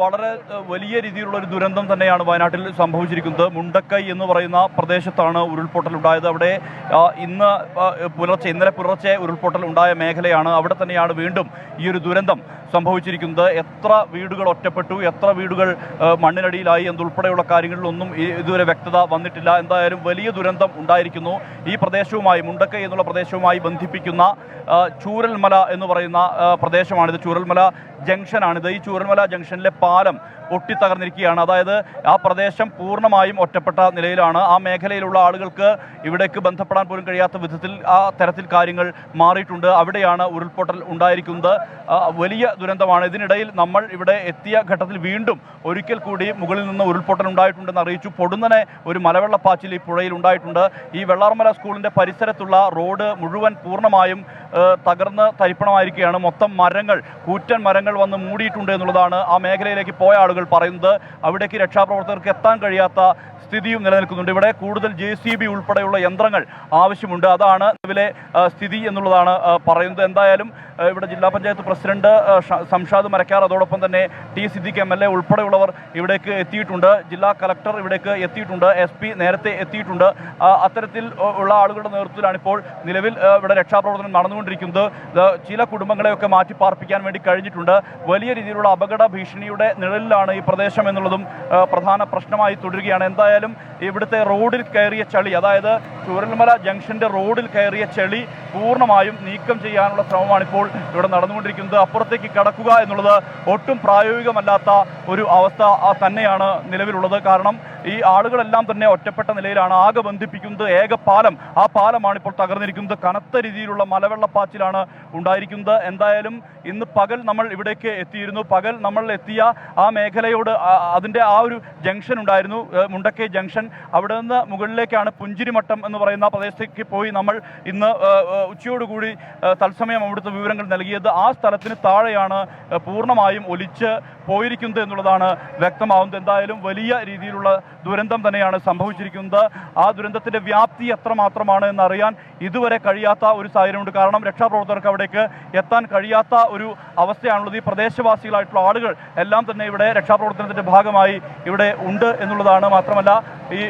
വളരെ വലിയ രീതിയിലുള്ള ഒരു ദുരന്തം തന്നെയാണ് വയനാട്ടിൽ സംഭവിച്ചിരിക്കുന്നത്. മുണ്ടക്കൈ എന്ന് പറയുന്ന പ്രദേശത്താണ് ഉരുൾപൊട്ടൽ ഉണ്ടായത്. അവിടെ ഇന്നലെ പുലർച്ചെ ഉരുൾപൊട്ടൽ ഉണ്ടായ മേഖലയാണ്. അവിടെ തന്നെയാണ് വീണ്ടും ഈ ഒരു ദുരന്തം സംഭവിച്ചിരിക്കുന്നത്. എത്ര വീടുകൾ ഒറ്റപ്പെട്ടു, എത്ര വീടുകൾ മണ്ണിനടിയിലായി എന്നുൾപ്പെടെയുള്ള കാര്യങ്ങളിലൊന്നും ഇതുവരെ വ്യക്തത വന്നിട്ടില്ല. എന്തായാലും വലിയ ദുരന്തം ഉണ്ടായിരിക്കുന്നു. ഈ പ്രദേശവുമായി, മുണ്ടക്കൈ എന്നുള്ള പ്രദേശവുമായി ബന്ധിപ്പിക്കുന്ന ചൂരൽമല എന്ന് പറയുന്ന പ്രദേശമാണിത്. ചൂരൽമല ജംഗ്ഷനാണിത്. ഈ ചൂരൽമല ജംഗ്ഷനിലെ പാലം പൊട്ടിത്തകർന്നിരിക്കുകയാണ്. അതായത് ആ പ്രദേശം പൂർണ്ണമായും ഒറ്റപ്പെട്ട നിലയിലാണ്. ആ മേഖലയിലുള്ള ആളുകൾക്ക് ഇവിടേക്ക് ബന്ധപ്പെടാൻ പോലും കഴിയാത്ത വിധത്തിൽ ആ തരത്തിൽ കാര്യങ്ങൾ മാറിയിട്ടുണ്ട്. അവിടെയാണ് ഉരുൾപൊട്ടൽ ഉണ്ടായിരിക്കുന്നത്. വലിയ ദുരന്തമാണ്. ഇതിനിടയിൽ നമ്മൾ ഇവിടെ എത്തിയ ഘട്ടത്തിൽ വീണ്ടും ഒരിക്കൽ കൂടി മുകളിൽ നിന്ന് ഉരുൾപൊട്ടൽ ഉണ്ടായിട്ടുണ്ടെന്ന് അറിയിച്ചു. പൊടുന്നനെ ഒരു മലവെള്ളപ്പാച്ചിൽ ഈ പുഴയിൽ ഉണ്ടായിട്ടുണ്ട്. ഈ വെള്ളാർമല സ്കൂളിൻ്റെ പരിസരത്തുള്ള റോഡ് മുഴുവൻ പൂർണ്ണമായും തകർന്ന് തരിപ്പണമായിരിക്കുകയാണ്. മൊത്തം മരങ്ങൾ, കൂറ്റൻ മരങ്ങൾ വന്ന് മൂടിയിട്ടുണ്ട് എന്നുള്ളതാണ് ആ മേഖലയിലേക്ക് പോയ ആളുകൾ പറയുന്നത്. അവിടേക്ക് രക്ഷാപ്രവർത്തകർക്ക് എത്താൻ കഴിയാത്ത സ്ഥിതിയും നിലനിൽക്കുന്നുണ്ട്. ഇവിടെ കൂടുതൽ JCB ഉൾപ്പെടെയുള്ള യന്ത്രങ്ങൾ ആവശ്യമുണ്ട്. അതാണ് നിലവിലെ സ്ഥിതി എന്നുള്ളതാണ് പറയുന്നത്. എന്തായാലും ഇവിടെ ജില്ലാ പഞ്ചായത്ത് പ്രസിഡന്റ് സംഷാദ് മരക്കാർ, അതോടൊപ്പം തന്നെ T സിദ്ദിഖ് MLA ഉൾപ്പെടെയുള്ളവർ ഇവിടേക്ക് എത്തിയിട്ടുണ്ട്. ജില്ലാ കളക്ടർ ഇവിടേക്ക് എത്തിയിട്ടുണ്ട്. SP നേരത്തെ എത്തിയിട്ടുണ്ട്. അത്തരത്തിൽ ഉള്ള ആളുകളുടെ നേതൃത്വത്തിലാണ് ഇപ്പോൾ നിലവിൽ ഇവിടെ രക്ഷാപ്രവർത്തനം നടന്നുകൊണ്ടിരിക്കുന്നത്. ചില കുടുംബങ്ങളെയൊക്കെ മാറ്റി പാർപ്പിക്കാൻ വേണ്ടി കഴിഞ്ഞിട്ടുണ്ട്. വലിയ രീതിയിലുള്ള അപകട ഭീഷണിയുടെ നിഴലിലാണ് ഈ പ്രദേശം എന്നുള്ളതും പ്രധാന പ്രശ്നമായി തുടരുകയാണ്. എന്തായാലും ഇവിടുത്തെ റോഡിൽ കയറിയ ചളി, അതായത് ചൂരൽമല ജംഗ്ഷന്റെ റോഡിൽ കയറിയ ചെളി പൂർണ്ണമായും നീക്കം ചെയ്യാനുള്ള ശ്രമമാണ് ഇപ്പോൾ ഇവിടെ നടന്നുകൊണ്ടിരിക്കുന്നത്. അപ്പുറത്തേക്ക് കടക്കുക എന്നുള്ളത് ഒട്ടും പ്രായോഗികമല്ലാത്ത ഒരു അവസ്ഥ തന്നെയാണ് നിലവിലുള്ളത്. കാരണം ഈ ആളുകളെല്ലാം തന്നെ ഒറ്റപ്പെട്ട നിലയിലാണ്. ആകെ ബന്ധിപ്പിക്കുന്നത് ഏക പാലം, ആ പാലമാണ് ഇപ്പോൾ തകർന്നിരിക്കുന്നത്. കനത്ത രീതിയിലുള്ള മലവെള്ളപ്പാച്ചിലാണ് ഉണ്ടായിരിക്കുന്നത്. എന്തായാലും ഇന്ന് പകൽ നമ്മൾ ഇവിടേക്ക് എത്തിയിരുന്നു. പകൽ നമ്മൾ എത്തിയ ആ മേഖലയോട് അതിൻ്റെ ആ ഒരു ജംഗ്ഷൻ ഉണ്ടായിരുന്നു, മുണ്ടക്കൈ ജംഗ്ഷൻ. അവിടെ നിന്ന് മുകളിലേക്കാണ് പുഞ്ചിരിമട്ടം എന്ന് പറയുന്ന പ്രദേശത്തേക്ക് പോയി നമ്മൾ ഇന്ന് ഉച്ചയോടുകൂടി തത്സമയം അവിടുത്തെ വിവരങ്ങൾ നൽകിയത്. ആ സ്ഥലത്തിന് താഴെയാണ് പൂർണ്ണമായും ഒലിച്ച് പോയിരിക്കുന്നത് എന്നുള്ളതാണ് വ്യക്തമാവുന്നത്. എന്തായാലും വലിയ രീതിയിലുള്ള ദുരന്തം തന്നെയാണ് സംഭവിച്ചിരിക്കുന്നത്. ആ ദുരന്തത്തിൻ്റെ വ്യാപ്തി എത്രമാത്രമാണ് എന്നറിയാൻ ഇതുവരെ കഴിയാത്ത ഒരു സാഹചര്യമുണ്ട്. കാരണം രക്ഷാപ്രവർത്തകർക്ക് അവിടേക്ക് എത്താൻ കഴിയാത്ത ഒരു അവസ്ഥയാണുള്ളത്. ഈ പ്രദേശവാസികളായിട്ടുള്ള ആളുകൾ എല്ലാം തന്നെ ഇവിടെ രക്ഷാപ്രവർത്തനത്തിൻ്റെ ഭാഗമായി ഇവിടെ ഉണ്ട് എന്നുള്ളതാണ്. മാത്രമല്ല ഈ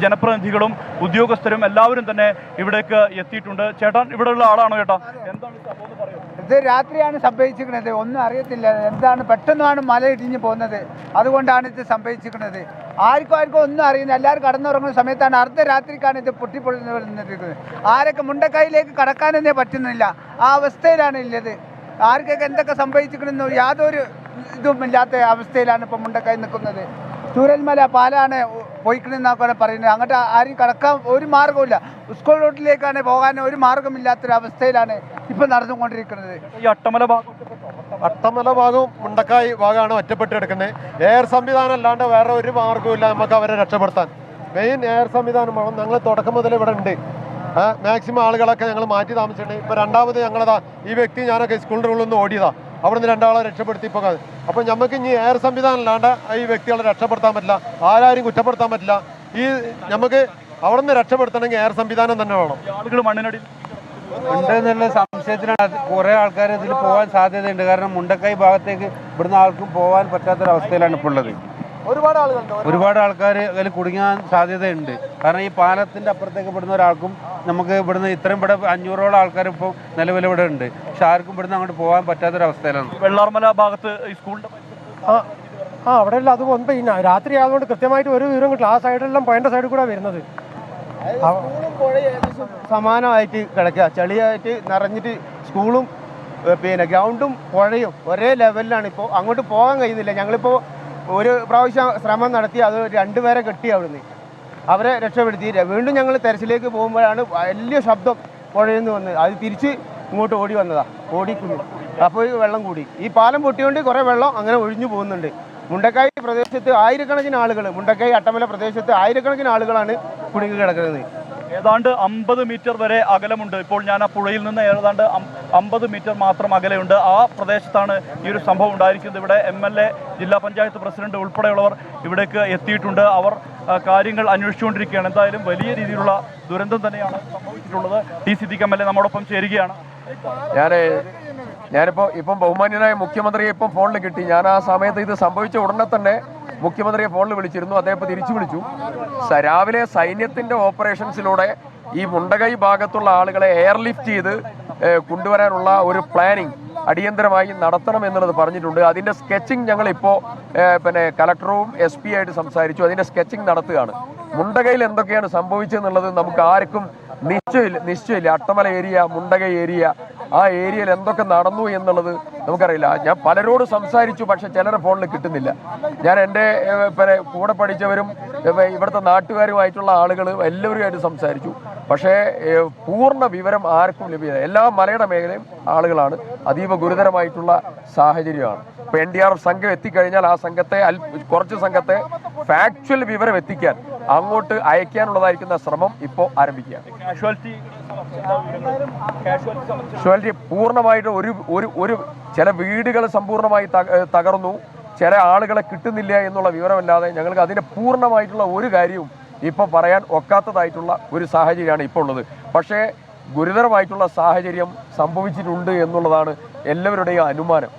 ജനപ്രതിനിധികളും ഉദ്യോഗസ്ഥരും എല്ലാവരും തന്നെ ഇവിടേക്ക് എത്തിയിട്ടുണ്ട്. ചേട്ടൻ ഇവിടെയുള്ള ആളാണോ ചേട്ടാ? എന്താണ് സംഭവം പറയുക? ഇത് രാത്രിയാണ് സംഭവിച്ചിരിക്കുന്നത്. ഒന്നും അറിയത്തില്ല എന്താണ്, പെട്ടെന്നാണ് മല ഇടിഞ്ഞ് പോകുന്നത്. അതുകൊണ്ടാണ് ഇത് സംഭവിച്ചിരിക്കുന്നത്. ആർക്കും ഒന്നും അറിയുന്നില്ല. എല്ലാവരും കടന്നുറങ്ങുന്ന സമയത്താണ് അർദ്ധരാത്രിക്കാണ് ഇത് പൊട്ടിപ്പൊളിഞ്ഞിരിക്കുന്നത്. ആരൊക്കെ മുണ്ടക്കൈയിലേക്ക് കടക്കാനെന്നേ പറ്റുന്നില്ല. ആ അവസ്ഥയിലാണ് ഉള്ളത്. ആർക്കൊക്കെ എന്തൊക്കെ സംഭവിച്ചിരിക്കണമെന്നോ യാതൊരു ഇതുമില്ലാത്ത അവസ്ഥയിലാണ് ഇപ്പോൾ മുണ്ടക്കൈ നിൽക്കുന്നത്. ചൂരൽമല പാലാണ് പോയിക്കണെന്നൊക്കെ പറയുന്നത്. അങ്ങോട്ട് ആരും കടക്കാൻ ഒരു മാർഗമില്ല. സ്കൂൾ റോഡിലേക്കാണ് പോകാൻ ഒരു മാർഗമില്ലാത്തൊരവസ്ഥയിലാണ് ഇപ്പം നടന്നുകൊണ്ടിരിക്കുന്നത്. ഈ അട്ടമല ഭാഗവും മുണ്ടക്കായ് ഭാഗമാണ് ഒറ്റപ്പെട്ട് കിടക്കുന്നത്. എയർ സംവിധാനം അല്ലാണ്ട് വേറെ ഒരു മാർഗവും നമുക്ക് അവരെ രക്ഷപ്പെടുത്താൻ. മെയിൻ എയർ സംവിധാനം വേണം. ഞങ്ങൾ തുടക്കം മുതൽ ഇവിടെ ഉണ്ട്. മാക്സിമം ആളുകളൊക്കെ ഞങ്ങൾ മാറ്റി താമസിച്ചിട്ടുണ്ട്. ഇപ്പോൾ രണ്ടാമത് ഞങ്ങളതാ ഈ വ്യക്തി ഞാനൊക്കെ സ്കൂളിൻ്റെ ഉള്ളിൽ നിന്ന് ഓടിയതാ. അവിടെ നിന്ന് രണ്ടാളെ രക്ഷപ്പെടുത്തി ഇപ്പോൾ. അപ്പോൾ നമുക്ക് ഇനി എയർ സംവിധാനം അല്ലാണ്ട് ഈ വ്യക്തികളെ രക്ഷപ്പെടുത്താൻ പറ്റില്ല. ആരും കുറ്റപ്പെടുത്താൻ പറ്റില്ല. ഈ നമുക്ക് അവിടെ നിന്ന് രക്ഷപ്പെടുത്തണമെങ്കിൽ എയർ സംവിധാനം തന്നെ വേണം. ആളുകൾ മണ്ണിനടിയിൽ ഉണ്ടെന്നുള്ള സംശയത്തിലാണ് കുറേ ആൾക്കാർ ഇതിൽ പോകാൻ സാധ്യതയുണ്ട്. കാരണം മുണ്ടക്കൈ ഭാഗത്തേക്ക് ഇവിടുന്ന് ആൾക്കും പോകാൻ പറ്റാത്തൊരവസ്ഥയിലാണ് ഇപ്പോൾ ഉള്ളത്. ഒരുപാട് ആൾക്കാർ അതിൽ കുടുങ്ങാൻ സാധ്യതയുണ്ട്. കാരണം ഈ പാലത്തിൻ്റെ അപ്പുറത്തേക്ക് ഇവിടുന്ന് ഒരാൾക്കും നമുക്ക് ഇവിടുന്ന് ഇത്രയും ഇവിടെ 500ഓളം ആൾക്കാർ ഇപ്പോൾ നിലവിൽ ഇവിടെ ഉണ്ട്. പക്ഷെ ആർക്കും ഇവിടുന്ന് അങ്ങോട്ട് പോകാൻ പറ്റാത്തൊരവസ്ഥയിലാണ്. വെള്ളാർമല ഭാഗത്ത് ഈ സ്കൂളിൻ്റെ അവിടെയല്ല. അത് വന്ന് പിന്നെ രാത്രി ആയതുകൊണ്ട് കൃത്യമായിട്ട് ഒരു വിവരം കിട്ടില്ല. ആ സൈഡിലെല്ലാം പോയിൻ്റെ സൈഡിൽ കൂടെ വരുന്നത്. സമാനമായിട്ട് കിടക്കുക, ചളിയായിട്ട് നിറഞ്ഞിട്ട് സ്കൂളും പിന്നെ ഗ്രൗണ്ടും പുഴയും ഒരേ ലെവലിലാണ്. ഇപ്പോൾ അങ്ങോട്ട് പോകാൻ കഴിയുന്നില്ല. ഞങ്ങളിപ്പോൾ ഒരു പ്രാവശ്യം ശ്രമം നടത്തി, അത് 2 പേരെ കെട്ടി അവിടുന്ന് അവരെ രക്ഷപ്പെടുത്തി. വീണ്ടും ഞങ്ങൾ തെരച്ചിലേക്ക് പോകുമ്പോഴാണ് വലിയ ശബ്ദം പുഴയിൽ നിന്ന് വന്നത്. അത് തിരിച്ച് ഇങ്ങോട്ട് ഓടി വന്നതാണ്, ഓടിക്കുന്നു. അപ്പോൾ ഈ വെള്ളം കൂടി ഈ പാലം പൊട്ടിയോണ്ട് കുറേ വെള്ളം അങ്ങനെ ഒഴിഞ്ഞു പോകുന്നുണ്ട്. മുണ്ടക്കായ് പ്രദേശത്ത് ആയിരക്കണക്കിന് ആളുകൾ, മുണ്ടക്കായ് അട്ടമല പ്രദേശത്ത് ആയിരക്കണക്കിന് ആളുകളാണ് കുടുങ്ങി കിടക്കുന്നത്. ഏതാണ്ട് 50 മീറ്റർ വരെ അകലമുണ്ട്. ഇപ്പോൾ ഞാൻ ആ പുഴയിൽ നിന്ന് ഏതാണ്ട് 50 മീറ്റർ മാത്രം അകലെയുണ്ട്. ആ പ്രദേശത്താണ് ഈ ഒരു സംഭവം ഉണ്ടായിരിക്കുന്നത്. ഇവിടെ MLA, ജില്ലാ പഞ്ചായത്ത് പ്രസിഡന്റ് ഉൾപ്പെടെയുള്ളവർ ഇവിടേക്ക് എത്തിയിട്ടുണ്ട്. അവർ കാര്യങ്ങൾ അന്വേഷിച്ചുകൊണ്ടിരിക്കുകയാണ്. എന്തായാലും വലിയ രീതിയിലുള്ള ദുരന്തം തന്നെയാണ് സംഭവിച്ചിട്ടുള്ളത്. T സിദ്ദിഖ് MLA നമ്മോടൊപ്പം ചേരുകയാണ്. ഇപ്പം ബഹുമാന്യനായ മുഖ്യമന്ത്രിയെ ഇപ്പം ഫോണിൽ കിട്ടി. ഞാൻ ആ സമയത്ത് ഇത് സംഭവിച്ച ഉടനെ തന്നെ മുഖ്യമന്ത്രിയെ ഫോണിൽ വിളിച്ചിരുന്നു. അദ്ദേഹം തിരിച്ചു വിളിച്ചു. രാവിലെ സൈന്യത്തിന്റെ ഓപ്പറേഷൻസിലൂടെ ഈ മുണ്ടകൈ ഭാഗത്തുള്ള ആളുകളെ എയർലിഫ്റ്റ് ചെയ്ത് കൊണ്ടുവരാനുള്ള ഒരു പ്ലാനിങ് അടിയന്തരമായി നടത്തണം എന്നുള്ളത് പറഞ്ഞിട്ടുണ്ട്. അതിന്റെ സ്കെച്ചിങ് ഞങ്ങളിപ്പോൾ കലക്ടറും SP ആയിട്ട് സംസാരിച്ചു. അതിന്റെ സ്കെച്ചിങ് നടത്തുകയാണ്. മുണ്ടകയിൽ എന്തൊക്കെയാണ് സംഭവിച്ചതെന്നുള്ളത് നമുക്ക് ആർക്കും നിശ്ചയമില്ല. അട്ടമല ഏരിയ, മുണ്ടകൈ ഏരിയ, ആ ഏരിയയിൽ എന്തൊക്കെ നടന്നു എന്നുള്ളത് നമുക്കറിയില്ല. ഞാൻ പലരോട് സംസാരിച്ചു, പക്ഷെ ചിലരെ ഫോണിൽ കിട്ടുന്നില്ല. ഞാൻ എൻ്റെ കൂടെ പഠിച്ചവരും ഇവിടുത്തെ നാട്ടുകാരുമായിട്ടുള്ള ആളുകൾ എല്ലാവരുമായിട്ട് സംസാരിച്ചു. പക്ഷേ പൂർണ്ണ വിവരം ആർക്കും ലഭ്യത. എല്ലാ മലയുടെ മേഖലയും ആളുകളാണ്. അതീവ ഗുരുതരമായിട്ടുള്ള സാഹചര്യമാണ്. ഇപ്പോൾ NDRF സംഘം എത്തിക്കഴിഞ്ഞാൽ ആ കുറച്ച് സംഘത്തെ ഫാക്ച്വൽ വിവരം എത്തിക്കാൻ അങ്ങോട്ട് അയക്കാനുള്ളതായിരിക്കുന്ന ശ്രമം ഇപ്പോൾ ആരംഭിക്കുകയാണ്. കാഷ്വാലിറ്റി പൂർണ്ണമായിട്ട് ഒരു ചില വീടുകൾ സമ്പൂർണ്ണമായി തകർന്നു, ചില ആളുകളെ കിട്ടുന്നില്ല എന്നുള്ള വിവരമല്ലാതെ ഞങ്ങൾക്ക് അതിൻ്റെ പൂർണ്ണമായിട്ടുള്ള ഒരു കാര്യവും ഇപ്പോൾ പറയാൻ ഒക്കാത്തതായിട്ടുള്ള ഒരു സാഹചര്യമാണ് ഇപ്പോൾ ഉള്ളത്. പക്ഷേ ഗുരുതരമായിട്ടുള്ള സാഹചര്യം സംഭവിച്ചിട്ടുണ്ട് എന്നുള്ളതാണ് എല്ലാവരുടെയും അനുമാനം.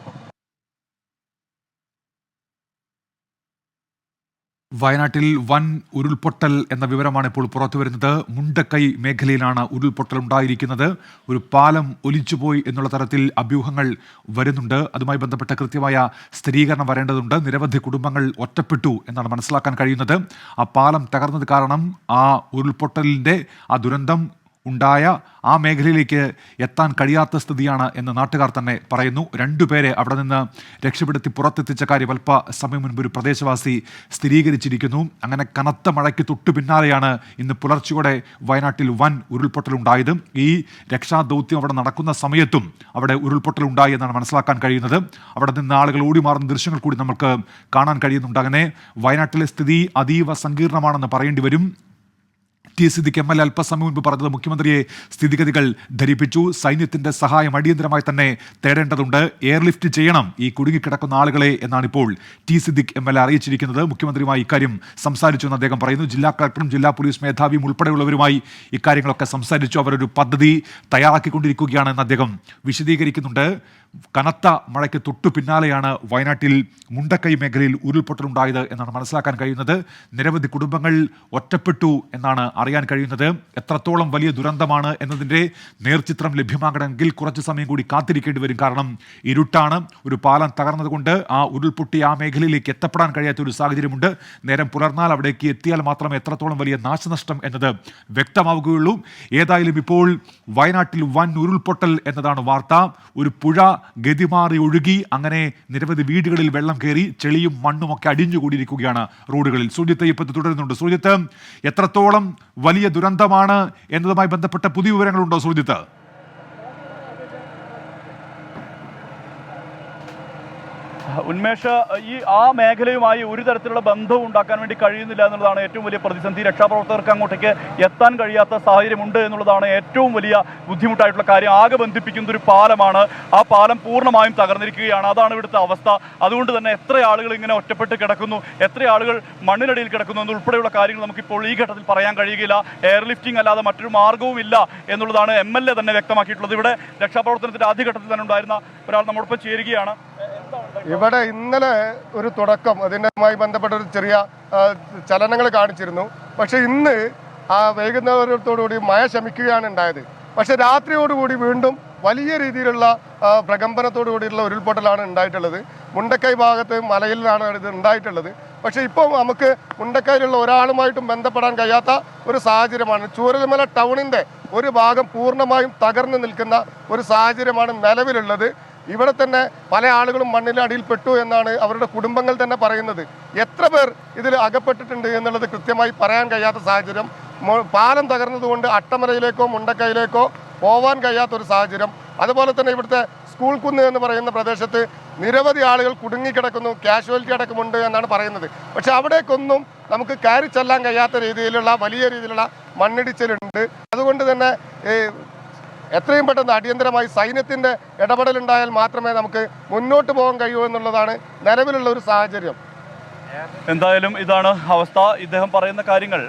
വയനാട്ടിൽ വൻ ഉരുൾപൊട്ടൽ എന്ന വിവരമാണ് ഇപ്പോൾ പുറത്തുവരുന്നത്. മുണ്ടക്കൈ മേഖലയിലാണ് ഉരുൾപൊട്ടൽ ഉണ്ടായിരിക്കുന്നത്. ഒരു പാലം ഒലിച്ചുപോയി എന്നുള്ള തരത്തിൽ അഭ്യൂഹങ്ങൾ വരുന്നുണ്ട്. അതുമായി ബന്ധപ്പെട്ട കൃത്യമായ സ്ഥിരീകരണം വരേണ്ടതുണ്ട്. നിരവധി കുടുംബങ്ങൾ ഒറ്റപ്പെട്ടു എന്നാണ് മനസ്സിലാക്കാൻ കഴിയുന്നത്. ആ പാലം തകർന്നത് കാരണം ആ ഉരുൾപൊട്ടലിൻ്റെ ആ ദുരന്തം ഉണ്ടായ ആ മേഖലയിലേക്ക് എത്താൻ കഴിയാത്ത സ്ഥിതിയാണ് എന്ന് നാട്ടുകാർ തന്നെ പറയുന്നു. രണ്ടുപേരെ അവിടെ നിന്ന് രക്ഷപ്പെടുത്തി പുറത്തെത്തിച്ച കാര്യം അല്പ സമയം മുൻപ് ഒരു പ്രദേശവാസി സ്ഥിരീകരിച്ചിരിക്കുന്നു. അങ്ങനെ കനത്ത മഴയ്ക്ക് തൊട്ടു പിന്നാലെയാണ് ഇന്ന് പുലർച്ചയോടെ വയനാട്ടിൽ വൻ ഉരുൾപൊട്ടലുണ്ടായത്. ഈ രക്ഷാദൗത്യം അവിടെ നടക്കുന്ന സമയത്തും അവിടെ ഉരുൾപൊട്ടലുണ്ടായി എന്നാണ് മനസ്സിലാക്കാൻ കഴിയുന്നത്. അവിടെ നിന്ന് ആളുകൾ ഓടി മാറുന്ന ദൃശ്യങ്ങൾ കൂടി നമുക്ക് കാണാൻ കഴിയുന്നുണ്ട്. അങ്ങനെ വയനാട്ടിലെ സ്ഥിതി അതീവ സങ്കീർണമാണെന്ന് പറയേണ്ടി വരും. ടി സിദ്ദിഖ് MLA അല്പസമയം മുൻപ് പറഞ്ഞത് മുഖ്യമന്ത്രിയെ സ്ഥിതിഗതികൾ ധരിപ്പിച്ചു. സൈന്യത്തിന്റെ സഹായം അടിയന്തരമായി തന്നെ തേടേണ്ടതുണ്ട്. എയർലിഫ്റ്റ് ചെയ്യണം ഈ കുടുങ്ങിക്കിടക്കുന്ന ആളുകളെ എന്നാണ് ഇപ്പോൾ ടി സിദ്ദിഖ് MLA അറിയിച്ചിരിക്കുന്നത്. മുഖ്യമന്ത്രിയുമായി ഇക്കാര്യം സംസാരിച്ചു എന്ന് അദ്ദേഹം പറയുന്നു. ജില്ലാ കളക്ടറും ജില്ലാ പോലീസ് മേധാവിയും ഉൾപ്പെടെയുള്ളവരുമായി ഇക്കാര്യങ്ങളൊക്കെ സംസാരിച്ചു. അവരൊരു പദ്ധതി തയ്യാറാക്കിക്കൊണ്ടിരിക്കുകയാണെന്ന് അദ്ദേഹം വിശദീകരിക്കുന്നുണ്ട്. കനത്ത മഴയ്ക്ക് തൊട്ടു പിന്നാലെയാണ് വയനാട്ടിൽ മുണ്ടക്കൈ മേഖലയിൽ ഉരുൾപൊട്ടലുണ്ടായത് എന്നാണ് മനസ്സിലാക്കാൻ കഴിയുന്നത്. നിരവധി കുടുംബങ്ങൾ ഒറ്റപ്പെട്ടു എന്നാണ് അറിയാൻ കഴിയുന്നത്. എത്രത്തോളം വലിയ ദുരന്തമാണ് എന്നതിൻ്റെ നേർചിത്രം ലഭ്യമാകണമെങ്കിൽ കുറച്ച് സമയം കൂടി കാത്തിരിക്കേണ്ടി വരും. കാരണം ഇരുട്ടാണ്. ഒരു പാലം തകർന്നതുകൊണ്ട് ആ ഉരുൾപൊട്ടി ആ മേഖലയിലേക്ക് എത്തപ്പെടാൻ കഴിയാത്ത ഒരു സാഹചര്യമുണ്ട്. നേരം പുലർന്നാൽ അവിടേക്ക് എത്തിയാൽ മാത്രമേ എത്രത്തോളം വലിയ നാശനഷ്ടം എന്നത് വ്യക്തമാവുകയുള്ളൂ. ഏതായാലും ഇപ്പോൾ വയനാട്ടിൽ വൻ ഉരുൾപൊട്ടൽ എന്നതാണ് വാർത്ത. ഒരു പുഴ ഗതിമാറി ഒഴുകി അങ്ങനെ നിരവധി വീടുകളിൽ വെള്ളം കയറി ചെളിയും മണ്ണും ഒക്കെ അടിഞ്ഞുകൂടിയിരിക്കുകയാണ് റോഡുകളിൽ. സുജിത്ത് ഇപ്പത്ത് തുടരുന്നുണ്ട്. സുജിത്ത്, എത്രത്തോളം വലിയ ദുരന്തമാണ് എന്നതുമായി ബന്ധപ്പെട്ട പുതിയ വിവരങ്ങളുണ്ടോ സുജിത്ത്? ഉന്മേഷ്, ആ മേഖലയുമായി ഒരു തരത്തിലുള്ള ബന്ധവും ഉണ്ടാക്കാൻ വേണ്ടി കഴിയുന്നില്ല എന്നുള്ളതാണ് ഏറ്റവും വലിയ പ്രതിസന്ധി. രക്ഷാപ്രവർത്തകർക്ക് അങ്ങോട്ടേക്ക് എത്താൻ കഴിയാത്ത സാഹചര്യമുണ്ട് എന്നുള്ളതാണ് ഏറ്റവും വലിയ ബുദ്ധിമുട്ടായിട്ടുള്ള കാര്യം. ആകെ ബന്ധിപ്പിക്കുന്ന ഒരു പാലമാണ്. ആ പാലം പൂർണ്ണമായും തകർന്നിരിക്കുകയാണ്. അതാണ് ഇവിടുത്തെ അവസ്ഥ. അതുകൊണ്ട് തന്നെ എത്ര ആളുകൾ ഇങ്ങനെ ഒറ്റപ്പെട്ട് കിടക്കുന്നു, എത്ര ആളുകൾ മണ്ണിനടിയിൽ കിടക്കുന്നു എന്നുൾപ്പെടെയുള്ള കാര്യങ്ങൾ നമുക്കിപ്പോൾ ഈ ഘട്ടത്തിൽ പറയാൻ കഴിയുകയില്ല. എയർലിഫ്റ്റിംഗ് അല്ലാതെ മറ്റൊരു മാർഗവും ഇല്ല എന്നുള്ളതാണ് MLA തന്നെ വ്യക്തമാക്കിയിട്ടുള്ളത്. ഇവിടെ രക്ഷാപ്രവർത്തനത്തിന്റെ ആദ്യഘട്ടത്തിൽ തന്നെ ഉണ്ടായിരുന്ന ഒരാൾ നമ്മോടൊപ്പം ചേരുകയാണ്. ഇവിടെ ഇന്നലെ ഒരു തുടക്കം അതിനുമായി ബന്ധപ്പെട്ട ഒരു ചെറിയ ചലനങ്ങൾ കാണിച്ചിരുന്നു. പക്ഷെ ഇന്ന് ആ വൈകുന്നേരത്തോടുകൂടി മഴ ശമിക്കുകയാണ് ഉണ്ടായത്. പക്ഷെ രാത്രിയോടുകൂടി വീണ്ടും വലിയ രീതിയിലുള്ള പ്രകമ്പനത്തോടു കൂടിയുള്ള ഉരുൾപൊട്ടലാണ് ഉണ്ടായിട്ടുള്ളത്. മുണ്ടക്കൈ ഭാഗത്ത് മലയിലാണ് ഇത് ഉണ്ടായിട്ടുള്ളത്. പക്ഷേ ഇപ്പോൾ നമുക്ക് മുണ്ടക്കൈയിലുള്ള ഒരാളുമായിട്ടും ബന്ധപ്പെടാൻ കഴിയാത്ത ഒരു സാഹചര്യമാണ്. ചൂരൽമല ടൗണിൻ്റെ ഒരു ഭാഗം പൂർണ്ണമായും തകർന്നു നിൽക്കുന്ന ഒരു സാഹചര്യമാണ് നിലവിലുള്ളത്. ഇവിടെ തന്നെ പല ആളുകളും മണ്ണിനടിയിൽ പെട്ടു എന്നാണ് അവരുടെ കുടുംബങ്ങൾ തന്നെ പറയുന്നത്. എത്ര പേർ ഇതിൽ അകപ്പെട്ടിട്ടുണ്ട് എന്നുള്ളത് കൃത്യമായി പറയാൻ കഴിയാത്ത സാഹചര്യം. പാലം തകർന്നതുകൊണ്ട് അട്ടമലയിലേക്കോ മുണ്ടക്കൈയിലേക്കോ പോവാൻ കഴിയാത്തൊരു സാഹചര്യം. അതുപോലെ തന്നെ ഇവിടുത്തെ സ്കൂൾ കുന്ന് എന്ന് പറയുന്ന പ്രദേശത്ത് നിരവധി ആളുകൾ കുടുങ്ങിക്കിടക്കുന്നു, കാഷ്വാലിറ്റി അടക്കമുണ്ട് എന്നാണ് പറയുന്നത്. പക്ഷെ അവിടേക്കൊന്നും നമുക്ക് കയറി ചെല്ലാൻ കഴിയാത്ത രീതിയിലുള്ള വലിയ രീതിയിലുള്ള മണ്ണിടിച്ചിലുണ്ട്. അതുകൊണ്ട് തന്നെ എത്രയും പെട്ടെന്ന് അടിയന്തരമായി സൈന്യത്തിൻ്റെ ഇടപെടലുണ്ടായാൽ മാത്രമേ നമുക്ക് മുന്നോട്ട് പോകാൻ കഴിയൂ എന്നുള്ളതാണ് നിലവിലുള്ള ഒരു സാഹചര്യം. എന്തായാലും ഇതാണ് അവസ്ഥ. ഇദ്ദേഹം പറയുന്ന കാര്യങ്ങൾ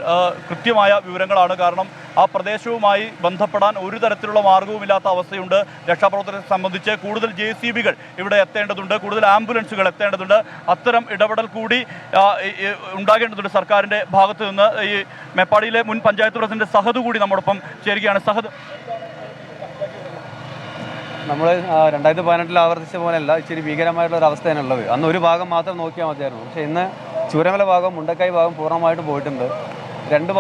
കൃത്യമായ വിവരങ്ങളാണ്. കാരണം ആ പ്രദേശവുമായി ബന്ധപ്പെടാൻ ഒരു തരത്തിലുള്ള മാർഗവുമില്ലാത്ത അവസ്ഥയുണ്ട്. രക്ഷാപ്രവർത്തനത്തെ സംബന്ധിച്ച് കൂടുതൽ JCBകൾ ഇവിടെ എത്തേണ്ടതുണ്ട്, കൂടുതൽ ആംബുലൻസുകൾ എത്തേണ്ടതുണ്ട്. അത്തരം ഇടപെടൽ കൂടി ഉണ്ടാകേണ്ടതുണ്ട് സർക്കാരിൻ്റെ ഭാഗത്ത് നിന്ന്. ഈ മേപ്പാടിയിലെ മുൻ പഞ്ചായത്ത് പ്രസിഡന്റ് സഹദ് കൂടി നമ്മോടൊപ്പം ചേരുകയാണ്. സഹദ്, നമ്മൾ 2018 ആവർത്തിച്ച പോലെയല്ല, ഇച്ചിരി ഭീകരമായിട്ടുള്ള ഒരു അവസ്ഥയാണ് ഉള്ളത്. അന്ന് ഒരു ഭാഗം മാത്രം നോക്കിയാൽ മതിയായിരുന്നു. പക്ഷേ ഇന്ന് ചൂരമല ഭാഗം, മുണ്ടക്കൈ ഭാഗം പൂർണ്ണമായിട്ട് പോയിട്ടുണ്ട്. രണ്ട്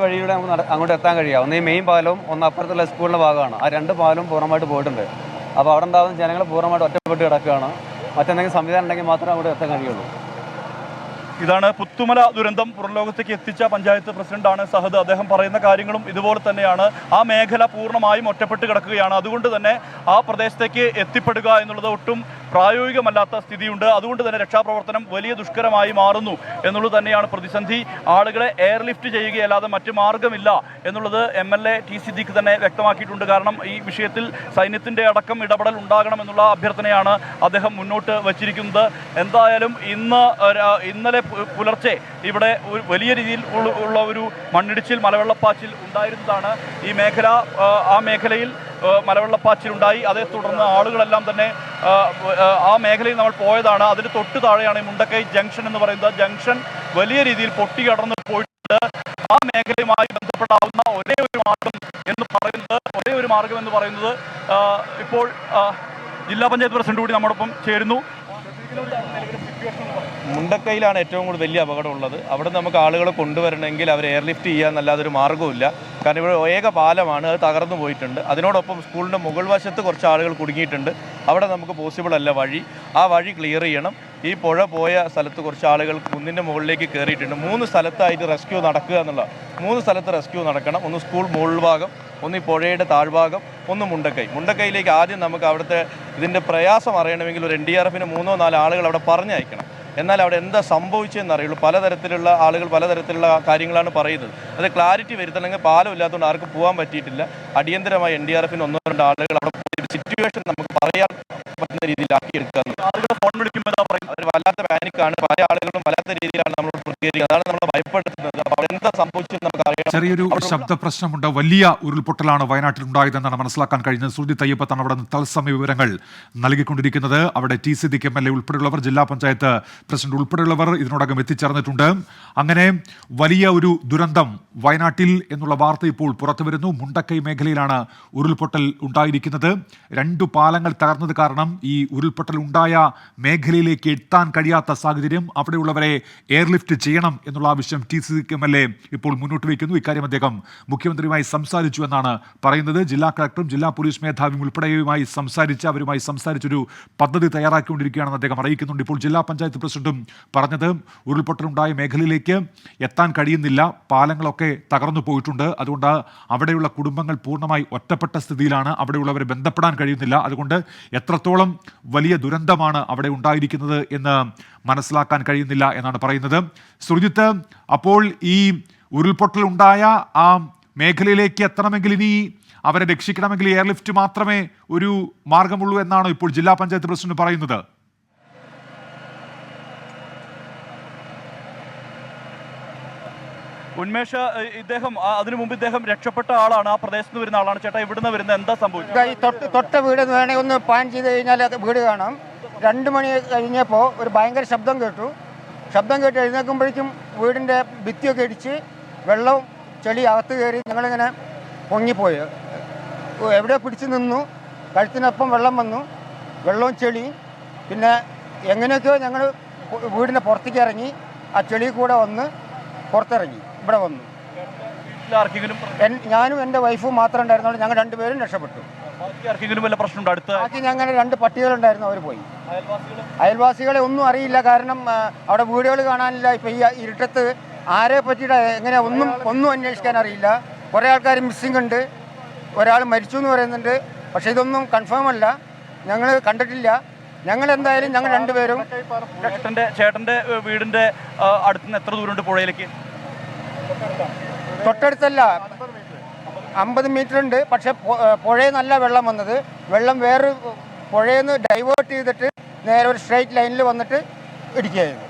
വഴിയിലൂടെ നമുക്ക് അങ്ങോട്ട് എത്താൻ കഴിയുക. ഒന്ന് ഈ മെയിൻ പാലവും ഒന്ന് അപ്പുറത്തുള്ള സ്കൂളിൻ്റെ ഭാഗമാണ്. ആ രണ്ട് പാലവും പൂർണ്ണമായിട്ട് പോയിട്ടുണ്ട്. അപ്പോൾ അവിടെ ഉണ്ടാകുന്ന ജനങ്ങൾ പൂർണ്ണമായിട്ട് ഒറ്റപ്പെട്ട് കിടക്കുകയാണ്. മറ്റെന്തെങ്കിലും സംവിധാനം ഉണ്ടെങ്കിൽ മാത്രമേ അങ്ങോട്ട് എത്താൻ കഴിയുള്ളൂ. ഇതാണ് പുത്തുമല ദുരന്തം പുറംലോകത്തേക്ക് എത്തിച്ച പഞ്ചായത്ത് പ്രസിഡന്റാണ് സഹദ്. അദ്ദേഹം പറയുന്ന കാര്യങ്ങളും ഇതുപോലെ തന്നെയാണ്. ആ മേഖല പൂർണ്ണമായും ഒറ്റപ്പെട്ട് കിടക്കുകയാണ്. അതുകൊണ്ട് തന്നെ ആ പ്രദേശത്തേക്ക് എത്തിപ്പെടുക എന്നുള്ളത് ഒട്ടും പ്രായോഗികമല്ലാത്ത സ്ഥിതിയുണ്ട്. അതുകൊണ്ട് തന്നെ രക്ഷാപ്രവർത്തനം വലിയ ദുഷ്കരമായി മാറുന്നു എന്നുള്ളത് തന്നെയാണ് പ്രതിസന്ധി. ആളുകളെ എയർലിഫ്റ്റ് ചെയ്യുകയല്ലാതെ മറ്റു മാർഗമില്ല എന്നുള്ളത് MLA T സിദ്ദീഖ് തന്നെ വ്യക്തമാക്കിയിട്ടുണ്ട്. കാരണം ഈ വിഷയത്തിൽ സൈന്യത്തിൻ്റെ അടക്കം ഇടപെടൽ ഉണ്ടാകണമെന്നുള്ള അഭ്യർത്ഥനയാണ് അദ്ദേഹം മുന്നോട്ട് വച്ചിരിക്കുന്നത്. എന്തായാലും ഇന്നലെ പുലർച്ചെ ഇവിടെ ഒരു വലിയ രീതിയിൽ ഉള്ള ഒരു മണ്ണിടിച്ചിൽ, മലവെള്ളപ്പാച്ചിൽ ഉണ്ടായിരുന്നതാണ് ഈ മേഖല. ആ മേഖലയിൽ മലവെള്ളപ്പാച്ചിലുണ്ടായി. അതേ തുടർന്ന് ആളുകളെല്ലാം തന്നെ ആ മേഖലയിൽ നമ്മൾ പോയതാണ്. അതിന് തൊട്ട് താഴെയാണ് ഈ മുണ്ടക്കൈ ജംഗ്ഷൻ എന്ന് പറയുന്നത്. ജംഗ്ഷൻ വലിയ രീതിയിൽ പൊട്ടിക്കടന്ന് പോയിട്ടുണ്ട്. ആ മേഖലയുമായി ബന്ധപ്പെടാവുന്ന ഒരേ ഒരു മാർഗം എന്ന് പറയുന്നത് ഇപ്പോൾ ജില്ലാ പഞ്ചായത്ത് പ്രസിഡന്റ് കൂടി നമ്മോടൊപ്പം ചേരുന്നു. മുണ്ടക്കൈയിലാണ് ഏറ്റവും കൂടുതൽ വലിയ അപകടമുള്ളത്. അവിടെ നമുക്ക് ആളുകളെ കൊണ്ടുവരണമെങ്കിൽ അവർ എയർലിഫ്റ്റ് ചെയ്യാന്നല്ലാതെ ഒരു മാർഗ്ഗവുമില്ല. കാരണം ഇവിടെ ഏക പാലമാണ്, അത് തകർന്നു പോയിട്ടുണ്ട്. അതിനോടൊപ്പം സ്കൂളിൻ്റെ മുകൾ വശത്ത് കുറച്ച് ആളുകൾ കുടുങ്ങിയിട്ടുണ്ട്. അവിടെ നമുക്ക് പോസിബിൾ അല്ല വഴി. ആ വഴി ക്ലിയർ ചെയ്യണം. ഈ പുഴ പോയ സ്ഥലത്ത് കുറച്ച് ആളുകൾ കുന്നിൻ്റെ മുകളിലേക്ക് കയറിയിട്ടുണ്ട്. 3 സ്ഥലത്തായിട്ട് റെസ്ക്യൂ നടക്കുക എന്നുള്ള 3 സ്ഥലത്ത് റെസ്ക്യൂ നടക്കണം. ഒന്ന് സ്കൂൾ മുകൾ ഭാഗം, ഒന്ന് ഈ പുഴയുടെ താഴ്ഭാഗം, ഒന്ന് മുണ്ടക്കൈയിലേക്ക് ആദ്യം നമുക്ക് അവിടുത്തെ ഇതിൻ്റെ പ്രയാസം അറിയണമെങ്കിൽ ഒരു NDRFന് 3-4 ആളുകൾ അവിടെ പറഞ്ഞയക്കണം. എന്നാൽ അവിടെ എന്താ സംഭവിച്ചതെന്ന് അറിയുള്ളൂ. പലതരത്തിലുള്ള ആളുകൾ പലതരത്തിലുള്ള കാര്യങ്ങളാണ് പറയുന്നത്. അത് ക്ലാരിറ്റി വരുത്തണമെങ്കിൽ പാലം ഇല്ലാത്തതുകൊണ്ട് ആർക്കും പോകാൻ പറ്റിയിട്ടില്ല. അടിയന്തരമായി NDRFന് 1-2 ആളുകൾ അവിടെ സിറ്റുവേഷൻ നമുക്ക് പറയാൻ പറ്റുന്ന രീതിയിലാക്കിയെടുക്കുക. അവർ വല്ലാത്ത പാനിക്കാണ്. പല ആളുകളും വല്ലാത്ത രീതിയിലാണ് നമ്മൾ പ്രതികരിക്കുന്നത്. അതാണ് നമ്മൾ ഭയപ്പെടുത്തുന്നത്. അപ്പോൾ എന്താ സംഭവിച്ചത് നമുക്ക് അറിയാം. ചെറിയൊരു ശബ്ദ പ്രശ്നമുണ്ട്. വലിയ ഉരുൾപൊട്ടലാണ് വയനാട്ടിൽ ഉണ്ടായതെന്നാണ് മനസ്സിലാക്കാൻ കഴിഞ്ഞത്. സുർജിത് അയ്യപ്പത്താണ് അവിടെ നിന്ന് തത്സമയ വിവരങ്ങൾ നൽകിക്കൊണ്ടിരിക്കുന്നത്. അവിടെ T സിദ്ദീഖ് MLA ഉൾപ്പെടെയുള്ളവർ, ജില്ലാ പഞ്ചായത്ത് പ്രസിഡന്റ് ഉൾപ്പെടെയുള്ളവർ ഇതിനോടകം എത്തിച്ചേർന്നിട്ടുണ്ട്. അങ്ങനെ വലിയ ഒരു ദുരന്തം വയനാട്ടിൽ എന്നുള്ള വാർത്ത ഇപ്പോൾ പുറത്തു വരുന്നു. മുണ്ടക്കൈ മേഖലയിലാണ് ഉരുൾപൊട്ടൽ ഉണ്ടായിരിക്കുന്നത്. 2 പാലങ്ങൾ തകർന്നത് കാരണം ഈ ഉരുൾപൊട്ടൽ ഉണ്ടായ മേഖലയിലേക്ക് എത്താൻ കഴിയാത്ത സാഹചര്യം. അവിടെയുള്ളവരെ എയർലിഫ്റ്റ് ചെയ്യണം എന്നുള്ള ആവശ്യം T സിദ്ദീഖ് MLA ഇപ്പോൾ മുന്നോട്ട് വയ്ക്കുന്നു. ഇക്കാര്യം അദ്ദേഹം മുഖ്യമന്ത്രിയുമായി സംസാരിച്ചു എന്നാണ് പറയുന്നത്. ജില്ലാ കളക്ടറും ജില്ലാ പോലീസ് മേധാവിയും ഉൾപ്പെടെയുമായി അവരുമായി സംസാരിച്ചൊരു പദ്ധതി തയ്യാറാക്കിക്കൊണ്ടിരിക്കുകയാണെന്ന് അദ്ദേഹം അറിയിക്കുന്നുണ്ട്. ഇപ്പോൾ ജില്ലാ പഞ്ചായത്ത് പ്രസിഡന്റും പറഞ്ഞത് ഉരുൾപൊട്ടലുണ്ടായ മേഖലയിലേക്ക് എത്താൻ കഴിയുന്നില്ല, പാലങ്ങളൊക്കെ തകർന്നു പോയിട്ടുണ്ട്. അതുകൊണ്ട് അവിടെയുള്ള കുടുംബങ്ങൾ പൂർണ്ണമായി ഒറ്റപ്പെട്ട സ്ഥിതിയിലാണ്. അവിടെയുള്ളവരെ ബന്ധപ്പെടാൻ കഴിയുന്നില്ല. അതുകൊണ്ട് എത്രത്തോളം വലിയ ദുരന്തമാണ് അവിടെ ഉണ്ടായിരിക്കുന്നത് എന്ന് മനസ്സിലാക്കാൻ കഴിയുന്നില്ല എന്നാണ് പറയുന്നത്. സുർജിത്ത്, അപ്പോൾ ഈ ഉരുൾപൊട്ടൽ ഉണ്ടായ ആ മേഖലയിലേക്ക് എത്തണമെങ്കിൽ ഇനി അവരെ രക്ഷിക്കണമെങ്കിൽ എയർലിഫ്റ്റ് മാത്രമേ ഒരു മാർഗമുള്ളൂ എന്നാണ് ഇപ്പോൾ ജില്ലാ പഞ്ചായത്ത് പ്രസിഡന്റ് പറയുന്നത്. ഉന്മേഷ്, അതിനു മുമ്പ് ഇദ്ദേഹം രക്ഷപ്പെട്ട ആളാണ്, ആ പ്രദേശത്ത് നിന്ന് വരുന്ന ആളാണ്. ചേട്ടാ, ഇവിടുന്ന് വരുന്ന എന്താ സംഭവിച്ചത്? തൊട്ട വീട് വേണമെങ്കിൽ ഒന്ന് പാൻ ചെയ്ത് കഴിഞ്ഞാൽ വീട് കാണാം. 2 മണി കഴിഞ്ഞപ്പോൾ ഒരു ഭയങ്കര ശബ്ദം കേട്ടു എഴുന്നേൽക്കുമ്പോഴേക്കും വീടിൻ്റെ ഭിത്തിയൊക്കെ ഇടിച്ച് വെള്ളവും ചെളി അകത്ത് കയറി ഞങ്ങളിങ്ങനെ പൊങ്ങിപ്പോയി. എവിടെയോ പിടിച്ച് നിന്നു. കഴുത്തിനൊപ്പം വെള്ളം വന്നു, വെള്ളവും ചെളി. പിന്നെ എങ്ങനെയൊക്കെയോ ഞങ്ങൾ വീടിൻ്റെ പുറത്തേക്ക് ഇറങ്ങി. ആ ചെളി കൂടെ വന്ന് പുറത്തിറങ്ങി ഇവിടെ വന്നു. ഞാനും എൻ്റെ വൈഫും മാത്രമേ ഉണ്ടായിരുന്നുള്ളൂ. ഞങ്ങൾ 2 പേരും രക്ഷപ്പെട്ടു. ബാക്കി ഞങ്ങൾ 2 പട്ടികളുണ്ടായിരുന്നു, അവർ പോയി. അയൽവാസികളെ ഒന്നും അറിയില്ല. കാരണം അവിടെ വീടുകൾ കാണാനില്ല. ഇപ്പം ഈ ഇരുട്ടത്ത് ആരെ പറ്റിയിട്ട് എങ്ങനെ ഒന്നും അന്വേഷിക്കാൻ അറിയില്ല. കുറേ ആൾക്കാർ മിസ്സിംഗ് ഉണ്ട്, ഒരാൾ മരിച്ചു എന്ന് പറയുന്നുണ്ട്. പക്ഷേ ഇതൊന്നും കൺഫേം അല്ല, ഞങ്ങൾ കണ്ടിട്ടില്ല. ഞങ്ങൾ എന്തായാലും ഞങ്ങൾ 2 പേരും. ചേട്ടൻ്റെ വീടിൻ്റെ അടുത്തുനിന്ന് എത്ര ദൂരമുണ്ട് പുഴയിലേക്ക്? തൊട്ടടുത്തല്ല, 50 മീറ്റർ ഉണ്ട്. പക്ഷെ പുഴയിൽ നല്ല വെള്ളം വന്നത്. വെള്ളം വേറൊരു പുഴയിൽ നിന്ന് ഡൈവേർട്ട് ചെയ്തിട്ട് നേരെ ഒരു സ്ട്രൈറ്റ് ലൈനിൽ വന്നിട്ട് ഇടിക്കുകയായിരുന്നു.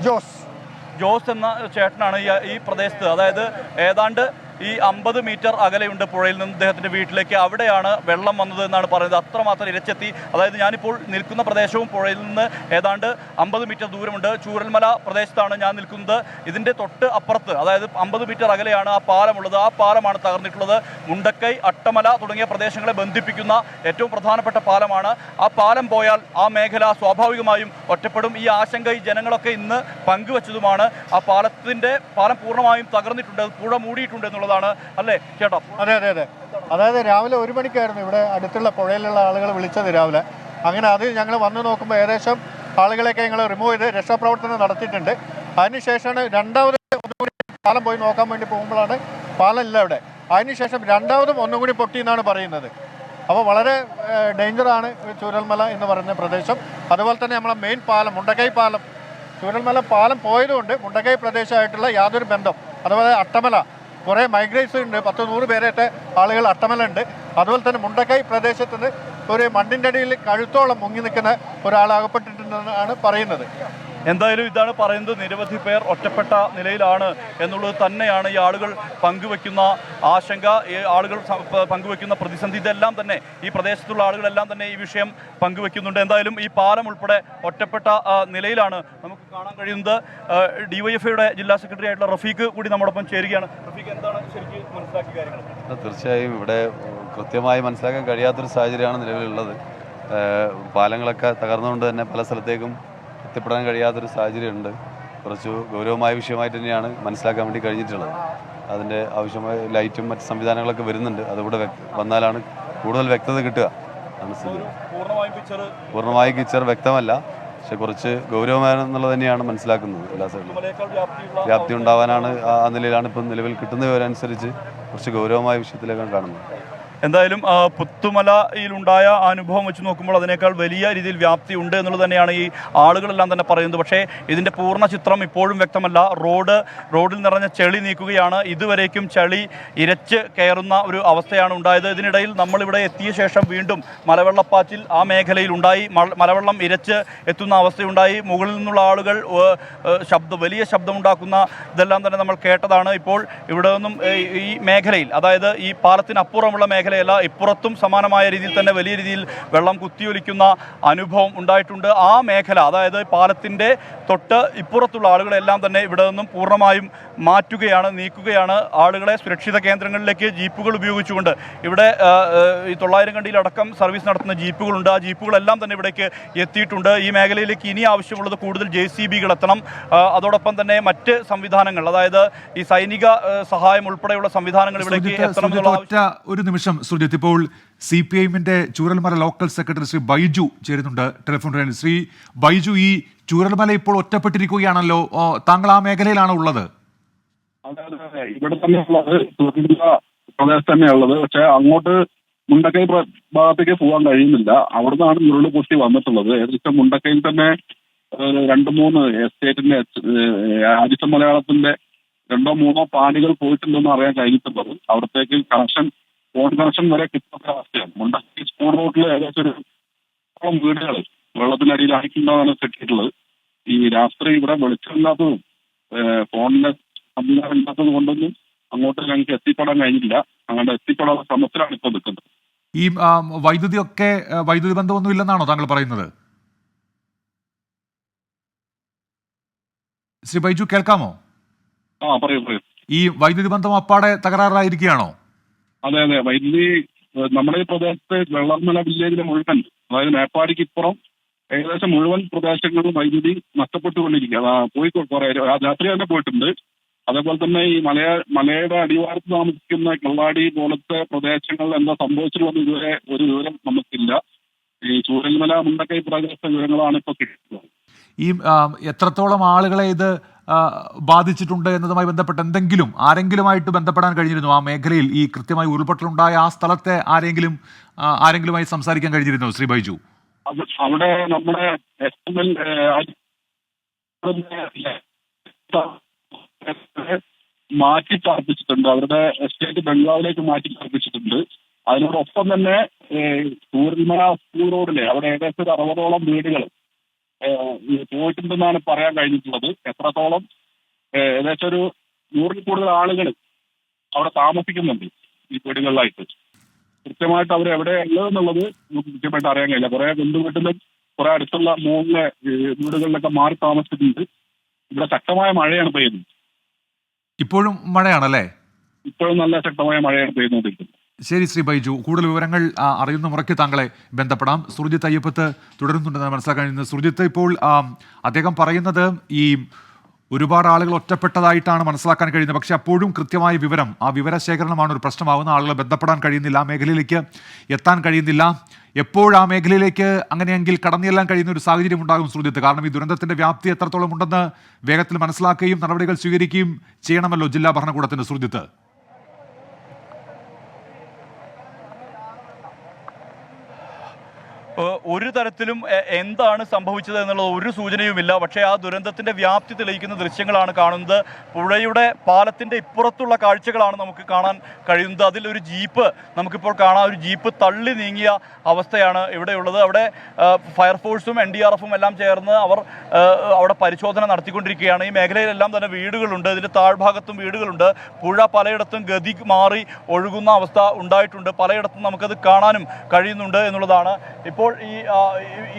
ജോസ് എന്ന ചേട്ടനാണ് ഈ പ്രദേശത്ത്, അതായത് ഏതാണ്ട് ഈ 50 മീറ്റർ അകലെയുണ്ട് പുഴയിൽ നിന്ന് അദ്ദേഹത്തിൻ്റെ വീട്ടിലേക്ക്. അവിടെയാണ് വെള്ളം വന്നത് എന്നാണ് പറയുന്നത്. അത്രമാത്രം ഇരച്ചെത്തി. അതായത് ഞാനിപ്പോൾ നിൽക്കുന്ന പ്രദേശവും പുഴയിൽ നിന്ന് ഏതാണ്ട് 50 മീറ്റർ ദൂരമുണ്ട്. ചൂരൽമല പ്രദേശത്താണ് ഞാൻ നിൽക്കുന്നത്. ഇതിൻ്റെ തൊട്ട് അപ്പുറത്ത്, അതായത് 50 മീറ്റർ അകലെയാണ് ആ പാലമുള്ളത്. ആ പാലമാണ് തകർന്നിട്ടുള്ളത്. മുണ്ടക്കൈ, അട്ടമല തുടങ്ങിയ പ്രദേശങ്ങളെ ബന്ധിപ്പിക്കുന്ന ഏറ്റവും പ്രധാനപ്പെട്ട പാലമാണ്. ആ പാലം പോയാൽ ആ മേഖല സ്വാഭാവികമായും ഒറ്റപ്പെടും. ഈ ആശങ്ക ഈ ജനങ്ങളൊക്കെ ഇന്ന് പങ്കുവച്ചതുമാണ്. ആ പാലം പൂർണ്ണമായും തകർന്നിട്ടുണ്ട്, പുഴ മൂടിയിട്ടുണ്ട് എന്നുള്ളതാണ്. അല്ലേ ചേട്ടാ? അതെ അതെ അതെ. അതായത് രാവിലെ 1 മണിക്കായിരുന്നു ഇവിടെ അടുത്തുള്ള പുഴയിലുള്ള ആളുകൾ വിളിച്ചത് രാവിലെ. അങ്ങനെ അത് ഞങ്ങൾ വന്ന് നോക്കുമ്പോൾ ഏകദേശം ആളുകളെയൊക്കെ ഞങ്ങൾ റിമൂവ് ചെയ്ത് രക്ഷാപ്രവർത്തനം നടത്തിയിട്ടുണ്ട്. അതിനുശേഷമാണ് രണ്ടാമത് ഒന്നുകൂടി പാലം പോയി നോക്കാൻ വേണ്ടി പോകുമ്പോഴാണ് പാലം ഇല്ല ഇവിടെ. അതിനുശേഷം രണ്ടാമതും ഒന്നുകൂടി പൊട്ടി എന്നാണ് പറയുന്നത്. അപ്പോൾ വളരെ ഡേഞ്ചറാണ് ചൂരൽമല എന്ന് പറയുന്ന പ്രദേശം. അതുപോലെ തന്നെ നമ്മളെ മെയിൻ പാലം മുണ്ടക്കൈ പാലം, ചൂരൽമല പാലം പോയതുകൊണ്ട് മുണ്ടക്കൈ പ്രദേശമായിട്ടുള്ള യാതൊരു ബന്ധം. അതുപോലെ അട്ടമല കുറേ മൈഗ്രേറ്റ്സ് ഉണ്ട്, 10-100 പേരേറ്റ ആളുകൾ അട്ടമല ഉണ്ട്. അതുപോലെ തന്നെ മുണ്ടക്കൈ പ്രദേശത്ത് നിന്ന് ഒരു മണ്ണിൻ്റെ അടിയിൽ കഴുത്തോളം മുങ്ങി നിൽക്കുന്ന ഒരാൾ അകപ്പെട്ടിട്ടുണ്ടെന്നാണ് പറയുന്നത്. എന്തായാലും ഇതാണ് പറയുന്നത്, നിരവധി പേർ ഒറ്റപ്പെട്ട നിലയിലാണ് എന്നുള്ളത് തന്നെയാണ് ഈ ആളുകൾ പങ്കുവെക്കുന്ന ആശങ്ക, ഈ ആളുകൾ പങ്കുവെക്കുന്ന പ്രതിസന്ധി. ഇതെല്ലാം തന്നെ ഈ പ്രദേശത്തുള്ള ആളുകളെല്ലാം തന്നെ ഈ വിഷയം പങ്കുവെക്കുന്നുണ്ട്. എന്തായാലും ഈ പാലം ഉൾപ്പെടെ ഒറ്റപ്പെട്ട നിലയിലാണ് നമുക്ക് കാണാൻ കഴിയുന്നത്. DYFIയുടെ ജില്ലാ സെക്രട്ടറി ആയിട്ടുള്ള റഫീഖ് കൂടി നമ്മോടൊപ്പം ചേരുകയാണ്. റഫീഖ്, എന്താണ് ശരിക്കും മനസ്സിലാക്കിയ കാര്യങ്ങൾ? തീർച്ചയായും ഇവിടെ കൃത്യമായി മനസ്സിലാക്കാൻ കഴിയാത്തൊരു സാഹചര്യമാണ് നിലവിലുള്ളത്. പാലങ്ങളൊക്കെ തകർന്നുകൊണ്ട് തന്നെ പല സ്ഥലത്തേക്കും എത്തിപ്പെടാൻ കഴിയാത്തൊരു സാഹചര്യമുണ്ട്. കുറച്ച് ഗൗരവമായ വിഷയമായിട്ട് തന്നെയാണ് മനസ്സിലാക്കാൻ വേണ്ടി കഴിഞ്ഞിട്ടുള്ളത്. അതിൻ്റെ ആവശ്യമായ ലൈറ്റും മറ്റ് സംവിധാനങ്ങളൊക്കെ വരുന്നുണ്ട്. അതുകൂടെ വന്നാലാണ് കൂടുതൽ വ്യക്തത കിട്ടുക. പൂർണ്ണമായി പിക്ചർ വ്യക്തമല്ല, പക്ഷെ കുറച്ച് ഗൗരവമാണെന്നുള്ളത് തന്നെയാണ് മനസ്സിലാക്കുന്നത്. എല്ലാ സൈഡിലും വ്യാപ്തി ഉണ്ടാവാനാണ് ആ നിലയിലാണ് ഇപ്പം നിലവിൽ കിട്ടുന്ന വിവരമനുസരിച്ച് കുറച്ച് ഗൗരവമായ വിഷയത്തിലേക്കാണ് കാണുന്നത്. എന്തായാലും പുത്തുമലയിലുണ്ടായ അനുഭവം വെച്ച് നോക്കുമ്പോൾ അതിനേക്കാൾ വലിയ രീതിയിൽ വ്യാപ്തി ഉണ്ട് എന്നുള്ളത് തന്നെയാണ് ഈ ആളുകളെല്ലാം തന്നെ പറയുന്നത്. പക്ഷേ ഇതിൻ്റെ പൂർണ്ണ ചിത്രം ഇപ്പോഴും വ്യക്തമല്ല. റോഡിൽ നിറഞ്ഞ ചെളി നീക്കുകയാണ്. ഇതുവരേക്കും ചെളി ഇരച്ച് കയറുന്ന ഒരു അവസ്ഥയാണ് ഉണ്ടായത്. ഇതിനിടയിൽ നമ്മളിവിടെ എത്തിയ ശേഷം വീണ്ടും മലവെള്ളപ്പാച്ചിൽ ആ മേഖലയിൽ ഉണ്ടായി. മലവെള്ളം ഇരച്ച് എത്തുന്ന അവസ്ഥയുണ്ടായി. മുകളിൽ നിന്നുള്ള ആളുകൾ വലിയ ശബ്ദമുണ്ടാക്കുന്ന ഇതെല്ലാം തന്നെ നമ്മൾ കേട്ടതാണ്. ഇപ്പോൾ ഇവിടെ നിന്നും ഈ മേഖലയിൽ, അതായത് ഈ പാലത്തിനപ്പുറമുള്ള മേഖലയല്ല, ഇപ്പുറത്തും സമാനമായ രീതിയിൽ തന്നെ വലിയ രീതിയിൽ വെള്ളം കുത്തിയൊലിക്കുന്ന അനുഭവം ഉണ്ടായിട്ടുണ്ട്. ആ മേഖല, അതായത് പാലത്തിൻ്റെ തൊട്ട് ഇപ്പുറത്തുള്ള ആളുകളെല്ലാം തന്നെ ഇവിടെ നിന്നും പൂർണ്ണമായും നീക്കുകയാണ്. ആളുകളെ സുരക്ഷിത കേന്ദ്രങ്ങളിലേക്ക് ജീപ്പുകൾ ഉപയോഗിച്ചുകൊണ്ട്, ഇവിടെ ഈ 900 കണ്ടിയിലടക്കം സർവീസ് നടത്തുന്ന ജീപ്പുകളുണ്ട്. ആ ജീപ്പുകളെല്ലാം തന്നെ ഇവിടേക്ക് എത്തിയിട്ടുണ്ട്. ഈ മേഖലയിലേക്ക് ഇനി ആവശ്യമുള്ളത് കൂടുതൽ JCBകൾ എത്തണം. അതോടൊപ്പം തന്നെ മറ്റ് സംവിധാനങ്ങൾ, അതായത് ഈ സൈനിക സഹായം ഉൾപ്പെടെയുള്ള സംവിധാനങ്ങൾ ഇവിടേക്ക് എത്തണമെന്നുള്ള ഒരു നിമിഷം സുജിത്ത്. ഇപ്പോൾ CPIഎമ്മിന്റെ ചൂരൽമല ലോക്കൽ സെക്രട്ടറി ശ്രീ ബൈജു ചേരുന്നുണ്ട് ടെലിഫോൺ ലൈനിൽ. ശ്രീ ബൈജു, ഈ ചൂരൽമല ഇപ്പോൾ ഒറ്റപ്പെട്ടിരിക്കുകയാണല്ലോ, താങ്കൾ ആ മേഖലയിലാണ് ഉള്ളത്? അതെ, ഇവിടെ തന്നെയുള്ളത്, പ്രദേശത്ത് തന്നെയുള്ളത്. പക്ഷെ അങ്ങോട്ട് മുണ്ടക്കൈ ഭാഗത്തേക്ക് പോകാൻ കഴിയുന്നില്ല. അവിടുന്നാണ് ഉരുള് പൊട്ടി വന്നിട്ടുള്ളത്. ഏകദേശം മുണ്ടക്കൈയിൽ തന്നെ 2-3 എസ്റ്റേറ്റിന്റെ ആദിത്യ മലയാളത്തിന്റെ 2-3 പാനികൾ പോയിട്ടുണ്ടെന്ന് അറിയാൻ കഴിഞ്ഞിട്ടുള്ളത്. അവിടത്തേക്ക് ഫോൺ കണക്ഷൻ വരെ കിട്ടുന്ന അവസ്ഥയാണ്. മുണ്ടക്കൈ സ്കൂൾ റോഡിൽ ഏകദേശം ഒരു വീടുകൾ വെള്ളത്തിനടിയിൽ അടിക്കുന്നതാണ് കിട്ടിയിട്ടുള്ളത്. ഈ രാത്രി ഇവിടെ വെളിച്ചമില്ലാത്തതും ഫോണിന്റെ സംവിധാനം ഇല്ലാത്തത് കൊണ്ടൊന്നും അങ്ങോട്ട് ഞങ്ങൾക്ക് എത്തിപ്പെടാൻ കഴിഞ്ഞില്ല. അങ്ങനെ എത്തിപ്പെടാനുള്ള ശ്രമത്തിലാണ് ഇപ്പോൾ നിൽക്കുന്നത്. ഈ വൈദ്യുതി ബന്ധമൊന്നും ഇല്ലെന്നാണോ താങ്കൾ പറയുന്നത്? ശ്രീ ബൈജു, കേൾക്കാമോ? പറയൂ. ഈ വൈദ്യുതി ബന്ധം അപ്പാടെ തകരാറിലായിരിക്കുകയാണോ? അതെ, വൈദ്യുതി നമ്മുടെ ഈ പ്രദേശത്ത് വെള്ളർമല വില്ലേജിലെ മുഴുവൻ, അതായത് മേപ്പാടിക്ക് ഇപ്പുറം ഏകദേശം മുഴുവൻ പ്രദേശങ്ങളിലും വൈദ്യുതി നഷ്ടപ്പെട്ടുകൊണ്ടിരിക്കുക. പോയി കുറെ രാത്രി തന്നെ പോയിട്ടുണ്ട്. അതേപോലെ തന്നെ ഈ മലയുടെ അടിവാരത്ത് താമസിക്കുന്ന കള്ളാടി പോലത്തെ പ്രദേശങ്ങളിൽ എന്താ സംഭവിച്ചിട്ടുള്ളത് ഇതുവരെ ഒരു വിവരം നമുക്കില്ല. ഈ ചൂരൽമല മുണ്ടക്കൈ പ്രദേശത്തെ വിവരങ്ങളാണ് ഇപ്പോൾ കിട്ടുന്നത്. ഈ എത്രത്തോളം ആളുകളെ ഇത് ബാധിച്ചിട്ടുണ്ട് എന്നതുമായി ബന്ധപ്പെട്ട് ആരെങ്കിലുമായിട്ട് ബന്ധപ്പെടാൻ കഴിഞ്ഞിരുന്നു? ആ മേഖലയിൽ ഈ കൃത്യമായി ഉരുൾപൊട്ടലുണ്ടായ ആ സ്ഥലത്തെ ആരെങ്കിലുമായി സംസാരിക്കാൻ കഴിഞ്ഞിരുന്നു ശ്രീ ബൈജു? അവിടെ നമ്മുടെ മാറ്റി പാർപ്പിച്ചിട്ടുണ്ട്. അവരുടെ എസ്റ്റേറ്റ് ബംഗ്ലാവിലേക്ക് മാറ്റി പാർപ്പിച്ചിട്ടുണ്ട്. അതിനോടൊപ്പം തന്നെ ചൂരൽമല സ്കൂൾ റോഡിലെ അവിടെ ഏകദേശം ഒരു 60ഓളം വീടുകൾ പോയിട്ടുണ്ടെന്നാണ് പറയാൻ കഴിഞ്ഞിട്ടുള്ളത്. എത്രത്തോളം ഏകദേശം ഒരു 100-ൽ കൂടുതൽ ആളുകൾ അവിടെ താമസിക്കുന്നുണ്ട് ഈ വീടുകളിലായിട്ട്. കൃത്യമായിട്ട് അവർ എവിടെയുള്ളതെന്നുള്ളത് നമുക്ക് കൃത്യമായിട്ട് അറിയാൻ കഴിയില്ല. കുറെ ബന്ധുവീട്ടിലും കുറെ അടുത്തുള്ള മുകളിലെ വീടുകളിലൊക്കെ മാറി താമസിച്ചിട്ടുണ്ട്. ഇവിടെ ശക്തമായ മഴയാണ് പെയ്യുന്നത്. ഇപ്പോഴും മഴയാണല്ലേ? ഇപ്പോഴും നല്ല ശക്തമായ മഴയാണ് പെയ്തുകൊണ്ടിരിക്കുന്നത്. ശരി ശ്രീ ബൈജു, കൂടുതൽ വിവരങ്ങൾ അറിയുന്ന മുറയ്ക്ക് താങ്കളെ ബന്ധപ്പെടാം. സുർജിത്ത് അയ്യപ്പത്ത് തുടരുന്നുണ്ടെന്ന് മനസ്സിലാക്കാൻ കഴിയുന്നത്. സുർജിത്ത്, ഇപ്പോൾ അദ്ദേഹം പറയുന്നത് ഈ ഒരുപാട് ആളുകൾ ഒറ്റപ്പെട്ടതായിട്ടാണ് മനസ്സിലാക്കാൻ കഴിയുന്നത്. പക്ഷേ അപ്പോഴും കൃത്യമായ വിവരം, ആ വിവരശേഖരണമാണ് ഒരു പ്രശ്നമാകുന്ന. ആളുകളെ ബന്ധപ്പെടാൻ കഴിയുന്നില്ല, ആ മേഖലയിലേക്ക് എത്താൻ കഴിയുന്നില്ല. എപ്പോഴും ആ മേഖലയിലേക്ക് അങ്ങനെയെങ്കിൽ കടന്നെല്ലാൻ കഴിയുന്ന ഒരു സാഹചര്യം ഉണ്ടാകും സുർജിത്ത്? കാരണം ഈ ദുരന്തത്തിന്റെ വ്യാപ്തി എത്രത്തോളം ഉണ്ടെന്ന് വേഗത്തിൽ മനസ്സിലാക്കുകയും നടപടികൾ സ്വീകരിക്കുകയും ചെയ്യണമല്ലോ ജില്ലാ ഭരണകൂടത്തിന്. സുർജിത്ത്, ഒരു തരത്തിലും എന്താണ് സംഭവിച്ചത് എന്നുള്ളത് ഒരു സൂചനയുമില്ല. പക്ഷേ ആ ദുരന്തത്തിന്റെ വ്യാപ്തി തെളിയിക്കുന്ന ദൃശ്യങ്ങളാണ് കാണുന്നത്. പുഴയുടെ പാലത്തിന്റെ ഇപ്പുറത്തുള്ള കാഴ്ചകളാണ് നമുക്ക് കാണാൻ കഴിയുന്നത്. അതിലൊരു ജീപ്പ് നമുക്കിപ്പോൾ കാണാം. ഒരു ജീപ്പ് തള്ളി നീങ്ങിയ അവസ്ഥയാണ് ഇവിടെയുള്ളത്. അവിടെ ഫയർഫോഴ്സും NDRF-ഉം എല്ലാം ചേർന്ന് അവർ അവിടെ പരിശോധന നടത്തിക്കൊണ്ടിരിക്കുകയാണ്. ഈ മേഖലയിലെല്ലാം തന്നെ വീടുകളുണ്ട്, ഇതിന്റെ താഴ്ഭാഗത്തും വീടുകളുണ്ട്. പുഴ പലയിടത്തും ഗതി മാറി ഒഴുകുന്ന അവസ്ഥ ഉണ്ടായിട്ടുണ്ട്. പലയിടത്തും നമുക്കത് കാണാനും കഴിയുന്നുണ്ട് എന്നുള്ളതാണ്. ഇപ്പോൾ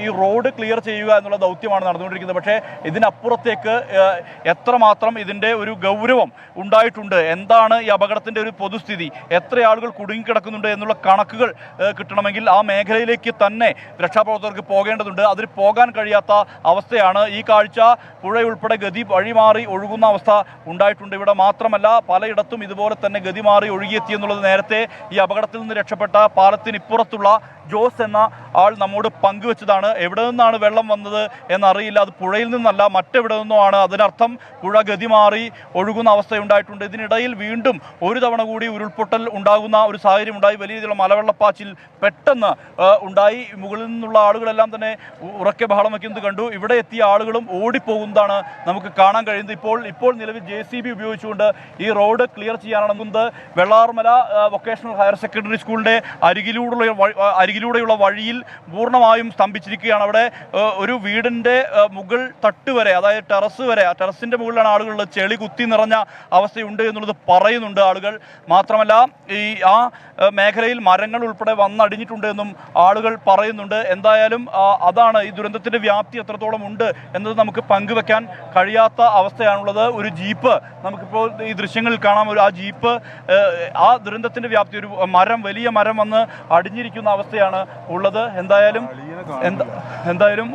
ഈ റോഡ് ക്ലിയർ ചെയ്യുക എന്നുള്ള ദൗത്യമാണ് നടന്നുകൊണ്ടിരിക്കുന്നത്. പക്ഷേ ഇതിനപ്പുറത്തേക്ക് എത്രമാത്രം ഇതിൻ്റെ ഒരു ഗൗരവം ഉണ്ടായിട്ടുണ്ട്, എന്താണ് ഈ അപകടത്തിൻ്റെ ഒരു പൊതുസ്ഥിതി, എത്ര ആളുകൾ കുടുങ്ങിക്കിടക്കുന്നുണ്ട് എന്നുള്ള കണക്കുകൾ കിട്ടണമെങ്കിൽ ആ മേഖലയിലേക്ക് തന്നെ രക്ഷാപ്രവർത്തകർക്ക് പോകേണ്ടതുണ്ട്. അതിൽ പോകാൻ കഴിയാത്ത അവസ്ഥയാണ്. ഈ കാഴ്ച പുഴയുൾപ്പെടെ ഗതി വഴിമാറി ഒഴുകുന്ന അവസ്ഥ ഉണ്ടായിട്ടുണ്ട്. ഇവിടെ മാത്രമല്ല, പലയിടത്തും ഇതുപോലെ തന്നെ ഗതി മാറി ഒഴുകിയെത്തിയെന്നുള്ളത് നേരത്തെ ഈ അപകടത്തിൽ നിന്ന് രക്ഷപ്പെട്ട പാലത്തിനിപ്പുറത്തുള്ള ജോസ് എന്ന ആൾ നമ്മോട് പങ്കുവെച്ചതാണ്. എവിടെ നിന്നാണ് വെള്ളം വന്നത് എന്നറിയില്ല, അത് പുഴയിൽ നിന്നല്ല മറ്റെവിടെ നിന്നോ ആണ്. അതിനർത്ഥം പുഴ ഗതി മാറി ഒഴുകുന്ന അവസ്ഥയുണ്ടായിട്ടുണ്ട്. ഇതിനിടയിൽ വീണ്ടും ഒരു തവണ കൂടി ഉരുൾപൊട്ടൽ ഉണ്ടാകുന്ന ഒരു സാഹചര്യം ഉണ്ടായി. വലിയ രീതിയിലുള്ള മലവെള്ളപ്പാച്ചിൽ പെട്ടെന്ന് ഉണ്ടായി. മുകളിൽ നിന്നുള്ള ആളുകളെല്ലാം തന്നെ ഉറക്കെ ബഹളം വയ്ക്കുന്നത് കണ്ടു. ഇവിടെ എത്തിയ ആളുകളും ഓടിപ്പോകുന്നതാണ് നമുക്ക് കാണാൻ കഴിയുന്നത്. ഇപ്പോൾ നിലവിൽ JCB ഉപയോഗിച്ചുകൊണ്ട് ഈ റോഡ് ക്ലിയർ ചെയ്യാനാണെന്നത്. വെള്ളാർമല വൊക്കേഷണൽ ഹയർ സെക്കൻഡറി സ്കൂളിൻ്റെ അരികിലൂടെയുള്ള വഴിയിൽ പൂർണ്ണമായും സ്തംഭിച്ചിരിക്കുകയാണ്. അവിടെ ഒരു വീടിൻ്റെ മുകൾ തട്ട് വരെ, അതായത് ടെറസ് വരെ, ആ ടെറസിൻ്റെ മുകളിലാണ് ആളുകളുടെ ചെളി കുത്തി നിറഞ്ഞ അവസ്ഥയുണ്ട് എന്നുള്ളത് പറയുന്നുണ്ട് ആളുകൾ. മാത്രമല്ല ആ മേഖലയിൽ മരങ്ങൾ ഉൾപ്പെടെ വന്നടിഞ്ഞിട്ടുണ്ട് എന്നും ആളുകൾ പറയുന്നുണ്ട്. എന്തായാലും അതാണ് ഈ ദുരന്തത്തിൻ്റെ വ്യാപ്തി എത്രത്തോളം ഉണ്ട് എന്നത് നമുക്ക് പങ്കുവെക്കാൻ കഴിയാത്ത അവസ്ഥയാണുള്ളത്. ഒരു ജീപ്പ് നമുക്കിപ്പോൾ ഈ ദൃശ്യങ്ങളിൽ കാണാം. ആ ജീപ്പ് ആ ദുരന്തത്തിൻ്റെ വ്യാപ്തി, ഒരു വലിയ മരം വന്ന് അടിഞ്ഞിരിക്കുന്ന അവസ്ഥയാണ് ഉള്ളത്. എന്തായാലും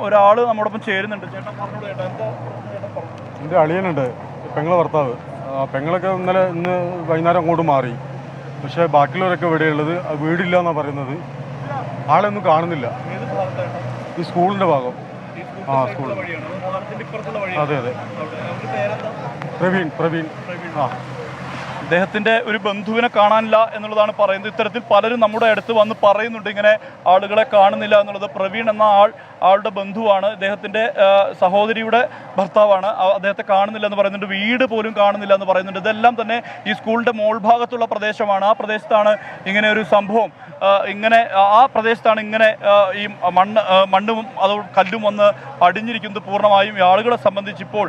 ഒരാൾ നമ്മോടൊപ്പം ചേരുന്നുണ്ട്. ചേട്ടാ പറഞ്ഞോളൂ. ചേട്ടാ എന്താ? എൻ്റെ അളിയനുണ്ട്, പെങ്ങളെ ഭർത്താവ്. പെങ്ങളൊക്കെ ഇന്ന് വൈകുന്നേരം അങ്ങോട്ട് മാറി. പക്ഷേ ബാക്കിയുള്ളവരൊക്കെ ഇവിടെയുള്ളത് വീടില്ല എന്നാണ് പറയുന്നത്. ആളെയൊന്നും കാണുന്നില്ല. ഈ സ്കൂളിൻ്റെ ഭാഗം. സ്കൂൾ. അതെ. പ്രവീൺ. അദ്ദേഹത്തിൻ്റെ ഒരു ബന്ധുവിനെ കാണാനില്ല എന്നുള്ളതാണ് പറയുന്നത്. ഇത്തരത്തിൽ പലരും നമ്മുടെ അടുത്ത് വന്ന് പറയുന്നുണ്ട് ഇങ്ങനെ ആളുകളെ കാണുന്നില്ല എന്നുള്ളത്. പ്രവീൺ എന്ന ആളുടെ ബന്ധുവാണ്, ഇദ്ദേഹത്തിൻ്റെ സഹോദരിയുടെ ഭർത്താവാണ്. അദ്ദേഹത്തെ കാണുന്നില്ല എന്ന് പറയുന്നുണ്ട്. വീട് പോലും കാണുന്നില്ല എന്ന് പറയുന്നുണ്ട്. ഇതെല്ലാം തന്നെ ഈ സ്കൂളിൻ്റെ മോൾഭാഗത്തുള്ള പ്രദേശമാണ്. ആ പ്രദേശത്താണ് ഇങ്ങനെ ഒരു സംഭവം, ആ പ്രദേശത്താണ് ഇങ്ങനെ ഈ മണ്ണും അതോട് കല്ലും വന്ന് അടിഞ്ഞിരിക്കുന്നത് പൂർണ്ണമായും. ഈ ആളുകളെ സംബന്ധിച്ച് ഇപ്പോൾ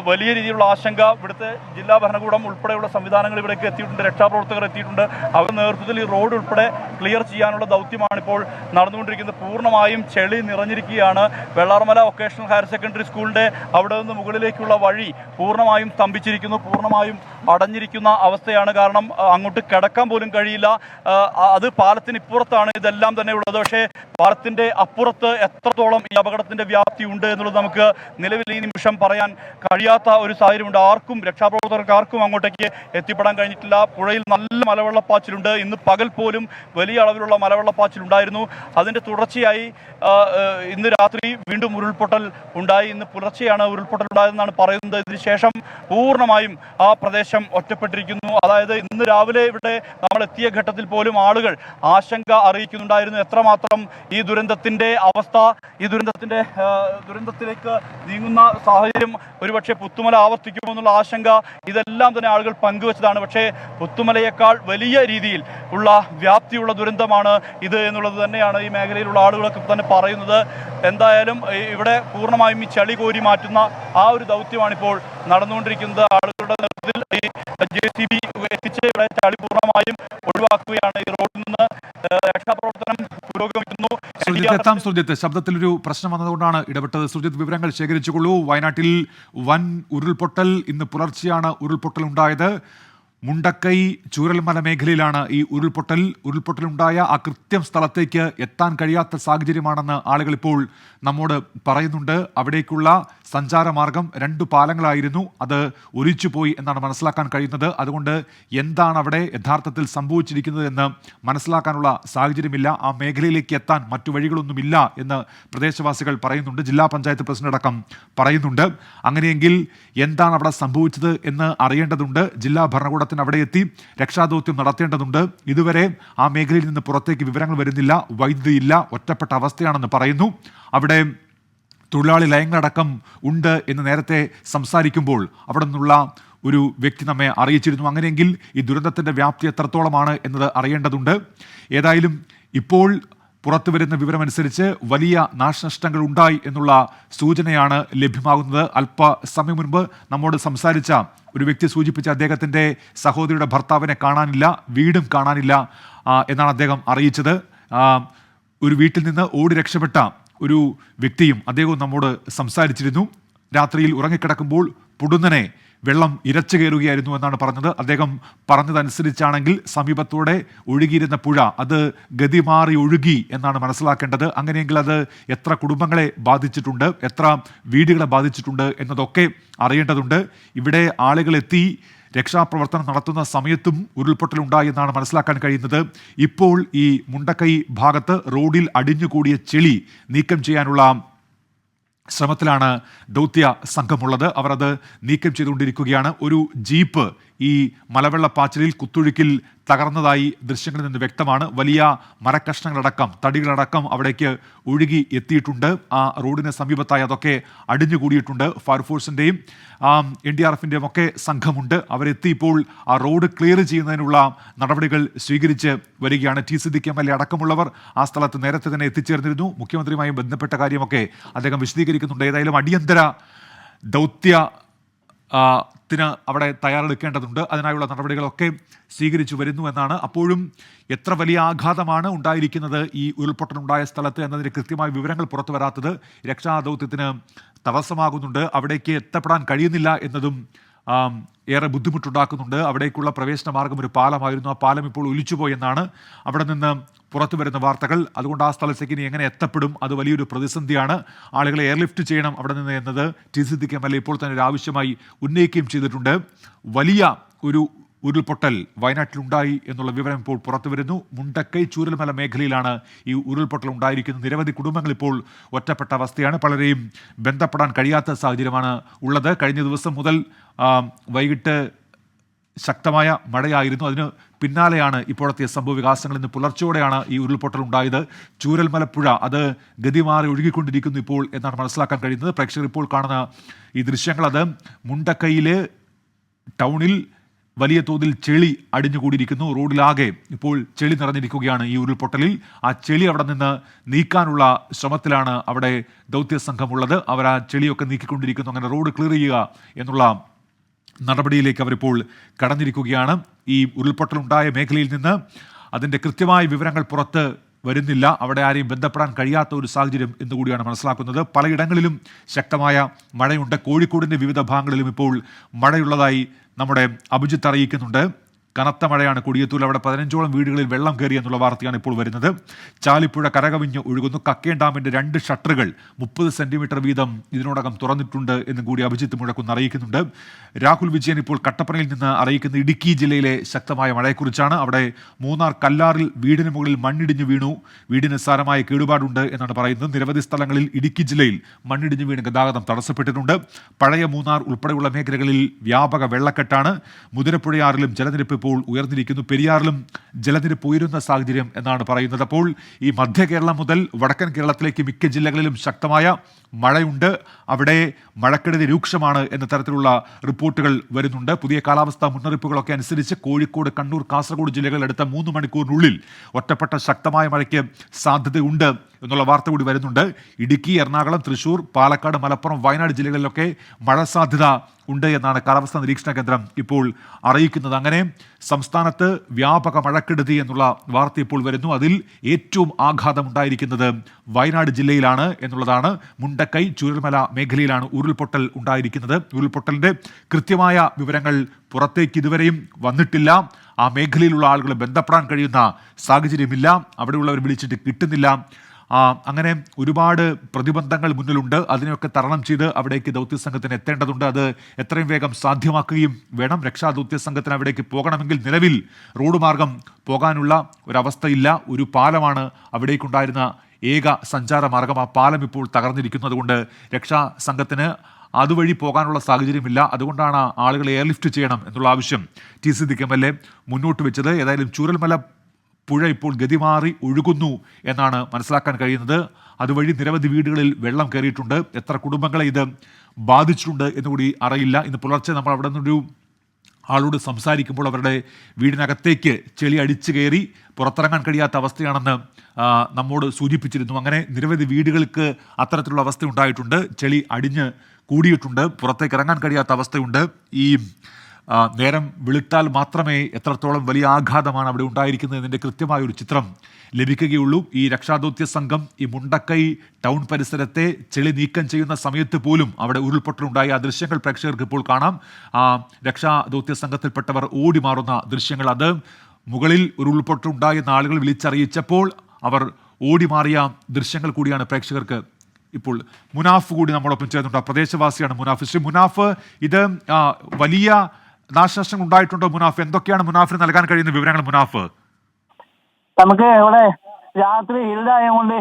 വലിയ രീതിയിലുള്ള ആശങ്ക. ഇവിടുത്തെ ജില്ലാ ഭരണകൂടം ഉൾപ്പെടെയുള്ള സംവിധാനങ്ങൾ ഇവിടേക്ക് എത്തിയിട്ടുണ്ട്, രക്ഷാപ്രവർത്തകർ എത്തിയിട്ടുണ്ട്. അവരുടെ നേതൃത്വത്തിൽ ഈ റോഡ് ഉൾപ്പെടെ ക്ലിയർ ചെയ്യാനുള്ള ദൗത്യമാണ് ഇപ്പോൾ നടന്നുകൊണ്ടിരിക്കുന്നത്. പൂർണ്ണമായും ചെളി നിറഞ്ഞിരിക്കുകയാണ്. വെള്ളാർമല വൊക്കേഷണൽ ഹയർ സെക്കൻഡറി സ്കൂളിൻ്റെ അവിടെ നിന്ന് മുകളിലേക്കുള്ള വഴി പൂർണ്ണമായും സ്തംഭിച്ചിരിക്കുന്നു, പൂർണ്ണമായും അടഞ്ഞിരിക്കുന്ന അവസ്ഥയാണ്. കാരണം അങ്ങോട്ട് കിടക്കാൻ പോലും കഴിയില്ല. അത് പാലത്തിനിപ്പുറത്താണ് ഇതെല്ലാം തന്നെ ഉള്ളത്. പക്ഷേ പാലത്തിൻ്റെ അപ്പുറത്ത് എത്രത്തോളം ഈ അപകടത്തിൻ്റെ വ്യാപ്തി ഉണ്ട് എന്നുള്ളത് നമുക്ക് നിലവിൽ ഈ നിമിഷം പറയാൻ കഴിയാത്ത ഒരു സാഹചര്യമുണ്ട്. രക്ഷാപ്രവർത്തകർക്ക് ആർക്കും അങ്ങോട്ടേക്ക് എത്തിപ്പെടാൻ കഴിഞ്ഞിട്ടില്ല. പുഴയിൽ നല്ല മലവെള്ളപ്പാച്ചിലുണ്ട്. ഇന്ന് പകൽ പോലും വലിയ അളവിലുള്ള മലവെള്ളപ്പാച്ചിലുണ്ടായിരുന്നു. അതിൻ്റെ തുടർച്ചയായി ഇന്ന് രാത്രി വീണ്ടും ഉരുൾപൊട്ടൽ ഉണ്ടായി. ഇന്ന് പുലർച്ചെയാണ് ഉരുൾപൊട്ടൽ ഉണ്ടായതെന്നാണ് പറയുന്നത്. ഇതിനുശേഷം പൂർണ്ണമായും ആ പ്രദേശം ഒറ്റപ്പെട്ടിരിക്കുന്നു. അതായത് ഇന്ന് രാവിലെ ഇവിടെ നമ്മൾ ഞങ്ങൾ എത്തിയ ഘട്ടത്തിൽ പോലും ആളുകൾ ആശങ്ക അറിയിക്കുന്നുണ്ടായിരുന്നു. എത്രമാത്രം ഈ ദുരന്തത്തിൻ്റെ അവസ്ഥ, ഈ ദുരന്തത്തിലേക്ക് നീങ്ങുന്ന സാഹചര്യം ഒരുപക്ഷെ പുത്തുമല ആവർത്തിക്കുമോ എന്നുള്ള ആശങ്ക, ഇതെല്ലാം തന്നെ ആളുകൾ പങ്കുവച്ചതാണ്. പക്ഷേ പുത്തുമലയേക്കാൾ വലിയ രീതിയിൽ ഉള്ള വ്യാപ്തിയുള്ള ദുരന്തമാണ് ഇത് എന്നുള്ളത് തന്നെയാണ് ഈ മേഖലയിലുള്ള ആളുകളൊക്കെ തന്നെ പറയുന്നത്. എന്തായാലും ഇവിടെ പൂർണ്ണമായും ഈ ചളി കോരി മാറ്റുന്ന ആ ഒരു ദൗത്യമാണിപ്പോൾ നടന്നുകൊണ്ടിരിക്കുന്നത്. ആളുകളുടെ നേതൃത്വത്തിൽ ഈ JCB എത്തിച്ച് ഇവിടെ ചളി പൂർണ്ണമായും ഒഴിവാക്കുകയാണ്. ഈ റോഡിൽ നിന്ന് രക്ഷാപ്രവർത്തനം പുരോഗമിക്കുന്നു. സുജിത്ത്, ശബ്ദത്തിലൊരു പ്രശ്നം വന്നതുകൊണ്ടാണ് ഇടപെട്ടത്. സുജിത്ത്, വിവരങ്ങൾ ശേഖരിച്ചുകൊള്ളൂ. വയനാട്ടിൽ വൻ ഉരുൾപൊട്ടൽ, ഇന്ന് പുലർച്ചെയാണ് ഉരുൾപൊട്ടൽ ഉണ്ടായത്. മുണ്ടക്കൈ ചൂരൽമല മേഖലയിലാണ് ഈ ഉരുൾപൊട്ടലുണ്ടായ ആ കൃത്യം സ്ഥലത്തേക്ക് എത്താൻ കഴിയാത്ത സാഹചര്യമാണെന്ന് ആളുകൾ ഇപ്പോൾ നമ്മോട് പറയുന്നുണ്ട്. അവിടേക്കുള്ള സഞ്ചാരമാർഗം 2 പാലങ്ങളായിരുന്നു, അത് ഒലിച്ചുപോയി എന്നാണ് മനസ്സിലാക്കാൻ കഴിയുന്നത്. അതുകൊണ്ട് എന്താണ് അവിടെ യഥാർത്ഥത്തിൽ സംഭവിച്ചിരിക്കുന്നത് എന്ന് മനസ്സിലാക്കാനുള്ള സാഹചര്യമില്ല. ആ മേഖലയിലേക്ക് എത്താൻ മറ്റു വഴികളൊന്നുമില്ല എന്ന് പ്രദേശവാസികൾ പറയുന്നുണ്ട്. ജില്ലാ പഞ്ചായത്ത് പ്രസിഡന്റ് അടക്കം പറയുന്നുണ്ട്. അങ്ങനെയെങ്കിൽ എന്താണ് അവിടെ സംഭവിച്ചത് എന്ന് അറിയേണ്ടതുണ്ട്. ജില്ലാ ഭരണകൂടത്തിന് അവിടെ എത്തി രക്ഷാദൗത്യം നടത്തേണ്ടതുണ്ട്. ഇതുവരെ ആ മേഖലയിൽ നിന്ന് പുറത്തേക്ക് വിവരങ്ങൾ വരുന്നില്ല. വൈദ്യുതിയില്ല, ഒറ്റപ്പെട്ട അവസ്ഥയാണെന്ന് പറയുന്നു. അവിടെ തൊഴിലാളി ലയങ്ങളടക്കം ഉണ്ട് എന്ന് നേരത്തെ സംസാരിക്കുമ്പോൾ അവിടെ നിന്നുള്ള ഒരു വ്യക്തി നമ്മെ അറിയിച്ചിരുന്നു. അങ്ങനെയെങ്കിൽ ഈ ദുരന്തത്തിൻ്റെ വ്യാപ്തി എത്രത്തോളമാണ് എന്നത് അറിയേണ്ടതുണ്ട്. ഏതായാലും ഇപ്പോൾ പുറത്തു വരുന്ന വിവരമനുസരിച്ച് വലിയ നാശനഷ്ടങ്ങൾ ഉണ്ടായി എന്നുള്ള സൂചനയാണ് ലഭ്യമാകുന്നത്. അല്പസമയം മുൻപ് നമ്മോട് സംസാരിച്ച ഒരു വ്യക്തി സൂചിപ്പിച്ച അദ്ദേഹത്തിൻ്റെ സഹോദരിയുടെ ഭർത്താവിനെ കാണാനില്ല, വീടും കാണാനില്ല എന്നാണ് അദ്ദേഹം അറിയിച്ചത്. ഒരു വീട്ടിൽ നിന്ന് ഓടി രക്ഷപ്പെട്ട ഒരു വ്യക്തിയും അദ്ദേഹവും നമ്മോട് സംസാരിച്ചിരുന്നു. രാത്രിയിൽ ഉറങ്ങിക്കിടക്കുമ്പോൾ പൊടുന്നനെ വെള്ളം ഇരച്ചു കയറുകയായിരുന്നു എന്നാണ് പറഞ്ഞത്. അദ്ദേഹം പറഞ്ഞതനുസരിച്ചാണെങ്കിൽ സമീപത്തൂടെ ഒഴുകിയിരുന്ന പുഴ അത് ഗതി മാറി ഒഴുകി എന്നാണ് മനസ്സിലാക്കേണ്ടത്. അങ്ങനെയെങ്കിൽ അത് എത്ര കുടുംബങ്ങളെ ബാധിച്ചിട്ടുണ്ട്, എത്ര വീടുകളെ ബാധിച്ചിട്ടുണ്ട് എന്നതൊക്കെ അറിയേണ്ടതുണ്ട്. ഇവിടെ ആളുകളെത്തി രക്ഷാപ്രവർത്തനം നടത്തുന്ന സമയത്തും ഉരുൾപൊട്ടലുണ്ടായി എന്നാണ് മനസ്സിലാക്കാൻ കഴിയുന്നത്. ഇപ്പോൾ ഈ മുണ്ടക്കൈ ഭാഗത്ത് റോഡിൽ അടിഞ്ഞുകൂടിയ ചെളി നീക്കം ചെയ്യാനുള്ള ശ്രമത്തിലാണ് ദൗത്യ സംഘമുള്ളത്. അവർ അത് നീക്കം ചെയ്തുകൊണ്ടിരിക്കുകയാണ്. ഒരു ജീപ്പ് ഈ മലവെള്ളപ്പാച്ചിലിൽ കുത്തൊഴുക്കിൽ തകർന്നതായി ദൃശ്യങ്ങളിൽ നിന്ന് വ്യക്തമാണ്. വലിയ മരക്കഷ്ണങ്ങളടക്കം തടികളടക്കം അവിടേക്ക് ഒഴുകി എത്തിയിട്ടുണ്ട്. ആ റോഡിന് സമീപത്തായി അതൊക്കെ അടിഞ്ഞുകൂടിയിട്ടുണ്ട്. ഫയർഫോഴ്സിൻ്റെയും NDRFിൻ്റെയും ഒക്കെ സംഘമുണ്ട്. അവരെത്തി ഇപ്പോൾ ആ റോഡ് ക്ലിയർ ചെയ്യുന്നതിനുള്ള നടപടികൾ സ്വീകരിച്ച് വരികയാണ്. T സിദ്ദിഖ് MLA അടക്കമുള്ളവർ ആ സ്ഥലത്ത് നേരത്തെ തന്നെ എത്തിച്ചേർന്നിരുന്നു. മുഖ്യമന്ത്രിയുമായി ബന്ധപ്പെട്ട കാര്യമൊക്കെ അദ്ദേഹം വിശദീകരിക്കുന്നുണ്ട്. ഏതായാലും അടിയന്തര ദൗത്യ ത്തിന് അവിടെ തയ്യാറെടുക്കേണ്ടതുണ്ട്. അതിനായുള്ള നടപടികളൊക്കെ സ്വീകരിച്ചു വരുന്നു എന്നാണ്. അപ്പോഴും എത്ര വലിയ ആഘാതമാണ് ഉണ്ടായിരിക്കുന്നത് ഈ ഉരുൾപൊട്ടലുണ്ടായ സ്ഥലത്ത് എന്നതിന് കൃത്യമായ വിവരങ്ങൾ പുറത്തു വരാത്തത് രക്ഷാദൗത്യത്തിന് തടസ്സമാകുന്നുണ്ട്. അവിടേക്ക് എത്തപ്പെടാൻ കഴിയുന്നില്ല എന്നതും ഏറെ ബുദ്ധിമുട്ടുണ്ടാക്കുന്നുണ്ട്. അവിടേക്കുള്ള പ്രവേശന മാർഗം ഒരു പാലമായിരുന്നു. ആ പാലം ഇപ്പോൾ ഒലിച്ചുപോയി എന്നാണ് അവിടെ നിന്ന് പുറത്തു വരുന്ന വാർത്തകൾ. അതുകൊണ്ട് ആ സ്ഥലത്തേക്ക് ഇനി എങ്ങനെ എത്തപ്പെടും, അത് വലിയൊരു പ്രതിസന്ധിയാണ്. ആളുകളെ എയർലിഫ്റ്റ് ചെയ്യണം അവിടെ നിന്ന് എന്നത് T സിദ്ദിഖ് MLA ഇപ്പോൾ തന്നെ ഒരു ആവശ്യമായി ഉന്നയിക്കുകയും ചെയ്തിട്ടുണ്ട്. വലിയ ഒരു ഉരുൾപൊട്ടൽ വയനാട്ടിലുണ്ടായി എന്നുള്ള വിവരം ഇപ്പോൾ പുറത്തു വരുന്നു. മുണ്ടക്കൈ ചൂരൽമല മേഖലയിലാണ് ഈ ഉരുൾപൊട്ടൽ ഉണ്ടായിരിക്കുന്നത്. നിരവധി കുടുംബങ്ങൾ ഇപ്പോൾ ഒറ്റപ്പെട്ട അവസ്ഥയാണ്. പലരെയും ബന്ധപ്പെടാൻ കഴിയാത്ത സാഹചര്യമാണ് ഉള്ളത്. കഴിഞ്ഞ ദിവസം മുതൽ വൈകിട്ട് ശക്തമായ മഴയായിരുന്നു. അതിന് പിന്നാലെയാണ് ഇപ്പോഴത്തെ സംഭവ വികാസങ്ങൾ. ഇന്ന് പുലർച്ചയോടെയാണ് ഈ ഉരുൾപൊട്ടൽ ഉണ്ടായത്. ചൂരൽമല പുഴ അത് ഗതിമാറി ഒഴുകിക്കൊണ്ടിരിക്കുന്നു ഇപ്പോൾ എന്നാണ് മനസ്സിലാക്കാൻ കഴിയുന്നത്. പ്രേക്ഷകർ ഇപ്പോൾ കാണുന്ന ഈ ദൃശ്യങ്ങൾ അത് മുണ്ടക്കൈയിലെ ടൗണിൽ വലിയ തോതിൽ ചെളി അടിഞ്ഞുകൂടിയിരിക്കുന്നു. റോഡിലാകെ ഇപ്പോൾ ചെളി നിറഞ്ഞിരിക്കുകയാണ് ഈ ഉരുൾപൊട്ടലിൽ. ആ ചെളി അവിടെ നിന്ന് നീക്കാനുള്ള ശ്രമത്തിലാണ് അവിടെ ദൗത്യ സംഘമുള്ളത്. അവർ ആ ചെളിയൊക്കെ നീക്കിക്കൊണ്ടിരിക്കുന്നു. അങ്ങനെ റോഡ് ക്ലിയർ ചെയ്യുക എന്നുള്ള നടപടിയിലേക്ക് അവരിപ്പോൾ കടന്നിരിക്കുകയാണ്. ഈ ഉരുൾപൊട്ടലുണ്ടായ മേഖലയിൽ നിന്ന് അതിൻ്റെ കൃത്യമായ വിവരങ്ങൾ പുറത്ത് വരുന്നില്ല. അവിടെ ആരെയും ബന്ധപ്പെടാൻ കഴിയാത്ത ഒരു സാഹചര്യം എന്നുകൂടിയാണ് മനസ്സിലാക്കുന്നത്. പലയിടങ്ങളിലും ശക്തമായ മഴയുണ്ട്. കോഴിക്കോടിൻ്റെ വിവിധ ഭാഗങ്ങളിലും ഇപ്പോൾ മഴയുള്ളതായി നമ്മുടെ അഭിജിത്ത് അറിയിക്കുന്നുണ്ട്. കനത്ത മഴയാണ് കൊടിയത്തൂരിൽ. അവിടെ 15ഓളം വീടുകളിൽ വെള്ളം കയറി എന്നുള്ള വാർത്തയാണ് ഇപ്പോൾ വരുന്നത്. ചാലിപ്പുഴ കരകവിഞ്ഞ് ഒഴുകുന്നു. കക്കയം ഡാമിൻ്റെ 2 ഷട്ടറുകൾ 30 സെന്റിമീറ്റർ വീതം ഇതിനോടകം തുറന്നിട്ടുണ്ട് എന്നും കൂടി അഭിജിത്ത് മുഴക്കുന്ന് അറിയിക്കുന്നുണ്ട്. രാഹുൽ വിജയൻ ഇപ്പോൾ കട്ടപ്പനയിൽ നിന്ന് അറിയിക്കുന്ന ഇടുക്കി ജില്ലയിലെ ശക്തമായ മഴയെക്കുറിച്ചാണ്. അവിടെ മൂന്നാർ കല്ലാറിൽ വീടിന് മുകളിൽ മണ്ണിടിഞ്ഞു വീണു. വീടിന് സാരമായ കേടുപാടുണ്ട് എന്നാണ് പറയുന്നത്. നിരവധി സ്ഥലങ്ങളിൽ ഇടുക്കി ജില്ലയിൽ മണ്ണിടിഞ്ഞു വീണ് ഗതാഗതം തടസ്സപ്പെട്ടിട്ടുണ്ട്. പഴയ മൂന്നാർ ഉൾപ്പെടെയുള്ള മേഖലകളിൽ വ്യാപക വെള്ളക്കെട്ടാണ്. മുതിരപ്പുഴയാറിലും ജലനിരപ്പ് ഇപ്പോൾ ഉയർന്നിരിക്കുന്നു. പെരിയാറിലും ജലനിരപ്പ് ഉയരുന്ന സാഹചര്യം എന്നാണ് പറയുന്നത്. അപ്പോൾ ഈ മധ്യ കേരളം മുതൽ വടക്കൻ കേരളത്തിലേക്ക് മിക്ക ജില്ലകളിലും ശക്തമായ മഴയുണ്ട്. അവിടെ മഴക്കെടുതി രൂക്ഷമാണ് എന്ന തരത്തിലുള്ള റിപ്പോർട്ടുകൾ വരുന്നുണ്ട്. പുതിയ കാലാവസ്ഥാ മുന്നറിയിപ്പുകളൊക്കെ അനുസരിച്ച് കോഴിക്കോട്, കണ്ണൂർ, കാസർഗോഡ് ജില്ലകളിൽ അടുത്ത 3 മണിക്കൂറിനുള്ളിൽ ഒറ്റപ്പെട്ട ശക്തമായ മഴയ്ക്ക് സാധ്യതയുണ്ട് എന്നുള്ള വാർത്ത കൂടി വരുന്നുണ്ട്. ഇടുക്കി, എറണാകുളം, തൃശൂർ, പാലക്കാട്, മലപ്പുറം, വയനാട് ജില്ലകളിലൊക്കെ മഴ സാധ്യത ഉണ്ട് എന്നാണ് കാലാവസ്ഥാ നിരീക്ഷണ കേന്ദ്രം ഇപ്പോൾ അറിയിക്കുന്നത്. അങ്ങനെ സംസ്ഥാനത്ത് വ്യാപക മഴക്കെടുതി എന്നുള്ള വാർത്ത ഇപ്പോൾ വരുന്നു. അതിൽ ഏറ്റവും ആഘാതമുണ്ടായിരിക്കുന്നത് വയനാട് ജില്ലയിലാണ് എന്നുള്ളതാണ്. മുണ്ടക്കൈ, ചൂരൽമല മേഖലയിലാണ് ഉരുൾപൊട്ടൽ ഉണ്ടായിരിക്കുന്നത്. ഉരുൾപൊട്ടലിന്റെ കൃത്യമായ വിവരങ്ങൾ പുറത്തേക്ക് ഇതുവരെയും വന്നിട്ടില്ല. ആ മേഖലയിലുള്ള ആളുകളെ ബന്ധപ്പെടാൻ കഴിയുന്ന സാഹചര്യമില്ല. അവിടെയുള്ളവർ വിളിച്ചിട്ട് കിട്ടുന്നില്ല. അങ്ങനെ ഒരുപാട് പ്രതിബന്ധങ്ങൾ മുന്നിലുണ്ട്. അതിനെയൊക്കെ തരണം ചെയ്ത് അവിടേക്ക് ദൗത്യസംഘത്തിന് എത്തേണ്ടതുണ്ട്. അത് എത്രയും വേഗം സാധ്യമാക്കുകയും വേണം. രക്ഷാ ദൗത്യസംഘത്തിന് അവിടേക്ക് പോകണമെങ്കിൽ നിലവിൽ റോഡ് മാർഗം പോകാനുള്ള ഒരവസ്ഥയില്ല. ഒരു പാലമാണ് അവിടേക്കുണ്ടായിരുന്ന ഏക സഞ്ചാര മാർഗം. ആ പാലം ഇപ്പോൾ തകർന്നിരിക്കുന്നത് കൊണ്ട് രക്ഷാ സംഘത്തിന് അതുവഴി പോകാനുള്ള സാഹചര്യമില്ല. അതുകൊണ്ടാണ് ആളുകളെ എയർലിഫ്റ്റ് ചെയ്യണം എന്നുള്ള ആവശ്യം ടി സിദ്ദിഖ് MLA മുന്നോട്ട് വെച്ചത്. ഏതായാലും ചൂരൽമല പുഴ ഇപ്പോൾ ഗതിമാറി ഒഴുകുന്നു എന്നാണ് മനസ്സിലാക്കാൻ കഴിയുന്നത്. അതുവഴി നിരവധി വീടുകളിൽ വെള്ളം കയറിയിട്ടുണ്ട്. എത്ര കുടുംബങ്ങളെ ഇത് ബാധിച്ചിട്ടുണ്ട് എന്നുകൂടി അറിയില്ല. ഇന്ന് പുലർച്ചെ നമ്മൾ അവിടെ നിന്നൊരു ആളോട് സംസാരിക്കുമ്പോൾ അവരുടെ വീടിനകത്തേക്ക് ചെളി അടിച്ചു കയറി പുറത്തിറങ്ങാൻ കഴിയാത്ത അവസ്ഥയാണെന്ന് നമ്മോട് സൂചിപ്പിച്ചിരുന്നു. അങ്ങനെ നിരവധി വീടുകൾക്ക് അത്തരത്തിലുള്ള അവസ്ഥ ഉണ്ടായിട്ടുണ്ട്. ചെളി അടിഞ്ഞ് കൂടിയിട്ടുണ്ട്. പുറത്തേക്ക് ഇറങ്ങാൻ കഴിയാത്ത അവസ്ഥയുണ്ട്. ഈ നേരം വെളുത്താൽ മാത്രമേ എത്രത്തോളം വലിയ ആഘാതമാണ് അവിടെ ഉണ്ടായിരിക്കുന്നത് എന്നതിൻ്റെ കൃത്യമായൊരു ചിത്രം ലഭിക്കുകയുള്ളൂ. ഈ രക്ഷാദൗത്യ സംഘം ഈ മുണ്ടക്കൈ ടൗൺ പരിസരത്തെ ചെളി നീക്കം ചെയ്യുന്ന സമയത്ത് പോലും അവിടെ ഉരുൾപൊട്ടലുണ്ടായ ആ ദൃശ്യങ്ങൾ പ്രേക്ഷകർക്ക് ഇപ്പോൾ കാണാം. രക്ഷാദൗത്യ സംഘത്തിൽപ്പെട്ടവർ ഓടി മാറുന്ന ദൃശ്യങ്ങൾ, അത് മുകളിൽ ഒരു ഉരുൾപൊട്ടലുണ്ടായെന്ന ആളുകൾ വിളിച്ചറിയിച്ചപ്പോൾ അവർ ഓടി മാറിയ ദൃശ്യങ്ങൾ കൂടിയാണ് പ്രേക്ഷകർക്ക് ഇപ്പോൾ. മുനാഫ് കൂടി നമ്മളൊപ്പം ചേർന്നുണ്ട്. പ്രദേശവാസിയാണ് മുനാഫ്. ശ്രീ മുനാഫ്, ഇത് വലിയ നാശനഷ്ടങ്ങൾ ഉണ്ടായിട്ടുണ്ടോ മുനാഫ്? എന്തൊക്കെയാണ് മുനാഫിന് നൽകാൻ കഴിയുന്ന വിവരങ്ങൾ മുനാഫ്? നമുക്ക് ഇവിടെ രാത്രി ഇരുടായതുകൊണ്ട്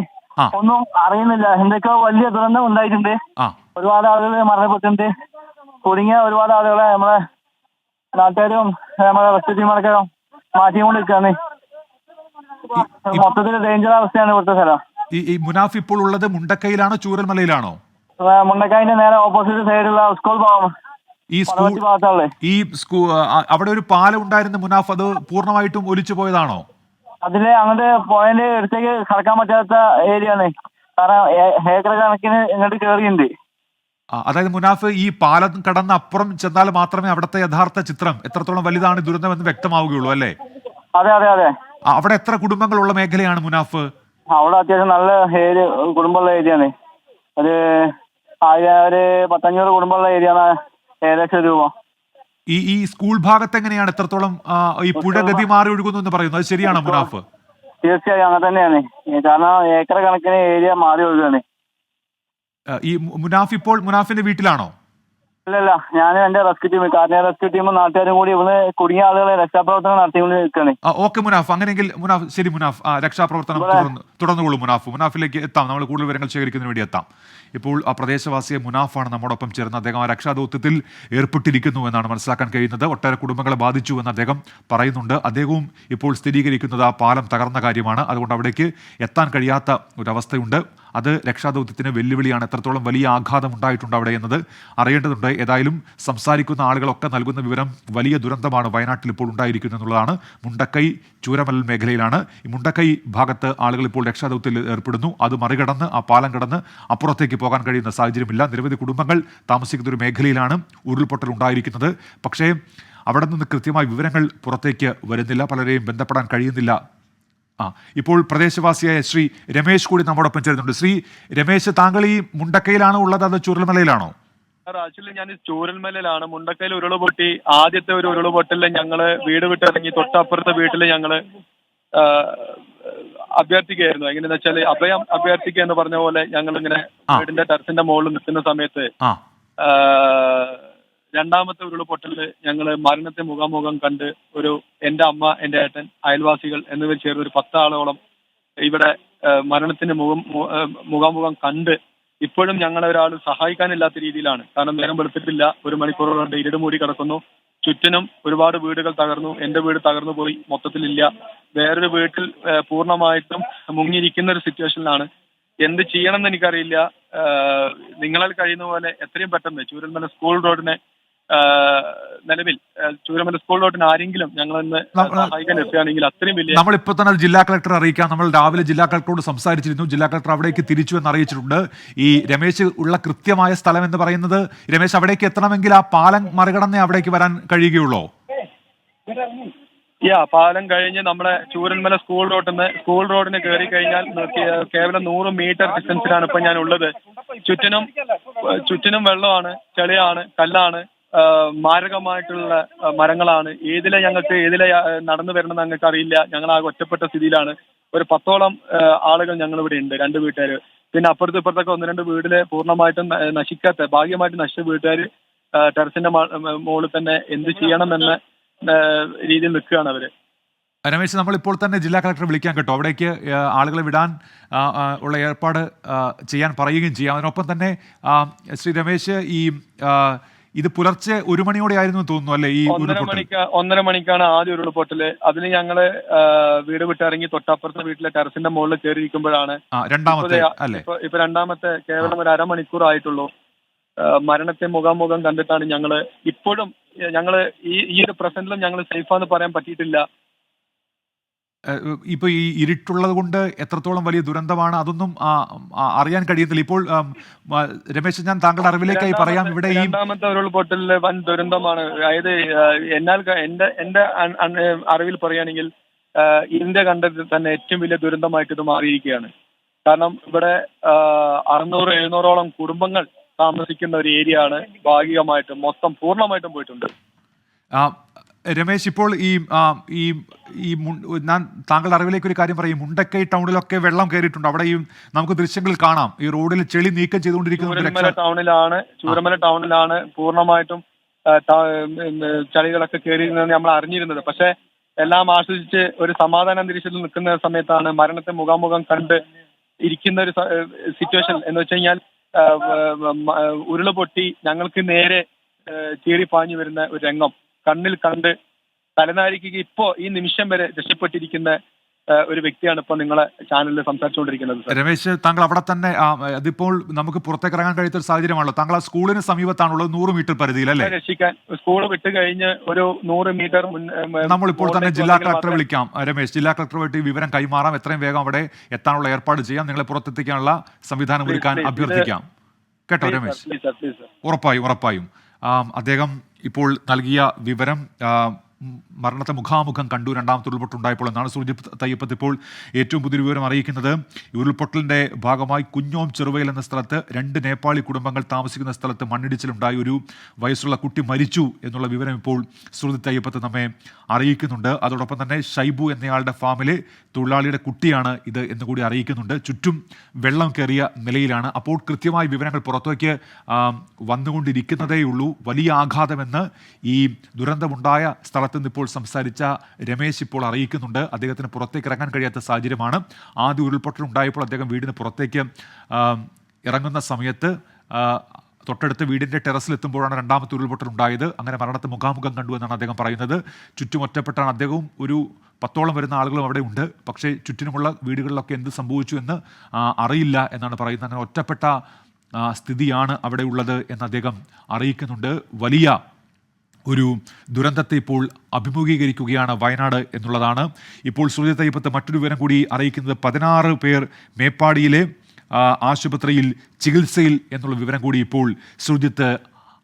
ഒന്നും അറിയുന്നില്ല. എന്തൊക്കെയോ വലിയ ദുരന്തം ഉണ്ടായിട്ടുണ്ട്. ഒരുപാട് ആളുകൾ മരണപ്പെട്ടിട്ടുണ്ട്. കുടുങ്ങിയ ഒരുപാട് ആളുകളെ നമ്മളെ നാട്ടുകാരും നമ്മളെ റെസ്ക്യൂ ടീമുകളൊക്കെ മാറ്റിക്കൊണ്ടിരിക്കുകയാണ്. മൊത്തത്തിൽ ഡേഞ്ചർ അവസ്ഥയാണ് ഇവിടുത്തെ സ്ഥലം. ഈ മുനാഫ് ഇപ്പോൾ ഉള്ളത് മുണ്ടക്കൈയിലാണോ ചൂരൽമലയിലാണോ? മുണ്ടക്കൈന്റെ നേരെ ഓപ്പോസിറ്റ് സൈഡിലുള്ള സ്കൂൾ ഭാഗം. അവിടെ ഒരു പാലം ഉണ്ടായിരുന്ന മുനാഫ്, അത് പൂർണ്ണമായിട്ടും ഒലിച്ചു പോയതാണോ? അതില് അങ്ങോട്ട് പോയിന്റ് അടുത്തേക്ക് കടക്കാൻ പറ്റാത്ത ഏരിയ ആണ്. കാരണം ഏക്കർ കണക്കിന് ഇങ്ങോട്ട് കയറിയുണ്ട്. അതായത് മുനാഫ്, ഈ പാലം കടന്ന് അപ്പുറം ചെന്നാൽ മാത്രമേ അവിടുത്തെ യഥാർത്ഥ ചിത്രം എത്രത്തോളം വലുതാണ് ദുരന്തമെന്ന് വ്യക്തമാവുകയുള്ളൂ അല്ലേ? അതെ അതെ അതെ. അവിടെ എത്ര കുടുംബങ്ങളുള്ള മേഖലയാണ് മുനാഫ്? അവിടെ അത്യാവശ്യം നല്ല കുടുംബമുള്ള ഏരിയ ആണ്. ഒരു 1,500 കുടുംബമുള്ള ഏരിയ ആണ് ഏകദേശം രൂപ. ഈ സ്കൂൾ ഭാഗത്ത് എങ്ങനെയാണ്? എത്രത്തോളം ഈ പുഴ ഗതി മാറി ഒഴുകുന്നു എന്ന് പറയുന്നു, അത് ശരിയാണോ മുനാഫ്? തീർച്ചയായും അങ്ങനെ തന്നെയാണ്. കാരണം ഏക്കർ കണക്കിന് ഏരിയ മാറി ഒഴുകുകയാണ്. ഈ മുനാഫ് ഇപ്പോൾ മുനാഫിന്റെ വീട്ടിലാണോ? അല്ലല്ല, ഞാനും എന്റെ റെസ്ക്യൂ ടീമും നാട്ടുകാരും കൂടി ഇവിടെ കുടുങ്ങിയ ആളുകളെ രക്ഷാപ്രവർത്തനം നടത്തിക്കൊണ്ട് നിൽക്കുകയാണ്. ഓക്കെ മുനാഫ്, അങ്ങനെയെങ്കിൽ മുനാഫ് ശരി. മുനാഫ്, രക്ഷാപ്രവർത്തനം തുടർന്നുകൊള്ളൂ. മുനാഫിലേക്ക് എത്താം, നമ്മൾ കൂടുതൽ വിവരങ്ങൾ ശേഖരിക്കുന്നതിന് വേണ്ടി എത്താം. ഇപ്പോൾ ആ പ്രദേശവാസിയെ മുനാഫാണ് നമ്മോടൊപ്പം ചേർന്ന്. അദ്ദേഹം ആ രക്ഷാദൗത്യത്തിൽ ഏർപ്പെട്ടിരിക്കുന്നു എന്നാണ് മനസ്സിലാക്കാൻ കഴിയുന്നത്. ഒട്ടേറെ കുടുംബങ്ങളെ ബാധിച്ചു എന്ന് അദ്ദേഹം പറയുന്നുണ്ട്. അദ്ദേഹവും ഇപ്പോൾ സ്ഥിരീകരിക്കുന്നത് ആ പാലം തകർന്ന കാര്യമാണ്. അതുകൊണ്ട് അവിടേക്ക് എത്താൻ കഴിയാത്ത ഒരവസ്ഥയുണ്ട്. അത് രക്ഷാദൗത്യത്തിന് വെല്ലുവിളിയാണ്. എത്രത്തോളം വലിയ ആഘാതം ഉണ്ടായിട്ടുണ്ട് അവിടെ എന്നത് അറിയേണ്ടതുണ്ട്. ഏതായാലും സംസാരിക്കുന്ന ആളുകളൊക്കെ നൽകുന്ന വിവരം വലിയ ദുരന്തമാണ് വയനാട്ടിൽ ഇപ്പോൾ ഉണ്ടായിരിക്കുന്നത് എന്നുള്ളതാണ്. മുണ്ടക്കൈ ചൂരമലൽ മേഖലയിലാണ്. ഈ മുണ്ടക്കൈ ഭാഗത്ത് ആളുകൾ ഇപ്പോൾ രക്ഷാദൗത്യത്തിൽ ഏർപ്പെടുന്നു. അത് മറികടന്ന് ആ പാലം കടന്ന് അപ്പുറത്തേക്ക് പോകാൻ കഴിയുന്ന സാഹചര്യമില്ല. നിരവധി കുടുംബങ്ങൾ താമസിക്കുന്ന ഒരു മേഖലയിലാണ് ഉരുൾപൊട്ടൽ ഉണ്ടായിരിക്കുന്നത്. പക്ഷേ അവിടെ നിന്ന് കൃത്യമായ വിവരങ്ങൾ പുറത്തേക്ക് വരുന്നില്ല. പലരെയും ബന്ധപ്പെടാൻ കഴിയുന്നില്ല. ഇപ്പോൾ പ്രദേശവാസിയായ ശ്രീ രമേശ് കൂടി നമ്മോടൊപ്പം ചേരുന്നുണ്ട്. ശ്രീ രമേശ്, താങ്കൾ ഈ മുണ്ടക്കൈയിലാണോ ഉള്ളത്, അതോ ചൂരൽമലയിലാണോ? ആക്ച്വലി ഞാൻ ചൂരൽമലയിലാണ്. മുണ്ടക്കൈയിൽ ഉരുളുപൊട്ടി. ആദ്യത്തെ ഒരു ഉരുളുപൊട്ടലിൽ ഞങ്ങള് വീട് വിട്ടിറങ്ങി തൊട്ടപ്പുറത്തെ വീട്ടിൽ ഞങ്ങള് അഭ്യർത്ഥിക്കുകയായിരുന്നു. എങ്ങനെയാന്ന് വെച്ചാൽ അഭയം അഭ്യർത്ഥിക്കുക എന്ന് പറഞ്ഞ പോലെ ഞങ്ങൾ ഇങ്ങനെ വീടിന്റെ ടെറസിന്റെ മുകളിൽ നിൽക്കുന്ന സമയത്ത് രണ്ടാമത്തെ ഉരുൾപൊട്ടലിൽ ഞങ്ങള് മരണത്തെ മുഖാമുഖം കണ്ട് എന്റെ അമ്മ, എന്റെ ഏട്ടൻ, അയൽവാസികൾ എന്നിവർ ചേർന്ന് ഒരു 10 ആളോളം ഇവിടെ മരണത്തിന് മുഖാമുഖം കണ്ട് ഇപ്പോഴും ഞങ്ങളെ ഒരാൾ സഹായിക്കാനില്ലാത്ത രീതിയിലാണ്. കാരണം നേരം വെളുത്തിട്ടില്ല, 1 മണിക്കൂർ കൊണ്ട് ഇരുട് മൂടി കിടക്കുന്നു. ചുറ്റിനും ഒരുപാട് വീടുകൾ തകർന്നു. എൻ്റെ വീട് തകർന്നു പോയി, മൊത്തത്തിലില്ല. വേറൊരു വീട്ടിൽ പൂർണ്ണമായിട്ടും മുങ്ങിയിരിക്കുന്ന ഒരു സിറ്റുവേഷനിലാണ്. എന്ത് ചെയ്യണമെന്ന് എനിക്കറിയില്ല. നിങ്ങളാൽ കഴിയുന്ന പോലെ എത്രയും പെട്ടെന്ന് ചൂരൽമല സ്കൂൾ റോഡിനെ നിലവിൽ ചൂരൽമല സ്കൂൾ റോഡിന് ആരെങ്കിലും ഞങ്ങളൊന്ന് സഹായിക്കാൻ എത്തുകയാണെങ്കിൽ അത്രയും വലിയ. നമ്മളിപ്പോൾ തന്നെ ജില്ലാ കളക്ടറെ അറിയിക്കാം. നമ്മൾ രാവിലെ ജില്ലാ കളക്ടറോട് സംസാരിച്ചിരുന്നു. ജില്ലാ കളക്ടർ അവിടേക്ക് തിരിച്ചു എന്ന് അറിയിച്ചിട്ടുണ്ട്. ഈ രമേശ് ഉള്ള കൃത്യമായ സ്ഥലം എന്ന് പറയുന്നത്, രമേശ് അവിടേക്ക് എത്തണമെങ്കിൽ ആ പാലം മറികടന്നേ അവിടേക്ക് വരാൻ കഴിയുകയുള്ളൂ. പാലം കഴിഞ്ഞ് നമ്മുടെ ചൂരൽമല സ്കൂൾ റോഡിന് കയറി കഴിഞ്ഞാൽ കേവലം 100 മീറ്റർ ഡിസ്റ്റൻസിലാണ് ഇപ്പൊ ഞാൻ ഉള്ളത്. ചുറ്റിനും വെള്ളമാണ്, ചെളിയാണ്, കല്ലാണ്, മാരകമായിട്ടുള്ള മരങ്ങളാണ്. ഏതിലെ നടന്നു വരണമെന്ന് ഞങ്ങൾക്ക് അറിയില്ല. ഞങ്ങൾ ആകെ ഒറ്റപ്പെട്ട സ്ഥിതിയിലാണ്. ഒരു 10ഓളം ആളുകൾ ഞങ്ങൾ ഇവിടെ ഉണ്ട്, 2 വീട്ടുകാർ. പിന്നെ അപ്പുറത്തും ഇപ്പുറത്തൊക്കെ 1-2 വീട്ടില് പൂർണ്ണമായിട്ടും നശിക്കാത്ത, ഭാഗ്യമായിട്ട് നശിച്ച വീട്ടുകാർ ടെറസിന്റെ മുകളിൽ തന്നെ എന്ത് ചെയ്യണമെന്ന രീതിയിൽ നിൽക്കുകയാണ് അവര്. രമേശ്, നമ്മളിപ്പോൾ തന്നെ ജില്ലാ കളക്ടറെ വിളിക്കാൻ കേട്ടോ. അവിടേക്ക് ആളുകളെ വിടാൻ ഉള്ള ഏർപ്പാട് ചെയ്യാൻ പറയുകയും ചെയ്യാം. അതിനൊപ്പം തന്നെ ശ്രീ രമേശ്, ഇത് പുലർച്ചെ 1 മണിയോടെ ആയിരുന്നു തോന്നുന്നു അല്ലേ ഈ 1:30 മണിക്കാണ് ആദ്യ ഉരുൾപൊട്ടല്. അതിന് ഞങ്ങള് വീട് വിട്ടിറങ്ങി തൊട്ടപ്പുറത്തെ വീട്ടിലെ ടെറസിന്റെ മുകളിൽ കയറിയിരിക്കുമ്പോഴാണ് ഇപ്പൊ രണ്ടാമത്തെ കേവലം ഒരു അരമണിക്കൂർ ആയിട്ടുള്ളൂ. മരണത്തെ മുഖാമുഖം കണ്ടിട്ടാണ് ഇപ്പോഴും ഈ ഒരു പ്രസന്റിലും ഞങ്ങൾ സേഫാന്ന് പറയാൻ പറ്റിയിട്ടില്ല. ഇപ്പൊ ഈ ഇരുട്ടുള്ളത് കൊണ്ട് എത്രത്തോളം വലിയ ദുരന്തമാണ് അതൊന്നും അറിയാൻ കഴിയുന്നില്ല ഇപ്പോൾ. രമേശ്, ഞാൻ താങ്കളുടെ അറിവിലേക്കായി പറയാം. ഇവിടെ ഈ രണ്ടാമത്തെ ഉരുൾപൊട്ടലിലെ വൻ ദുരന്തമാണ്. അതായത് എന്റെ അറിവിൽ പറയുകയാണെങ്കിൽ ഇന്ത്യ കണ്ടതിൽ തന്നെ ഏറ്റവും വലിയ ദുരന്തമായിട്ട് ഇത് മാറിയിരിക്കുകയാണ്. കാരണം ഇവിടെ 600-700ഓളം കുടുംബങ്ങൾ താമസിക്കുന്ന ഒരു ഏരിയ ആണ്. ഭാഗികമായിട്ടും മൊത്തം പൂർണ്ണമായിട്ടും പോയിട്ടുണ്ട്. രമേശ്, ഇപ്പോൾ ഞാൻ താങ്കളുടെ അറിവിലേക്ക് ഒരു കാര്യം പറയും. മുണ്ടക്കൈ ടൗണിലൊക്കെ വെള്ളം കയറിയിട്ടുണ്ട്. അവിടെ നമുക്ക് ദൃശ്യങ്ങളിൽ കാണാം ഈ റോഡിൽ ചെളി നീക്കം ചെയ്തുകൊണ്ടിരിക്കുന്നത്. ചൂരൽമല ടൗണിലാണ് പൂർണ്ണമായിട്ടും ചളികളൊക്കെ കയറിയിരുന്നത് നമ്മൾ അറിഞ്ഞിരുന്നത്. പക്ഷെ എല്ലാം ആസ്വദിച്ച് ഒരു സമാധാന അന്തരീക്ഷത്തിൽ നിൽക്കുന്ന സമയത്താണ് മരണത്തെ മുഖാമുഖം കണ്ട് ഇരിക്കുന്ന ഒരു സിറ്റുവേഷൻ എന്ന് വെച്ച് കഴിഞ്ഞാൽ ഉരുള് പൊട്ടി ഞങ്ങൾക്ക് നേരെ ചീറിപ്പാഞ്ഞു വരുന്ന ഒരു രംഗം കണ്ണിൽ കണ്ട് തലനാരിക്ക് ഇപ്പോ ഈ നിമിഷം വരെ രക്ഷപ്പെട്ടിരിക്കുന്ന ഒരു വ്യക്തിയാണ് ഇപ്പൊ നിങ്ങളെ ചാനലിൽ സംസാരിച്ചുകൊണ്ടിരിക്കുന്നത്. രമേശ്, താങ്കൾ അവിടെ തന്നെ, അതിപ്പോൾ നമുക്ക് പുറത്തേക്ക് ഇറങ്ങാൻ കഴിയാത്ത ഒരു സാഹചര്യമാണല്ലോ. താങ്കൾ ആ സ്കൂളിന് സമീപത്താണുള്ളത്, 100 മീറ്റർ പരിധിയിൽ അല്ലേ? രക്ഷിക്കാൻ സ്കൂൾ വിട്ട് കഴിഞ്ഞ് ഒരു 100 മീറ്റർ നമ്മളിപ്പോൾ തന്നെ ജില്ലാ കളക്ടറെ വിളിക്കാം. രമേശ്, ജില്ലാ കളക്ടറുമായിട്ട് ഈ വിവരം കൈമാറാം. എത്രയും വേഗം അവിടെ എത്താനുള്ള ഏർപ്പാട് ചെയ്യാം. നിങ്ങളെ പുറത്തെത്തിക്കാനുള്ള സംവിധാനം ഒരുക്കാൻ അഭ്യർത്ഥിക്കാം കേട്ടോ രമേശ്. ഉറപ്പായും. അദ്ദേഹം ഇപ്പോൾ നൽകിയ വിവരം മരണത്തെ മുഖാമുഖം കണ്ടു. രണ്ടാമത്തെ ഉരുൾപൊട്ടുണ്ടായപ്പോൾ എന്നാണ് സുർജിത് തയ്യപ്പത്ത് ഇപ്പോൾ ഏറ്റവും പുതിയ വിവരം അറിയിക്കുന്നത്. ഉരുൾപൊട്ടലിന്റെ ഭാഗമായി കുഞ്ഞോം ചെറുവയൽ എന്ന സ്ഥലത്ത് 2 നേപ്പാളി കുടുംബങ്ങൾ താമസിക്കുന്ന സ്ഥലത്ത് മണ്ണിടിച്ചിലുണ്ടായി. ഒരു വയസ്സുള്ള കുട്ടി മരിച്ചു എന്നുള്ള വിവരം ഇപ്പോൾ സുർജിത് തയ്യപ്പത്ത് നമ്മെ അറിയിക്കുന്നുണ്ട്. അതോടൊപ്പം തന്നെ ഷൈബു എന്നയാളുടെ ഫാമിലെ തൊഴിലാളിയുടെ കുട്ടിയാണ് ഇത് എന്ന് കൂടി അറിയിക്കുന്നുണ്ട്. ചുറ്റും വെള്ളം കയറിയ നിലയിലാണ്. അപ്പോൾ കൃത്യമായ വിവരങ്ങൾ പുറത്തേക്ക് വന്നുകൊണ്ടിരിക്കുന്നതേയുള്ളൂ. വലിയ ആഘാതമെന്ന് ഈ ദുരന്തമുണ്ടായ സ്ഥലത്ത് നിന്ന് ഇപ്പോൾ സംസാരിച്ച രമേശ് ഇപ്പോൾ അറിയിക്കുന്നുണ്ട്. അദ്ദേഹത്തിന് പുറത്തേക്ക് ഇറങ്ങാൻ കഴിയാത്ത സാഹചര്യമാണ്. ആദ്യ ഉരുൾപൊട്ടൽ ഉണ്ടായപ്പോൾ അദ്ദേഹം വീടിന് പുറത്തേക്ക് ഇറങ്ങുന്ന സമയത്ത് തൊട്ടടുത്ത വീടിൻ്റെ ടെറസിലെത്തുമ്പോഴാണ് രണ്ടാമത്തെ ഉരുൾപൊട്ടൽ ഉണ്ടായത്. അങ്ങനെ മരണത്തെ മുഖാമുഖം കണ്ടു എന്നാണ് അദ്ദേഹം പറയുന്നത്. ചുറ്റും ഒറ്റപ്പെട്ടാണ് അദ്ദേഹവും ഒരു 10ഓളം വരുന്ന ആളുകളും അവിടെ ഉണ്ട്. പക്ഷേ ചുറ്റിനുമുള്ള വീടുകളിലൊക്കെ എന്ത് സംഭവിച്ചു എന്ന് അറിയില്ല എന്നാണ് പറയുന്നത്. അങ്ങനെ ഒറ്റപ്പെട്ട സ്ഥിതിയാണ് അവിടെ ഉള്ളത് എന്ന് അദ്ദേഹം അറിയിക്കുന്നുണ്ട്. വലിയ ഒരു ദുരന്തത്തെ ഇപ്പോൾ അഭിമുഖീകരിക്കുകയാണ് വയനാട് എന്നുള്ളതാണ് ഇപ്പോൾ സുർജിത് തയ്യപ്പത്ത് മറ്റൊരു വിവരം കൂടി അറിയിക്കുന്നത്. 16 പേർ മേപ്പാടിയിലെ ആശുപത്രിയിൽ ചികിത്സയിൽ എന്നുള്ള വിവരം കൂടി ഇപ്പോൾ സുർജിത്ത്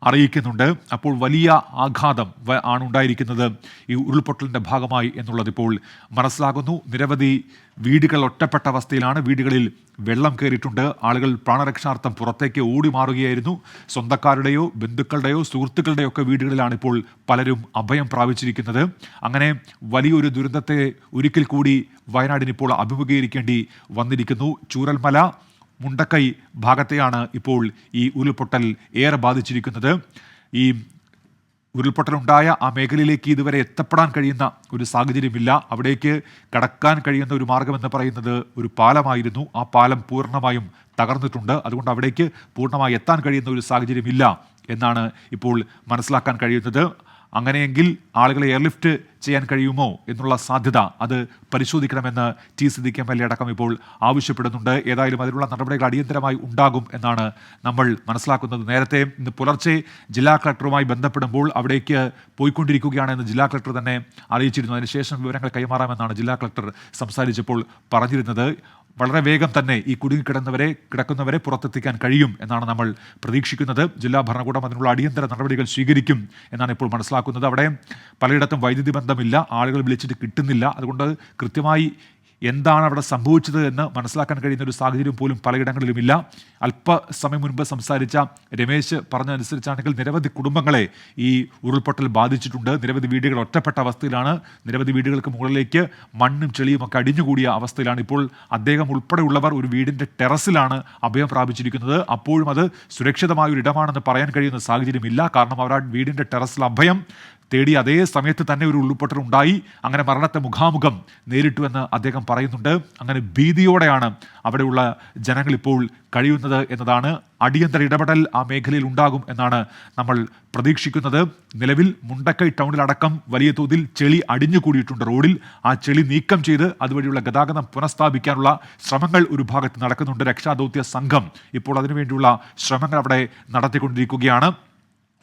അറിയിക്കുന്നുണ്ട്. അപ്പോൾ വലിയ ആഘാതം ആണ് ഉണ്ടായിരിക്കുന്നത് ഈ ഉരുൾപൊട്ടലിൻ്റെ ഭാഗമായി എന്നുള്ളത് ഇപ്പോൾ മനസ്സിലാകുന്നു. നിരവധി വീടുകൾ ഒറ്റപ്പെട്ട അവസ്ഥയിലാണ്. വീടുകളിൽ വെള്ളം കയറിയിട്ടുണ്ട്. ആളുകൾ പ്രാണരക്ഷാർത്ഥം പുറത്തേക്ക് ഓടി മാറുകയായിരുന്നു. സ്വന്തക്കാരുടെയോ ബന്ധുക്കളുടെയോ സുഹൃത്തുക്കളുടെയോ ഒക്കെ വീടുകളിലാണ് ഇപ്പോൾ പലരും അഭയം പ്രാപിച്ചിരിക്കുന്നത്. അങ്ങനെ വലിയൊരു ദുരന്തത്തെ ഒരിക്കൽ കൂടി വയനാടിനിപ്പോൾ അഭിമുഖീകരിക്കേണ്ടി വന്നിരിക്കുന്നു. ചൂരൽമല മുണ്ടക്കൈ ഭാഗത്തെയാണ് ഇപ്പോൾ ഈ ഉരുൾപൊട്ടൽ ഏറെ ബാധിച്ചിരിക്കുന്നത്. ഈ ഉരുൾപൊട്ടലുണ്ടായ ആ മേഖലയിലേക്ക് ഇതുവരെ എത്തപ്പെടാൻ കഴിയുന്ന ഒരു സാഹചര്യമില്ല. അവിടേക്ക് കടക്കാൻ കഴിയുന്ന ഒരു മാർഗമെന്ന് പറയുന്നത് ഒരു പാലമായിരുന്നു. ആ പാലം പൂർണ്ണമായും തകർന്നിട്ടുണ്ട്. അതുകൊണ്ട് അവിടേക്ക് പൂർണ്ണമായി എത്താൻ കഴിയുന്ന ഒരു സാഹചര്യമില്ല എന്നാണ് ഇപ്പോൾ മനസ്സിലാക്കാൻ കഴിയുന്നത്. അങ്ങനെയെങ്കിൽ ആളുകളെ എയർലിഫ്റ്റ് ചെയ്യാൻ കഴിയുമോ എന്നുള്ള സാധ്യത അത് പരിശോധിക്കണമെന്ന് ടി സിദ്ദിഖ് MLA അടക്കം ഇപ്പോൾ ആവശ്യപ്പെടുന്നുണ്ട്. ഏതായാലും അതിനുള്ള നടപടികൾ അടിയന്തരമായി ഉണ്ടാകും എന്നാണ് നമ്മൾ മനസ്സിലാക്കുന്നത്. നേരത്തെ ഇന്ന് പുലർച്ചെ ജില്ലാ കളക്ടറുമായി ബന്ധപ്പെടുമ്പോൾ അവിടേക്ക് പോയിക്കൊണ്ടിരിക്കുകയാണെന്ന് ജില്ലാ കളക്ടർ തന്നെ അറിയിച്ചിരുന്നു. അതിനുശേഷം വിവരങ്ങൾ കൈമാറാമെന്നാണ് ജില്ലാ കളക്ടർ സംസാരിച്ചപ്പോൾ പറഞ്ഞിരുന്നത്. വളരെ വേഗം തന്നെ ഈ കിടക്കുന്നവരെ പുറത്തെത്തിക്കാൻ കഴിയും എന്നാണ് നമ്മൾ പ്രതീക്ഷിക്കുന്നത്. ജില്ലാ ഭരണകൂടം അതിനുള്ള അടിയന്തര നടപടികൾ സ്വീകരിക്കും എന്നാണ് ഇപ്പോൾ മനസ്സിലാക്കുന്നത്. അവിടെ പലയിടത്തും വൈദ്യുതി ബന്ധമില്ല, ആളുകൾ വിളിച്ചിട്ട് കിട്ടുന്നില്ല. അതുകൊണ്ട് കൃത്യമായി എന്താണ് അവിടെ സംഭവിച്ചത് എന്ന് മനസ്സിലാക്കാൻ കഴിയുന്ന ഒരു സാഹചര്യം പോലും പലയിടങ്ങളിലുമില്ല. അല്പസമയം മുൻപ് സംസാരിച്ച രമേശ് പറഞ്ഞതനുസരിച്ചാണെങ്കിൽ നിരവധി കുടുംബങ്ങളെ ഈ ഉരുൾപൊട്ടൽ ബാധിച്ചിട്ടുണ്ട്. നിരവധി വീടുകൾ ഒറ്റപ്പെട്ട അവസ്ഥയിലാണ്. നിരവധി വീടുകൾക്ക് മുകളിലേക്ക് മണ്ണും ചെളിയും ഒക്കെ അടിഞ്ഞുകൂടിയ അവസ്ഥയിലാണ്. ഇപ്പോൾ അദ്ദേഹം ഉൾപ്പെടെയുള്ളവർ ഒരു വീടിൻ്റെ ടെറസിലാണ് അഭയം പ്രാപിച്ചിരിക്കുന്നത്. അപ്പോഴും അത് സുരക്ഷിതമായ ഒരു ഇടമാണെന്ന് പറയാൻ കഴിയുന്ന സാഹചര്യമില്ല. കാരണം അവർ ആ വീടിൻ്റെ ടെറസിൽ അഭയം തേടി അതേ സമയത്ത് തന്നെ ഒരു ഉരുൾപൊട്ടൽ ഉണ്ടായി. അങ്ങനെ മരണത്തെ മുഖാമുഖം നേരിട്ടുവെന്ന് അദ്ദേഹം പറയുന്നുണ്ട്. അങ്ങനെ ഭീതിയോടെയാണ് അവിടെയുള്ള ജനങ്ങൾ ഇപ്പോൾ കഴിയുന്നത് എന്നതാണ്. അടിയന്തര ഇടപെടൽ ആ മേഖലയിൽ ഉണ്ടാകും എന്നാണ് നമ്മൾ പ്രതീക്ഷിക്കുന്നത്. നിലവിൽ മുണ്ടക്കൈ ടൗണിലടക്കം വലിയ തോതിൽ ചെളി അടിഞ്ഞുകൂടിയിട്ടുണ്ട് റോഡിൽ. ആ ചെളി നീക്കം ചെയ്ത് അതുവഴിയുള്ള ഗതാഗതം പുനഃസ്ഥാപിക്കാനുള്ള ശ്രമങ്ങൾ ഒരു ഭാഗത്ത് നടക്കുന്നുണ്ട്. രക്ഷാദൗത്യ സംഘം ഇപ്പോൾ അതിനുവേണ്ടിയുള്ള ശ്രമങ്ങൾ അവിടെ നടത്തിക്കൊണ്ടിരിക്കുകയാണ്.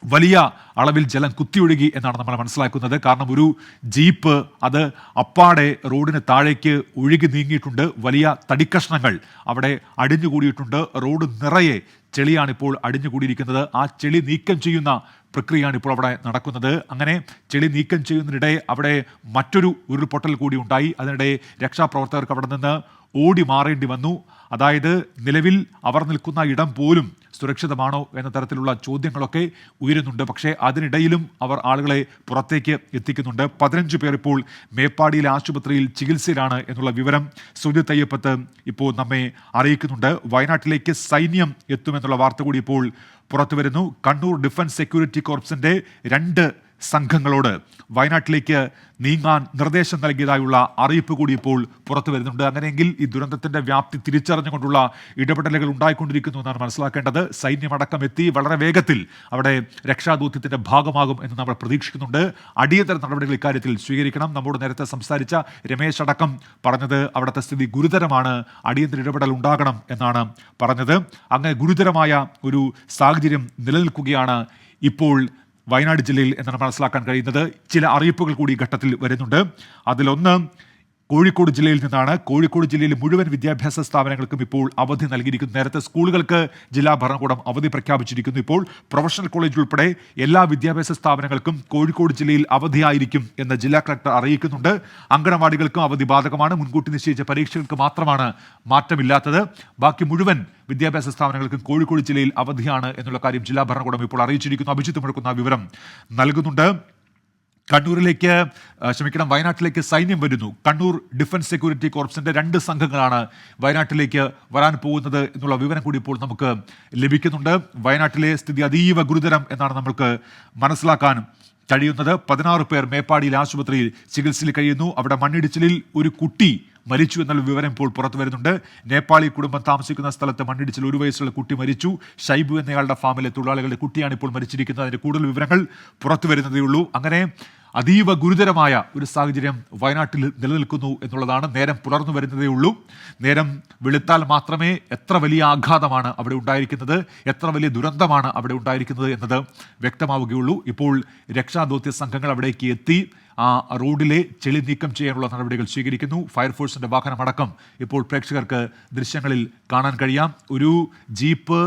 വലിയ അളവിൽ ജലം കുത്തിയൊഴുകി എന്നാണ് നമ്മൾ മനസ്സിലാക്കുന്നത്. കാരണം ഒരു ജീപ്പ് അത് അപ്പാടെ റോഡിന് താഴേക്ക് ഒഴുകി നീങ്ങിയിട്ടുണ്ട്. വലിയ തടിക്കഷ്ണങ്ങൾ അവിടെ അടിഞ്ഞുകൂടിയിട്ടുണ്ട്. റോഡ് നിറയെ ചെളിയാണിപ്പോൾ അടിഞ്ഞുകൂടിയിരിക്കുന്നത്. ആ ചെളി നീക്കം ചെയ്യുന്ന പ്രക്രിയയാണ് ഇപ്പോൾ അവിടെ നടക്കുന്നത്. അങ്ങനെ ചെളി നീക്കം ചെയ്യുന്നതിനിടെ അവിടെ മറ്റൊരു ഉരുൾപൊട്ടൽ കൂടി ഉണ്ടായി. അതിനിടെ രക്ഷാപ്രവർത്തകർക്ക് അവിടെ നിന്ന് ഓടി മാറേണ്ടി വന്നു. അതായത് നിലവിൽ അവർ നിൽക്കുന്ന ഇടം പോലും സുരക്ഷിതമാണോ എന്ന തരത്തിലുള്ള ചോദ്യങ്ങളൊക്കെ ഉയരുന്നുണ്ട്. പക്ഷേ അതിനിടയിലും അവർ ആളുകളെ പുറത്തേക്ക് എത്തിക്കുന്നുണ്ട്. 15 പേർ ഇപ്പോൾ മേപ്പാടിയിലെ ആശുപത്രിയിൽ ചികിത്സയിലാണ് എന്നുള്ള വിവരം സുജിത് അയ്യപ്പത്ത് ഇപ്പോൾ നമ്മെ അറിയിക്കുന്നുണ്ട്. വയനാട്ടിലേക്ക് സൈന്യം എത്തുമെന്നുള്ള വാർത്ത കൂടി ഇപ്പോൾ പുറത്തു വരുന്നു. കണ്ണൂർ ഡിഫൻസ് സെക്യൂരിറ്റി കോർപ്സിന്റെ 2 സംഘങ്ങളോട് വയനാട്ടിലേക്ക് നീങ്ങാൻ നിർദ്ദേശം നൽകിയതായുള്ള അറിയിപ്പ് കൂടി ഇപ്പോൾ പുറത്തു വരുന്നുണ്ട്. അങ്ങനെയെങ്കിൽ ഈ ദുരന്തത്തിന്റെ വ്യാപ്തി തിരിച്ചറിഞ്ഞുകൊണ്ടുള്ള ഇടപെടലുകൾ ഉണ്ടായിക്കൊണ്ടിരിക്കുന്നു എന്നാണ് മനസ്സിലാക്കേണ്ടത്. സൈന്യമടക്കം എത്തി വളരെ വേഗത്തിൽ അവിടെ രക്ഷാദൗത്യത്തിന്റെ ഭാഗമാകും എന്ന് നമ്മൾ പ്രതീക്ഷിക്കുന്നുണ്ട്. അടിയന്തര നടപടികൾ ഇക്കാര്യത്തിൽ സ്വീകരിക്കണം. നമ്മോട് നേരത്തെ സംസാരിച്ച രമേശ് അടക്കം പറഞ്ഞത് അവിടുത്തെ സ്ഥിതി ഗുരുതരമാണ്, അടിയന്തര ഇടപെടൽ ഉണ്ടാകണം എന്നാണ് പറഞ്ഞത്. അങ്ങനെ ഗുരുതരമായ ഒരു സാഹചര്യം നിലനിൽക്കുകയാണ് ഇപ്പോൾ വയനാട് ജില്ലയിൽ എന്നാണ് മനസ്സിലാക്കാൻ കഴിയുന്നത്. ചില അറിയിപ്പുകൾ കൂടി ഘട്ടത്തിൽ വരുന്നുണ്ട്. അതിലൊന്ന് കോഴിക്കോട് ജില്ലയിൽ നിന്നാണ്. കോഴിക്കോട് ജില്ലയിലെ മുഴുവൻ വിദ്യാഭ്യാസ സ്ഥാപനങ്ങൾക്കും ഇപ്പോൾ അവധി നൽകിയിരിക്കുന്നു. നേരത്തെ സ്കൂളുകൾക്ക് ജില്ലാ ഭരണകൂടം അവധി പ്രഖ്യാപിച്ചിരിക്കുന്നു. ഇപ്പോൾ പ്രൊഫഷണൽ കോളേജ് ഉൾപ്പെടെ എല്ലാ വിദ്യാഭ്യാസ സ്ഥാപനങ്ങൾക്കും കോഴിക്കോട് ജില്ലയിൽ അവധിയായിരിക്കും എന്ന് ജില്ലാ കളക്ടർ അറിയിക്കുന്നുണ്ട്. അങ്കണവാടികൾക്കും അവധി ബാധകമാണ്. മുൻകൂട്ടി നിശ്ചയിച്ച പരീക്ഷകൾക്ക് മാത്രമാണ് മാറ്റമില്ലാത്തത്. ബാക്കി മുഴുവൻ വിദ്യാഭ്യാസ സ്ഥാപനങ്ങൾക്കും കോഴിക്കോട് ജില്ലയിൽ അവധിയാണ് എന്നുള്ള കാര്യം ജില്ലാ ഭരണകൂടം ഇപ്പോൾ അറിയിച്ചിരിക്കുന്നു. അഭിജിത്ത് മുഴക്കുന്ന വിവരം നൽകുന്നുണ്ട്. വയനാട്ടിലേക്ക് സൈന്യം വരുന്നു. കണ്ണൂർ ഡിഫൻസ് സെക്യൂരിറ്റി കോർപ്സിന്റെ 2 സംഘങ്ങളാണ് വയനാട്ടിലേക്ക് വരാൻ പോകുന്നത് എന്നുള്ള വിവരം കൂടി ഇപ്പോൾ നമുക്ക് ലഭിക്കുന്നുണ്ട്. വയനാട്ടിലെ സ്ഥിതി അതീവ ഗുരുതരം എന്നാണ് നമുക്ക് മനസ്സിലാക്കാൻ കഴിയുന്നത്. 16 പേർ മേപ്പാടിയിൽ ആശുപത്രിയിൽ ചികിത്സയിൽ കഴിയുന്നു. അവിടെ മണ്ണിടിച്ചിലിൽ ഒരു കുട്ടി മരിച്ചു എന്നുള്ള വിവരം ഇപ്പോൾ പുറത്തു വരുന്നുണ്ട്. നേപ്പാളി കുടുംബം താമസിക്കുന്ന സ്ഥലത്ത് മണ്ണിടിച്ചിൽ 1 വയസ്സുള്ള കുട്ടി മരിച്ചു. ഷൈബു എന്നയാളുടെ ഫാമിലെ തൊഴിലാളികളുടെ കുട്ടിയാണ് ഇപ്പോൾ മരിച്ചിരിക്കുന്നത്. അതിന്റെ കൂടുതൽ വിവരങ്ങൾ പുറത്തു വരുന്നതേ ഉള്ളൂ. അങ്ങനെ അതീവ ഗുരുതരമായ ഒരു സാഹചര്യം വയനാട്ടിൽ നിലനിൽക്കുന്നു എന്നുള്ളതാണ്. നേരം പുലർന്നു വരുന്നതേ ഉള്ളൂ. നേരം വെളുത്താൽ മാത്രമേ എത്ര വലിയ ആഘാതമാണ് അവിടെ ഉണ്ടായിരിക്കുന്നത്, എത്ര വലിയ ദുരന്തമാണ് അവിടെ ഉണ്ടായിരിക്കുന്നത് എന്നത് വ്യക്തമാവുകയുള്ളൂ. ഇപ്പോൾ രക്ഷാദൗത്യ സംഘങ്ങൾ അവിടേക്ക് എത്തി ആ റോഡിലെ ചെളി നീക്കം ചെയ്യാനുള്ള നടപടികൾ സ്വീകരിക്കുന്നു. ഫയർഫോഴ്സിന്റെ വാഹനമടക്കം ഇപ്പോൾ പ്രേക്ഷകർക്ക് ദൃശ്യങ്ങളിൽ കാണാൻ കഴിയാം. ഒരു ജീപ്പ്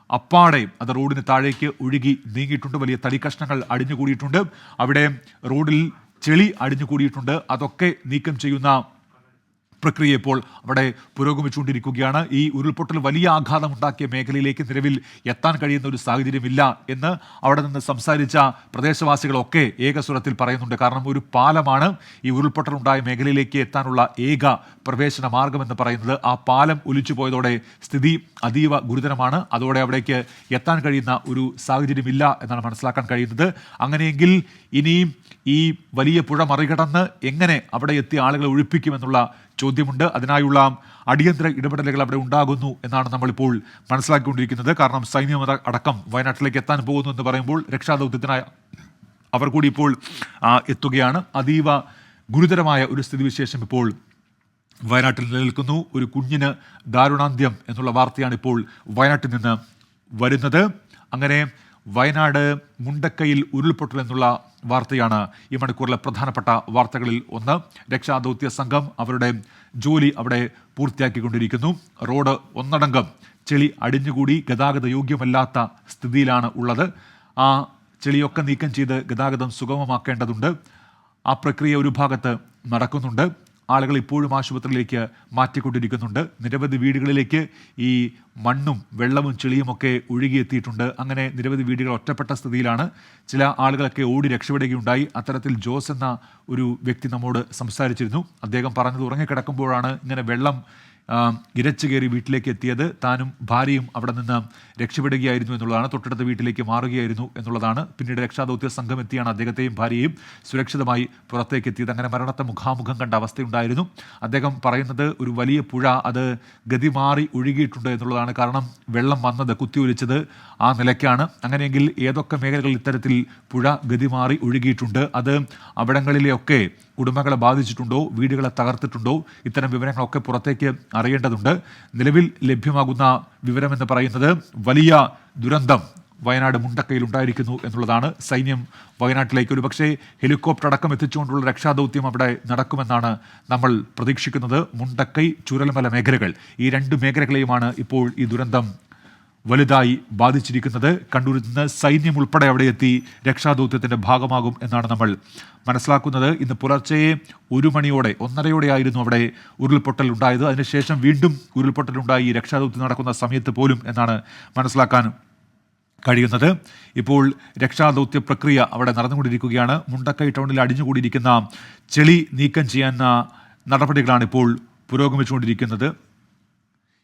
അപ്പാടെ അത് റോഡിന് താഴേക്ക് ഒഴുകി നീങ്ങിയിട്ടുണ്ട്. വലിയ തടിക്കഷ്ണങ്ങൾ അടിഞ്ഞുകൂടിയിട്ടുണ്ട്. അവിടെ റോഡിൽ ചെളി അടിഞ്ഞുകൂടിയിട്ടുണ്ട്. അതൊക്കെ നീക്കം ചെയ്യുന്ന പ്രക്രിയ ഇപ്പോൾ അവിടെ പുരോഗമിച്ചുകൊണ്ടിരിക്കുകയാണ്. ഈ ഉരുൾപൊട്ടൽ വലിയ ആഘാതം ഉണ്ടാക്കിയ മേഖലയിലേക്ക് നിലവിൽ എത്താൻ കഴിയുന്ന ഒരു സാഹചര്യമില്ല എന്ന് അവിടെ നിന്ന് സംസാരിച്ച പ്രദേശവാസികളൊക്കെ ഏകസ്വരത്തിൽ പറയുന്നുണ്ട്. കാരണം ഒരു പാലമാണ് ഈ ഉരുൾപൊട്ടൽ ഉണ്ടായ മേഖലയിലേക്ക് എത്താനുള്ള ഏക പ്രവേശന മാർഗമെന്ന് പറയുന്നത്. ആ പാലം ഒലിച്ചു പോയതോടെ സ്ഥിതി അതീവ ഗുരുതരമാണ്. അതോടെ അവിടേക്ക് എത്താൻ കഴിയുന്ന ഒരു സാഹചര്യമില്ല എന്നാണ് മനസ്സിലാക്കാൻ കഴിയുന്നത്. അങ്ങനെയെങ്കിൽ ഇനിയും ഈ വലിയ പുഴ മറികടന്ന് എങ്ങനെ അവിടെ എത്തിയ ആളുകളെ ഒഴിപ്പിക്കുമെന്നുള്ള ചോദ്യമുണ്ട്. അതിനായുള്ള അടിയന്തര ഇടപെടലുകൾ അവിടെ ഉണ്ടാകുന്നു എന്നാണ് നമ്മളിപ്പോൾ മനസ്സിലാക്കിക്കൊണ്ടിരിക്കുന്നത്. കാരണം സൈന്യം അടക്കം വയനാട്ടിലേക്ക് എത്താൻ പോകുന്നു എന്ന് പറയുമ്പോൾ രക്ഷാദൗത്യത്തിനായി അവർ കൂടി ഇപ്പോൾ എത്തുകയാണ്. അതീവ ഗുരുതരമായ ഒരു സ്ഥിതിവിശേഷം ഇപ്പോൾ വയനാട്ടിൽ നിലനിൽക്കുന്നു. ഒരു കുഞ്ഞിന് ദാരുണാന്ത്യം എന്നുള്ള വാർത്തയാണ് ഇപ്പോൾ വയനാട്ടിൽ നിന്ന് വരുന്നത്. അങ്ങനെ വയനാട് മുണ്ടക്കയിൽ ഉരുൾപൊട്ടൽ എന്നുള്ള വാർത്തയാണ് ഈ മണിക്കൂറിലെ പ്രധാനപ്പെട്ട വാർത്തകളിൽ ഒന്ന്. രക്ഷാദൗത്യ സംഘം അവരുടെ ജോലി അവിടെ പൂർത്തിയാക്കിക്കൊണ്ടിരിക്കുന്നു. റോഡ് ഒന്നടങ്കം ചെളി അടിഞ്ഞുകൂടി ഗതാഗത യോഗ്യമല്ലാത്ത സ്ഥിതിയിലാണ് ഉള്ളത്. ആ ചെളിയൊക്കെ നീക്കം ചെയ്ത് ഗതാഗതം സുഗമമാക്കേണ്ടതുണ്ട്. ആ പ്രക്രിയ ഒരു ഭാഗത്ത് നടക്കുന്നുണ്ട്. ആളുകൾ ഇപ്പോഴും ആശുപത്രിയിലേക്ക് മാറ്റിക്കൊണ്ടിരിക്കുന്നുണ്ട്. നിരവധി വീടുകളിലേക്ക് ഈ മണ്ണും വെള്ളവും ചെളിയുമൊക്കെ ഒഴുകിയെത്തിയിട്ടുണ്ട്. അങ്ങനെ നിരവധി വീടുകൾ ഒറ്റപ്പെട്ട സ്ഥിതിയിലാണ്. ചില ആളുകളൊക്കെ ഓടി രക്ഷപ്പെടുകയുണ്ടായി. അത്തരത്തിൽ ജോസ് എന്ന ഒരു വ്യക്തി നമ്മോട് സംസാരിച്ചിരുന്നു. അദ്ദേഹം പറഞ്ഞത് ഉറങ്ങിക്കിടക്കുമ്പോഴാണ് ഇങ്ങനെ വെള്ളം ഇരച്ചു കയറി വീട്ടിലേക്ക് എത്തിയത്. താനും ഭാര്യയും അവിടെ നിന്ന് രക്ഷപ്പെടുകയായിരുന്നു എന്നുള്ളതാണ്. തൊട്ടടുത്ത വീട്ടിലേക്ക് മാറുകയായിരുന്നു എന്നുള്ളതാണ്. പിന്നീട് രക്ഷാദൗത്യ സംഘം എത്തിയാണ് അദ്ദേഹത്തെയും ഭാര്യയെയും സുരക്ഷിതമായി പുറത്തേക്ക് എത്തിയത്. അങ്ങനെ മരണത്തെ മുഖാമുഖം കണ്ട അവസ്ഥയുണ്ടായിരുന്നു. അദ്ദേഹം പറയുന്നത് ഒരു വലിയ പുഴ അത് ഗതി മാറി ഒഴുകിയിട്ടുണ്ട് എന്നുള്ളതാണ്. കാരണം വെള്ളം വന്നത് കുത്തിയൊലിച്ചത് ആ നിലയ്ക്കാണ്. അങ്ങനെയെങ്കിൽ ഏതൊക്കെ മേഖലകളിൽ ഇത്തരത്തിൽ പുഴ ഗതി മാറി ഒഴുകിയിട്ടുണ്ട്, അത് അവിടങ്ങളിലെയൊക്കെ കുടുംബങ്ങളെ ബാധിച്ചിട്ടുണ്ടോ, വീടുകളെ തകർത്തിട്ടുണ്ടോ, ഇത്തരം വിവരങ്ങളൊക്കെ പുറത്തേക്ക് അറിയേണ്ടതുണ്ട്. നിലവിൽ ലഭ്യമാകുന്ന വിവരമെന്ന് പറയുന്നത് വലിയ ദുരന്തം വയനാട് മുണ്ടക്കയിൽ ഉണ്ടായിരിക്കുന്നു എന്നുള്ളതാണ്. സൈന്യം വയനാട്ടിലേക്ക് ഒരുപക്ഷെ ഹെലികോപ്റ്റർ അടക്കം എത്തിച്ചുകൊണ്ടുള്ള രക്ഷാദൗത്യം അവിടെ നടക്കുമെന്നാണ് നമ്മൾ പ്രതീക്ഷിക്കുന്നത്. മുണ്ടക്കൈ, ചൂരൽമല മേഖലകൾ, ഈ രണ്ട് മേഖലകളെയുമാണ് ഇപ്പോൾ ഈ ദുരന്തം വലുതായി ബാധിച്ചിരിക്കുന്നത്. കണ്ണൂരിൽ നിന്ന് സൈന്യം ഉൾപ്പെടെ അവിടെ എത്തി രക്ഷാദൗത്യത്തിന്റെ ഭാഗമാകും എന്നാണ് നമ്മൾ മനസ്സിലാക്കുന്നത്. ഇന്ന് പുലർച്ചെ 1 മണിയോടെ 1:30 ആയിരുന്നു അവിടെ ഉരുൾപൊട്ടൽ ഉണ്ടായത്. അതിനുശേഷം വീണ്ടും ഉരുൾപൊട്ടലുണ്ടായി രക്ഷാദൗത്യം നടക്കുന്ന സമയത്ത് പോലും എന്നാണ് മനസ്സിലാക്കാൻ കഴിയുന്നത്. ഇപ്പോൾ രക്ഷാദൗത്യ പ്രക്രിയ അവിടെ നടന്നുകൊണ്ടിരിക്കുകയാണ്. മുണ്ടക്കൈ ടൗണിൽ അടിഞ്ഞുകൂടിയിരിക്കുന്ന ചെളി നീക്കം ചെയ്യാൻ നടപടികളാണ് ഇപ്പോൾ പുരോഗമിച്ചുകൊണ്ടിരിക്കുന്നത്.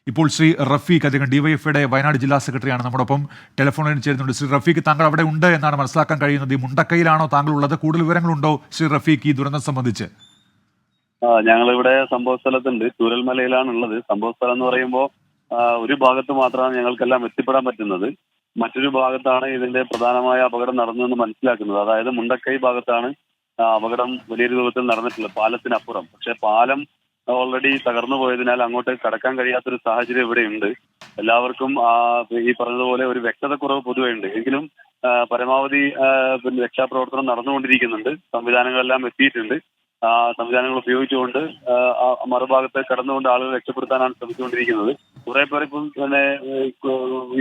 ഇപ്പോൾ ശ്രീ റഫീഖ്, അദ്ദേഹം ഡിവൈഎഫ്ഐയുടെ വയനാട് ജില്ലാ സെക്രട്ടറിയാണ്, നമ്മോടൊപ്പം ടെലിഫോണിൽ ചേരുന്നുണ്ട്. ശ്രീ റഫീഖ്, താങ്കൾ അവിടെ ഉണ്ട് എന്നാണ് മനസ്സിലാക്കാൻ കഴിയുന്നത്. ഈ മുണ്ടക്കൈയിലാണോ താങ്കൾ ഉള്ളത്? കൂടുതൽ വിവരങ്ങളുണ്ടോ ശ്രീ റഫീഖ് ഈ ദുരന്തം സംബന്ധിച്ച്? ഞങ്ങളിവിടെ സംഭവ സ്ഥലത്തുണ്ട്. ചൂരൽമലയിലാണുള്ളത്. സംഭവ സ്ഥലം എന്ന് പറയുമ്പോൾ ഒരു ഭാഗത്ത് മാത്രമാണ് ഞങ്ങൾക്കെല്ലാം എത്തിപ്പെടാൻ പറ്റുന്നത്. മറ്റൊരു ഭാഗത്താണ് ഇതിന്റെ പ്രധാനമായ അപകടം നടന്നതെന്ന് മനസ്സിലാക്കുന്നത്. അതായത് മുണ്ടക്കൈ ഭാഗത്താണ് അപകടം വലിയൊരു രൂപത്തിൽ നടന്നിട്ടുള്ളത്, പാലത്തിനപ്പുറം. പക്ഷെ പാലം ഓൾറെഡി തകർന്നു പോയതിനാൽ അങ്ങോട്ട് കടക്കാൻ കഴിയാത്തൊരു സാഹചര്യം ഇവിടെ ഉണ്ട്. എല്ലാവർക്കും ഈ പറഞ്ഞതുപോലെ ഒരു വ്യക്തതക്കുറവ് പൊതുവെ ഉണ്ട്. എങ്കിലും പരമാവധി രക്ഷാപ്രവർത്തനം നടന്നുകൊണ്ടിരിക്കുന്നുണ്ട്. സംവിധാനങ്ങളെല്ലാം എത്തിയിട്ടുണ്ട്. സംവിധാനങ്ങൾ ഉപയോഗിച്ചുകൊണ്ട് മറുഭാഗത്ത് കടന്നുകൊണ്ട് ആളുകൾ രക്ഷപ്പെടുത്താനാണ് ശ്രമിച്ചുകൊണ്ടിരിക്കുന്നത്. കുറെ പേർ ഇപ്പം തന്നെ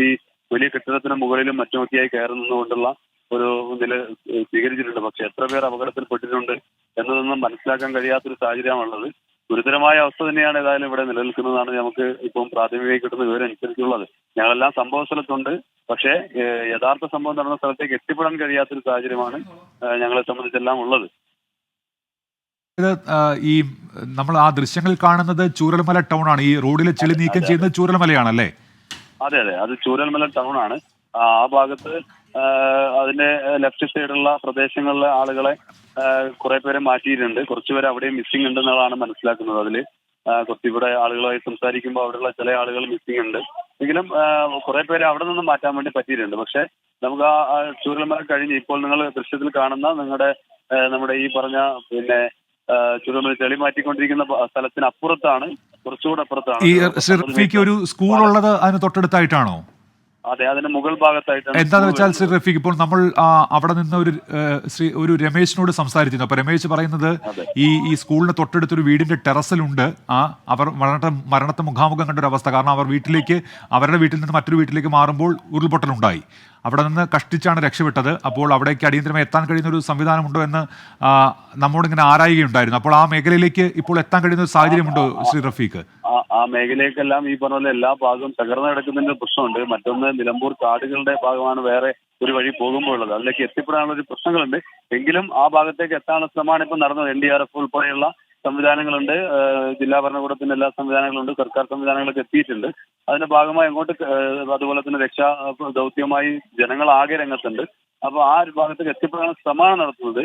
ഈ വലിയ കെട്ടിടത്തിന് മുകളിലും മറ്റുമൊക്കെയായി കയറി നിന്നുകൊണ്ടുള്ള ഒരു നില സ്വീകരിച്ചിട്ടുണ്ട്. പക്ഷെ എത്ര പേർ അപകടത്തിൽപ്പെട്ടിട്ടുണ്ട് എന്നതൊന്നും മനസ്സിലാക്കാൻ കഴിയാത്തൊരു സാഹചര്യമാണുള്ളത്. ഗുരുതരമായ അവസ്ഥ തന്നെയാണ് ഏതായാലും ഇവിടെ നിലനിൽക്കുന്നതാണ് നമുക്ക് ഇപ്പം പ്രാഥമികമായി കിട്ടുന്ന വിവരം അനുസരിച്ചുള്ളത്. ഞങ്ങളെല്ലാം സംഭവ സ്ഥലത്തുണ്ട്. പക്ഷേ യഥാർത്ഥ സംഭവം നടന്ന സ്ഥലത്തേക്ക് എത്തിപ്പെടാൻ കഴിയാത്തൊരു സാഹചര്യമാണ് ഞങ്ങളെ സംബന്ധിച്ചെല്ലാം ഉള്ളത്. ഇത് ഈ നമ്മൾ ആ ദൃശ്യങ്ങളിൽ കാണുന്നത് ചൂരൽമല ടൗൺ ആണ്. ഈ റോഡിലെ ചെളി നീക്കം ചെയ്യുന്നത് ചൂരൽമലയാണല്ലേ? അതെ, അത് ചൂരൽമല ടൗൺ ആണ്. ആ ഭാഗത്ത് അതിന്റെ ലെഫ്റ്റ് സൈഡുള്ള പ്രദേശങ്ങളിലെ ആളുകളെ കുറെ പേരെ മാറ്റിയിട്ടുണ്ട്. കുറച്ചുപേരെ അവിടെയും മിസ്സിംഗ് ഉണ്ടെന്നുള്ളതാണ് മനസ്സിലാക്കുന്നത്. അതിൽ കുറച്ചിവിടെ ആളുകളുമായി സംസാരിക്കുമ്പോൾ അവിടെയുള്ള ചില ആളുകൾ മിസ്സിംഗ് ഉണ്ട്. എങ്കിലും കുറെ പേരെ അവിടെ നിന്ന് മാറ്റാൻ വേണ്ടി പറ്റിയിട്ടുണ്ട്. പക്ഷെ നമുക്ക് ആ ചൂരൽമല കഴിഞ്ഞ് ഇപ്പോൾ നിങ്ങൾ ദൃശ്യത്തിൽ കാണുന്ന നമ്മുടെ ഈ പറഞ്ഞ ചുരമല ചെളി മാറ്റിക്കൊണ്ടിരിക്കുന്ന സ്ഥലത്തിന് അപ്പുറത്താണ്, കുറച്ചുകൂടെ അപ്പുറത്താണ് ഈ ഒരു സ്കൂൾ ഉള്ളത്. അതിന് തൊട്ടടുത്തായിട്ടാണോ? അതെ, അതിന്റെ മുകൾ ഭാഗത്തായിട്ടാണ്. എന്താണെന്ന് വെച്ചാൽ ശ്രീ റഫീഖ്, ഇപ്പോൾ നമ്മൾ അവിടെ നിന്ന് ഒരു രമേശിനോട് സംസാരിച്ചിരുന്നു. അപ്പൊ രമേശ് പറയുന്നത് ഈ സ്കൂളിന് തൊട്ടടുത്തൊരു വീടിന്റെ ടെറസിലുണ്ട് അവർ മരണത്തെ മുഖാമുഖം കണ്ട ഒരു അവസ്ഥ. കാരണം അവരുടെ വീട്ടിൽ നിന്ന് മറ്റൊരു വീട്ടിലേക്ക് മാറുമ്പോൾ ഉരുൾപൊട്ടലുണ്ടായി. അവിടെ നിന്ന് കഷ്ടിച്ചാണ് രക്ഷപ്പെട്ടത്. അപ്പോൾ അവിടേക്ക് അടിയന്തരമായി എത്താൻ കഴിയുന്ന ഒരു സംവിധാനമുണ്ടോ എന്ന് നമ്മോടിങ്ങനെ ആരായുകയുണ്ടായിരുന്നു. അപ്പോൾ ആ മേഖലയിലേക്ക് ഇപ്പോൾ എത്താൻ കഴിയുന്ന ഒരു സാഹചര്യമുണ്ടോ ശ്രീ റഫീഖ്? ആ മേഖലയ്ക്കെല്ലാം ഈ പറഞ്ഞ പോലെ എല്ലാ ഭാഗവും തകർന്നു കിടക്കുന്നതിന്റെ പ്രശ്നമുണ്ട്. മറ്റൊന്ന് നിലമ്പൂർ കാടുകളുടെ ഭാഗമാണ് വേറെ ഒരു വഴി പോകുമ്പോൾ ഉള്ളത്. അതിലേക്ക് എത്തിപ്പെടാനുള്ള ഒരു പ്രശ്നങ്ങളുണ്ട്. എങ്കിലും ആ ഭാഗത്തേക്ക് എത്താനുള്ള ശ്രമമാണ് ഇപ്പം നടന്നത്. NDRF ഉൾപ്പെടെയുള്ള സംവിധാനങ്ങളുണ്ട്, ജില്ലാ ഭരണകൂടത്തിന്റെ എല്ലാ സംവിധാനങ്ങളുണ്ട്, സർക്കാർ സംവിധാനങ്ങളൊക്കെ എത്തിയിട്ടുണ്ട്. അതിന്റെ ഭാഗമായി അങ്ങോട്ട് അതുപോലെ തന്നെ രക്ഷാ ദൗത്യമായി ജനങ്ങളാകെ രംഗത്തുണ്ട്. അപ്പോൾ ആ ഒരു ഭാഗത്തേക്ക് എത്തിപ്പെടാനുള്ള ശ്രമമാണ് നടത്തുന്നത്.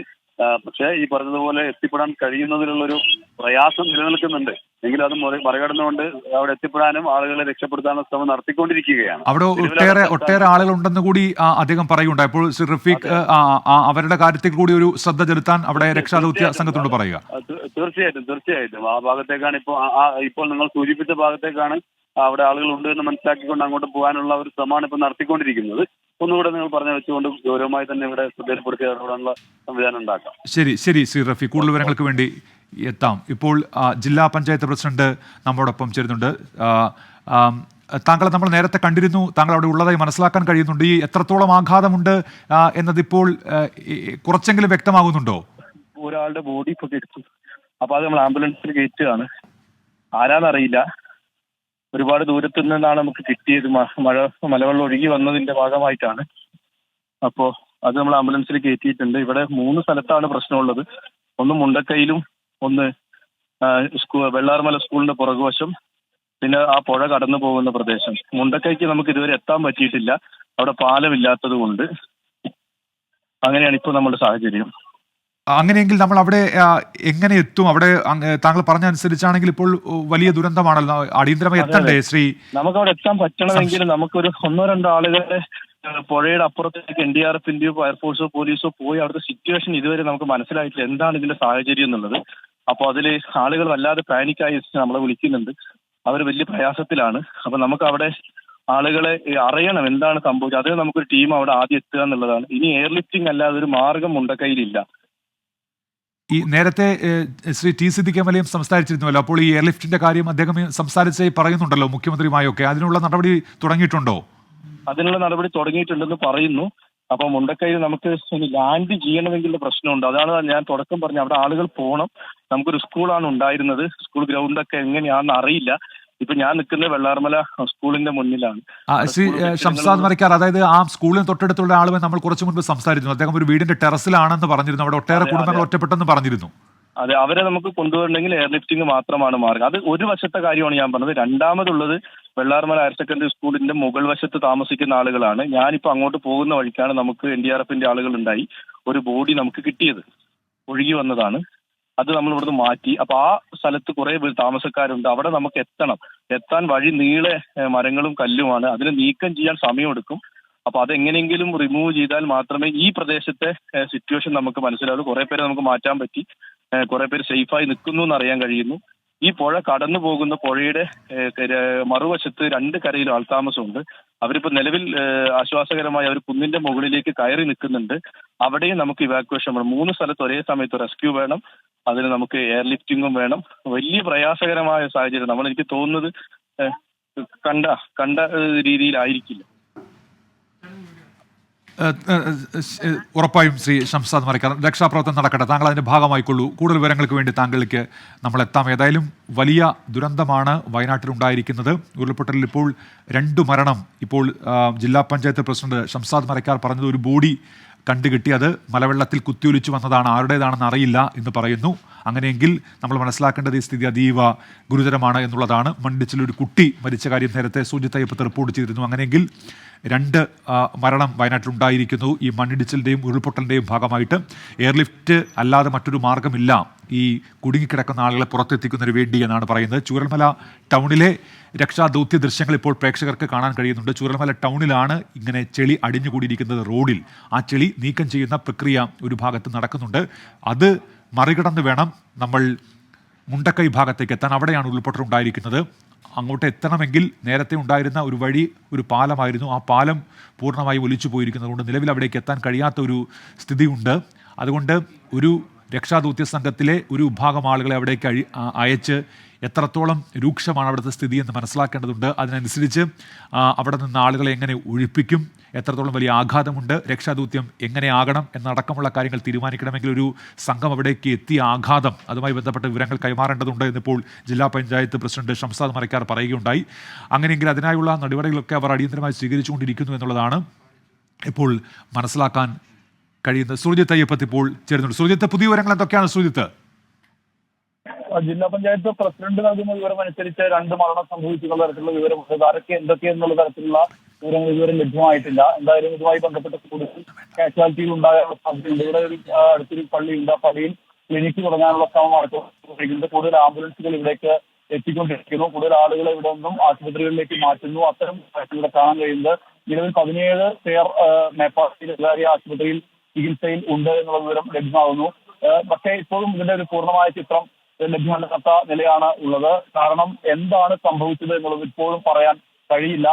പക്ഷേ ഈ പറഞ്ഞതുപോലെ എത്തിപ്പെടാൻ കഴിയുന്നതിലുള്ളൊരു പ്രയാസം നിലനിൽക്കുന്നുണ്ട്. എങ്കിലും അത് മറികടന്നുകൊണ്ട് അവിടെ എത്തിപ്പെടാനും ആളുകളെ രക്ഷപ്പെടുത്താനുള്ള ശ്രമം നടത്തിക്കൊണ്ടിരിക്കുകയാണ്. അവിടെ ഒട്ടേറെ ആളുകൾ ഉണ്ടെന്ന് കൂടി അദ്ദേഹം പറയുണ്ടായി. ഇപ്പോൾ ശ്രീ റഫീഖ് അവരുടെ കാര്യത്തിൽ കൂടി ഒരു ശ്രദ്ധ ചെലുത്താൻ അവിടെ രക്ഷാദൗത്യ സംഘത്തോട് പറയുക. തീർച്ചയായിട്ടും ആ ഭാഗത്തേക്കാണ് ഇപ്പോൾ നിങ്ങൾ സൂചിപ്പിച്ച ഭാഗത്തേക്കാണ് അവിടെ ആളുകൾ ഉണ്ട് എന്ന് മനസ്സിലാക്കിക്കൊണ്ട് അങ്ങോട്ട് പോകാനുള്ള ഒരു ശ്രമമാണ് ഇപ്പോൾ നടത്തിക്കൊണ്ടിരിക്കുന്നത്. ഒന്നുകൂടെ നിങ്ങൾ പറഞ്ഞു വെച്ചുകൊണ്ട് ഗൗരവമായി തന്നെ ഇവിടെ ശ്രദ്ധയിൽപ്പെടുത്തി ഇടപെടാനുള്ള സംവിധാനം ഉണ്ടാക്കാം. ശരി ശ്രീ റഫീഖ്, കൂടുതൽ വിവരങ്ങൾക്ക് വേണ്ടി എത്താം. ഇപ്പോൾ ജില്ലാ പഞ്ചായത്ത് പ്രസിഡന്റ് നമ്മോടൊപ്പം ചേരുന്നുണ്ട്. താങ്കളെ നമ്മൾ നേരത്തെ കണ്ടിരുന്നു, താങ്കൾ അവിടെ ഉള്ളതായി മനസ്സിലാക്കാൻ കഴിയുന്നുണ്ട്. ഈ എത്രത്തോളം ആഘാതമുണ്ട് എന്നതിപ്പോൾ കുറച്ചെങ്കിലും വ്യക്തമാകുന്നുണ്ടോ? ഒരാളുടെ ബോഡി ഇപ്പോൾ എടുത്തു, അപ്പൊ അത് നമ്മൾ ആംബുലൻസിൽ കയറ്റുകയാണ്. ആരാന്നറിയില്ല, ഒരുപാട് ദൂരത്തു നിന്നാണ് നമുക്ക് കിട്ടിയത്. മലവെള്ളം ഒഴുകി വന്നതിന്റെ ഭാഗമായിട്ടാണ്. അപ്പോൾ അത് നമ്മൾ ആംബുലൻസിൽ കയറ്റിയിട്ടുണ്ട്. ഇവിടെ 3 സ്ഥലത്താണ് പ്രശ്നമുള്ളത്. ഒന്ന് മുണ്ടക്കയിലും, ഒന്ന് വെള്ളാർമല സ്കൂളിന്റെ പുറകുവശം, പിന്നെ ആ പുഴ കടന്നു പോകുന്ന പ്രദേശം. മുണ്ടക്കൈക്ക് നമുക്ക് ഇതുവരെ എത്താൻ പറ്റിയിട്ടില്ല, അവിടെ പാലമില്ലാത്തത് കൊണ്ട്. അങ്ങനെയാണ് ഇപ്പോൾ നമ്മുടെ സാഹചര്യം. അങ്ങനെയെങ്കിൽ നമ്മൾ അവിടെ എങ്ങനെ എത്തും? അവിടെ താങ്കൾ പറഞ്ഞ അനുസരിച്ചാണെങ്കിൽ ഇപ്പോൾ വലിയ ദുരന്തമാണല്ലോ, അടിയന്തരമായി എത്തണ്ടേ ശ്രീ? നമുക്ക് അവിടെ എത്താൻ പറ്റണമെങ്കിൽ നമുക്കൊരു 1-2 ആളുകളെ പുഴയുടെ അപ്പുറത്തേക്ക് NDRFന്റെയോ ഫയർഫോഴ്സോ പോലീസോ പോയി അവിടുത്തെ സിറ്റുവേഷൻ ഇതുവരെ നമുക്ക് മനസ്സിലായിട്ടില്ല, എന്താണ് ഇതിന്റെ സാഹചര്യം എന്നുള്ളത്. അപ്പോൾ അതിൽ ആളുകൾ വല്ലാതെ പാനിക്കായി നമ്മളെ വിളിക്കുന്നുണ്ട്. അവർ വലിയ പ്രയാസത്തിലാണ്. അപ്പൊ നമുക്ക് അവിടെ ആളുകളെ അറിയണം എന്താണ് സംഭവിച്ചത്. അതിന് നമുക്കൊരു ടീം അവിടെ ആദ്യം എത്തുക എന്നുള്ളതാണ്. ഇനി എയർലിഫ്റ്റിംഗ് അല്ലാതെ ഒരു മാർഗം മുണ്ടക്കൈയിലില്ല. ഈ നേരത്തെ ശ്രീ ടി സിദ്ദിഖ് MLA സംസാരിച്ചിരുന്നുവല്ലോ, അപ്പോൾ ഈ എയർലിഫ്റ്റിന്റെ കാര്യം അദ്ദേഹം സംസാരിച്ച് പറയുന്നുണ്ടല്ലോ മുഖ്യമന്ത്രിയുമായൊക്കെ. അതിനുള്ള നടപടി തുടങ്ങിയിട്ടുണ്ടോ? അതിനുള്ള നടപടി തുടങ്ങിയിട്ടുണ്ടെന്ന് പറയുന്നു. അപ്പൊ മുണ്ടക്കൈയിൽ നമുക്ക് ലാൻഡ് ചെയ്യണമെന്നുള്ള പ്രശ്നമുണ്ട്. അതാണ് ഞാൻ തുടക്കം പറഞ്ഞ, അവിടെ ആളുകൾ പോകണം. നമുക്കൊരു സ്കൂളാണ് ഉണ്ടായിരുന്നത്. സ്കൂൾ ഗ്രൗണ്ടൊക്കെ എങ്ങനെയാണെന്ന് അറിയില്ല. ഇപ്പൊ ഞാൻ നിൽക്കുന്നത് വെള്ളാർമല സ്കൂളിന്റെ മുന്നിലാണ്. ശ്രീ ഷംസാദ് മരക്കാർ, അതായത് ആ സ്കൂളിന് തൊട്ടടുത്തുള്ള ആളുമായി നമ്മൾ കുറച്ചു മുൻപ് സംസാരിച്ചു. അദ്ദേഹം ഒരു വീടിന്റെ ടെറസിലാണെന്ന് പറഞ്ഞിരുന്നു. അവിടെ ഒട്ടേറെ കുടുംബങ്ങൾ ഒറ്റപ്പെട്ടെന്ന് പറഞ്ഞിരുന്നു. അതെ, അവരെ നമുക്ക് കൊണ്ടുവരണമെങ്കിൽ എയർലിഫ്റ്റിംഗ് മാത്രമാണ് മാർഗം. അത് ഒരു വശത്തെ കാര്യമാണ് ഞാൻ പറഞ്ഞത്. രണ്ടാമതുള്ളത് വെള്ളാർമല ഹയർ സെക്കൻഡറി സ്കൂളിന്റെ മുകൾ വശത്ത് താമസിക്കുന്ന ആളുകളാണ്. ഞാനിപ്പോ അങ്ങോട്ട് പോകുന്ന വഴിക്കാണ് നമുക്ക് NDRFന്റെ ആളുകൾ ഉണ്ടായി ഒരു ബോഡി നമുക്ക് കിട്ടിയത്. ഒഴുകി വന്നതാണ്. അത് നമ്മൾ ഇവിടുന്ന് മാറ്റി. അപ്പൊ ആ സ്ഥലത്ത് കുറെ താമസക്കാരുണ്ട്. അവിടെ നമുക്ക് എത്താൻ വഴി നീളെ മരങ്ങളും കല്ലുമാണ്. അതിന് നീക്കം ചെയ്യാൻ സമയമെടുക്കും. അപ്പൊ അതെങ്ങനെയെങ്കിലും റിമൂവ് ചെയ്താൽ മാത്രമേ ഈ പ്രദേശത്തെ സിറ്റുവേഷൻ നമുക്ക് മനസ്സിലാവുള്ളൂ. കുറെ പേരെ നമുക്ക് മാറ്റാൻ പറ്റി, കുറെ പേര് സേഫായി നിൽക്കുന്നു എന്ന് അറിയാൻ കഴിയുന്നു. ഈ പുഴ കടന്നു പോകുന്ന പുഴയുടെ മറുവശത്ത് 2 കരയിൽ ആൾതാമസമുണ്ട്. അവരിപ്പോ നിലവിൽ ആശ്വാസകരമായി അവർ കുന്നിന്റെ മുകളിലേക്ക് കയറി നിൽക്കുന്നുണ്ട്. അവിടെയും നമുക്ക് ഇവാക്വേഷൻ വേണം. 3 സ്ഥലത്ത് ഒരേ സമയത്ത് റെസ്ക്യൂ വേണം. അതിന് നമുക്ക് എയർലിഫ്റ്റിംഗും വേണം. വലിയ പ്രയാസകരമായ സാഹചര്യം. എനിക്ക് തോന്നുന്നത് കണ്ട രീതിയിലായിരിക്കില്ല. ഉറപ്പായും ശ്രീ ഷംസാദ് മരക്കാർ, രക്ഷാപ്രവർത്തനം നടക്കട്ടെ. താങ്കൾ അതിൻ്റെ ഭാഗമായിക്കൊള്ളൂ. കൂടുതൽ വിവരങ്ങൾക്ക് വേണ്ടി താങ്കളിലേക്ക് നമ്മൾ എത്താം. ഏതായാലും വലിയ ദുരന്തമാണ് വയനാട്ടിലുണ്ടായിരിക്കുന്നത്. ഉരുൾപൊട്ടലിൽ ഇപ്പോൾ 2 മരണം. ഇപ്പോൾ ജില്ലാ പഞ്ചായത്ത് പ്രസിഡന്റ് ഷംസാദ് മരക്കാർ പറഞ്ഞത് ഒരു ബോഡി കണ്ടുകിട്ടി, അത് മലവെള്ളത്തിൽ കുത്തിയൊലിച്ചു വന്നതാണ്, ആരുടേതാണെന്ന് അറിയില്ല എന്ന് പറയുന്നു. അങ്ങനെയെങ്കിൽ നമ്മൾ മനസ്സിലാക്കേണ്ടത് ഈ സ്ഥിതി അതീവ ഗുരുതരമാണ് എന്നുള്ളതാണ്. മണ്ണിടിച്ചിലൊരു കുട്ടി മരിച്ച കാര്യം നേരത്തെ സുജിത്ത് അയ്യപ്പത്ത് റിപ്പോർട്ട് ചെയ്തിരുന്നു. അങ്ങനെയെങ്കിൽ 2 മരണം വയനാട്ടിലുണ്ടായിരിക്കുന്നു. ഈ മണ്ണിടിച്ചിലിൻ്റെയും ഉരുൾപൊട്ടലിൻ്റെയും ഭാഗമായിട്ട് എയർലിഫ്റ്റ് അല്ലാതെ മറ്റൊരു മാർഗമില്ല ഈ കുടുങ്ങിക്കിടക്കുന്ന ആളുകളെ പുറത്തെത്തിക്കുന്നതിന് വേണ്ടി എന്നാണ് പറയുന്നത്. ചൂരൽമല ടൗണിലെ രക്ഷാദൗത്യ ദൃശ്യങ്ങൾ ഇപ്പോൾ പ്രേക്ഷകർക്ക് കാണാൻ കഴിയുന്നുണ്ട്. ചൂരൽമല ടൗണിലാണ് ഇങ്ങനെ ചെളി അടിഞ്ഞുകൂടിയിരിക്കുന്നത് റോഡിൽ. ആ ചെളി നീക്കം ചെയ്യുന്ന പ്രക്രിയ ഒരു ഭാഗത്ത് നടക്കുന്നുണ്ട്. അത് മറികടന്ന് വേണം നമ്മൾ മുണ്ടക്കൈ ഭാഗത്തേക്ക് എത്താൻ. അവിടെയാണ് ഉരുൾപൊട്ടൽ ഉണ്ടായിരിക്കുന്നത്. അങ്ങോട്ട് എത്തണമെങ്കിൽ നേരത്തെ ഉണ്ടായിരുന്ന ഒരു വഴി ഒരു പാലമായിരുന്നു. ആ പാലം പൂർണ്ണമായി ഒലിച്ചു പോയിരിക്കുന്നതുകൊണ്ട് നിലവിൽ അവിടേക്ക് എത്താൻ കഴിയാത്ത ഒരു സ്ഥിതിയുണ്ട്. അതുകൊണ്ട് ഒരു രക്ഷാദൗത്യ സംഘത്തിലെ ഒരു വിഭാഗം ആളുകളെ അവിടേക്ക് അയച്ച് എത്രത്തോളം രൂക്ഷമാണ് അവിടുത്തെ സ്ഥിതി എന്ന് മനസ്സിലാക്കേണ്ടതുണ്ട്. അതിനനുസരിച്ച് അവിടെ നിന്ന് ആളുകളെ എങ്ങനെ ഒഴിപ്പിക്കും, എത്രത്തോളം വലിയ ആഘാതമുണ്ട്, രക്ഷാദൗത്യം എങ്ങനെയാകണം എന്നടക്കമുള്ള കാര്യങ്ങൾ തീരുമാനിക്കണമെങ്കിൽ ഒരു സംഘം അവിടേക്ക് എത്തിയ ആഘാതം, അതുമായി ബന്ധപ്പെട്ട വിവരങ്ങൾ കൈമാറേണ്ടതുണ്ട് എന്നിപ്പോൾ ജില്ലാ പഞ്ചായത്ത് പ്രസിഡന്റ് ഷംസാദ് മരക്കാർ പറയുകയുണ്ടായി. അങ്ങനെയെങ്കിൽ അതിനായുള്ള നടപടികളൊക്കെ അവർ അടിയന്തരമായി സ്വീകരിച്ചുകൊണ്ടിരിക്കുന്നു എന്നുള്ളതാണ് ഇപ്പോൾ മനസ്സിലാക്കാൻ കഴിയുന്നത്. സുർജിത്ത് അയ്യപ്പത്ത് ഇപ്പോൾ ചേരുന്നുണ്ട്. സുർജിത്ത്, പുതിയ വിവരങ്ങൾ എന്തൊക്കെയാണ് സുർജിത്ത്? ജില്ലാ പഞ്ചായത്ത് പ്രസിഡന്റ് നൽകുന്ന വിവരം അനുസരിച്ച് 2 മരണം സംഭവിച്ചിട്ടുള്ള തരത്തിലുള്ള വിവരമുണ്ട്. ആരൊക്കെ എന്തൊക്കെയെന്നുള്ള തരത്തിലുള്ള വിവരങ്ങൾ ഇതുവരെ ലഭ്യമായിട്ടില്ല. എന്തായാലും ഇതുമായി ബന്ധപ്പെട്ട് കൂടുതൽ കാഷ്വാലിറ്റികൾ ഉണ്ടാകാനുള്ള സാധ്യതയുണ്ട്. ഇവിടെ ഒരു അടുത്തൊരു പള്ളിയുണ്ട്. ആ പള്ളിയിൽ ക്ലിനിക്ക് തുടങ്ങാനുള്ള ശ്രമം നടത്തുന്നുണ്ട്. കൂടുതൽ ആംബുലൻസുകൾ ഇവിടേക്ക് എത്തിക്കൊണ്ടിരിക്കുന്നു. കൂടുതൽ ആളുകളെ ഇവിടെ നിന്നും ആശുപത്രികളിലേക്ക് മാറ്റുന്നു. അത്തരം ഇവിടെ കാണാൻ കഴിയുന്നത് നിലവിൽ 17 പേർ മേപ്പാടി സ്വകാര്യ ആശുപത്രിയിൽ ചികിത്സയിൽ ഉണ്ട് എന്നുള്ള വിവരം ലഭ്യമാകുന്നു. പക്ഷേ ഇപ്പോഴും ഇതിന്റെ ഒരു പൂർണ്ണമായ ചിത്രം ലഭ്യമല്ലാത്ത നിലയാണ് ഉള്ളത്. കാരണം എന്താണ് സംഭവിച്ചത് എന്നുള്ളത് ഇപ്പോഴും പറയാൻ കഴിയില്ല.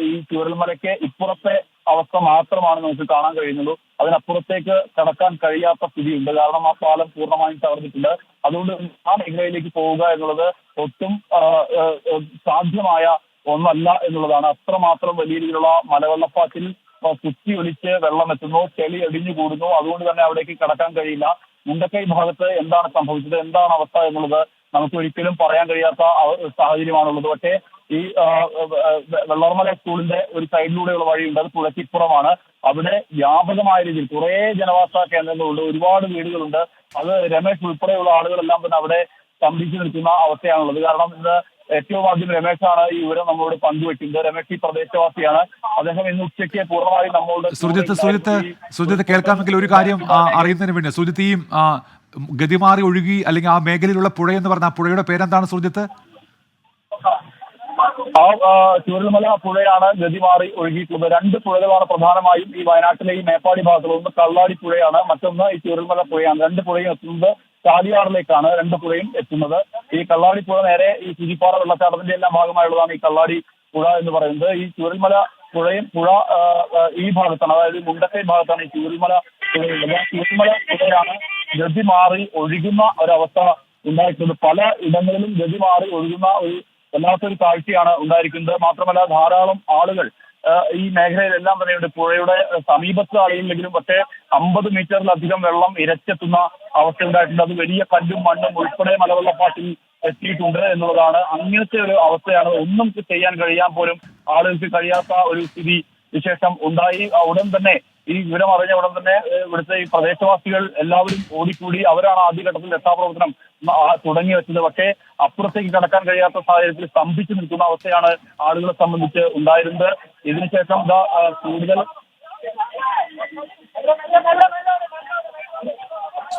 ഈ ചൂരൽമലയ്ക്ക് ഇപ്പുറത്തെ അവസ്ഥ മാത്രമാണ് നമുക്ക് കാണാൻ കഴിയുന്നുള്ളൂ. അതിനപ്പുറത്തേക്ക് കടക്കാൻ കഴിയാത്ത സ്ഥിതിയുണ്ട്. കാരണം ആ പാലം പൂർണ്ണമായും തകർന്നിട്ടുണ്ട്. അതുകൊണ്ട് ആ മേഖലയിലേക്ക് പോവുക എന്നുള്ളത് ഒട്ടും സാധ്യമായ ഒന്നല്ല എന്നുള്ളതാണ്. അത്രമാത്രം വലിയ രീതിയിലുള്ള മലവെള്ളപ്പാച്ചിൽ കുത്തി ഒലിച്ച് വെള്ളം എത്തുന്നു, ചെളി അടിഞ്ഞു കൂടുന്നു. അതുകൊണ്ട് തന്നെ അവിടേക്ക് കടക്കാൻ കഴിയില്ല. മുണ്ടക്കൈ ഭാഗത്ത് എന്താണ് സംഭവിച്ചത്, എന്താണ് അവസ്ഥ എന്നുള്ളത് നമുക്ക് ഒരിക്കലും പറയാൻ കഴിയാത്ത സാഹചര്യമാണുള്ളത്. പക്ഷേ ഈ വെള്ളർമല സ്കൂളിന്റെ ഒരു സൈഡിലൂടെയുള്ള വഴിയുണ്ട്. അത് പുഴയ്ക്കിപ്പുറമാണ്. അവിടെ വ്യാപകമായ രീതിയിൽ കുറേ ജനവാസ കേന്ദ്രങ്ങളുണ്ട്, ഒരുപാട് വീടുകളുണ്ട്. അത് രമേശ് ഉൾപ്പെടെയുള്ള ആളുകളെല്ലാം തന്നെ അവിടെ സ്തംഭിച്ചു നിൽക്കുന്ന അവസ്ഥയാണുള്ളത്. കാരണം ഇന്ന് ഏറ്റവും ആദ്യം രമേശാണ് ഈ വിവരം നമ്മളോട് പങ്കുവെക്കുന്നത്. രമേശ് ഈ പ്രദേശവാസിയാണ്. അദ്ദേഹം ഇന്ന് ഉച്ചയ്ക്ക് പൂർണ്ണമായും നമ്മളോട് സുജിത്ത് കേൾക്കാമെങ്കിൽ ഒരു കാര്യം അറിയുന്നതിന് വേണ്ടി, സുജിത്ത് ഈ ഗതിമാറി ഒഴുകി അല്ലെങ്കിൽ ആ മേഖലയിലുള്ള പുഴ എന്ന് പറഞ്ഞ ആ പുഴയുടെ പേരെന്താണ് സുജിത്ത്? ചൂരൽമല പുഴയാണ് ഗതിമാറി ഒഴുകിയിട്ടുള്ളത്. 2 പുഴകളാണ് പ്രധാനമായും ഈ വയനാട്ടിലെ ഈ മേപ്പാടി ഭാഗത്തുള്ളത്. ഒന്ന് കള്ളാടി പുഴയാണ്, മറ്റൊന്ന് ഈ ചൂരൽമല പുഴയാണ്. 2 പുഴയും എത്തുന്നത് ചാലിയാറിലേക്കാണ്. 2 പുഴയും എത്തുന്നത്. ഈ കള്ളാടി പുഴ നേരെ ഈ സൂചിപ്പാറ വെള്ളച്ചാട്ടത്തിന്റെ എല്ലാം ഭാഗമായുള്ളതാണ് ഈ കള്ളാടി പുഴ എന്ന് പറയുന്നത്. ഈ ചൂരൽമല പുഴ ഈ ഭാഗത്താണ്, അതായത് മുണ്ടക്കൈ ഭാഗത്താണ് ഈ ചൂരൽമല പുഴയുള്ളത്. ചൂരൽമല പുഴയാണ് ഗതി മാറി ഒഴുകുന്ന ഒരവസ്ഥ ഉണ്ടായിട്ടുള്ളത്. പല ഇടങ്ങളിലും ഗതി മാറി ഒഴുകുന്ന ഒരു വല്ലാത്തൊരു കാഴ്ചയാണ് ഉണ്ടായിരിക്കുന്നത്. മാത്രമല്ല ധാരാളം ആളുകൾ ഈ മേഖലയിലെല്ലാം തന്നെയുണ്ട്. പുഴയുടെ സമീപത്ത് ആളുകളിലെങ്കിലും പക്ഷേ 50 മീറ്ററിലധികം വെള്ളം ഇരച്ചെത്തുന്ന അവസ്ഥ ഉണ്ടായിട്ടുണ്ട്. അത് വലിയ കല്ലും മണ്ണും ഉൾപ്പെടെ മലവെള്ളപ്പാട്ടിൽ എത്തിയിട്ടുണ്ട് എന്നുള്ളതാണ്. അങ്ങനത്തെ ഒരു അവസ്ഥയാണ്. ഒന്നും ചെയ്യാൻ കഴിയാൻ പോലും ആളുകൾക്ക് കഴിയാത്ത ഒരു സ്ഥിതി വിശേഷം ഉണ്ടായി. ഉടൻ തന്നെ ഈ വിവരം അറിഞ്ഞ ഉടൻ തന്നെ ഇവിടുത്തെ ഈ പ്രദേശവാസികൾ എല്ലാവരും ഓടിക്കൂടി. അവരാണ് ആദ്യഘട്ടത്തിൽ രക്ഷാപ്രവർത്തനം തുടങ്ങി വെച്ചത്. പക്ഷേ അപ്പുറത്തേക്ക് കടക്കാൻ കഴിയാത്ത സാഹചര്യത്തിൽ സ്തംഭിച്ചു നിൽക്കുന്ന അവസ്ഥയാണ് ആളുകളെ സംബന്ധിച്ച് ഉണ്ടായിരുന്നത്. ഇതിനുശേഷം കൂടുതൽ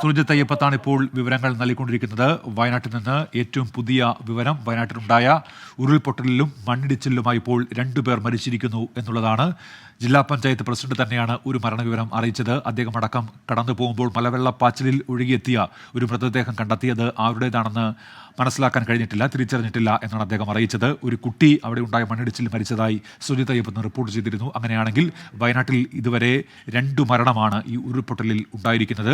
സുജിത്ത് അയ്യപ്പത്താണ് ഇപ്പോൾ വിവരങ്ങൾ നൽകിക്കൊണ്ടിരിക്കുന്നത്. വയനാട്ടിൽ നിന്ന് ഏറ്റവും പുതിയ വിവരം, വയനാട്ടിലുണ്ടായ ഉരുൾപൊട്ടലിലും മണ്ണിടിച്ചിലുമായി ഇപ്പോൾ 2 പേർ മരിച്ചിരിക്കുന്നു എന്നുള്ളതാണ്. ജില്ലാ പഞ്ചായത്ത് പ്രസിഡന്റ് തന്നെയാണ് ഒരു മരണവിവരം അറിയിച്ചത്. അദ്ദേഹം അടക്കം കടന്നു പോകുമ്പോൾ മലവെള്ളപ്പാച്ചിലിൽ ഒഴുകിയെത്തിയ ഒരു മൃതദേഹം കണ്ടെത്തിയത് ആരുടേതാണെന്ന് മനസ്സിലാക്കാൻ കഴിഞ്ഞിട്ടില്ല, തിരിച്ചറിഞ്ഞിട്ടില്ല എന്നാണ് അദ്ദേഹം അറിയിച്ചത്. ഒരു കുട്ടി അവിടെ ഉണ്ടായ മണ്ണിടിച്ചിൽ മരിച്ചതായി സുജിത് അയ്യപ്പൻ റിപ്പോർട്ട് ചെയ്തിരുന്നു. അങ്ങനെയാണെങ്കിൽ വയനാട്ടിൽ ഇതുവരെ 2 മരണമാണ് ഈ ഉരുൾപൊട്ടലിൽ ഉണ്ടായിരിക്കുന്നത്.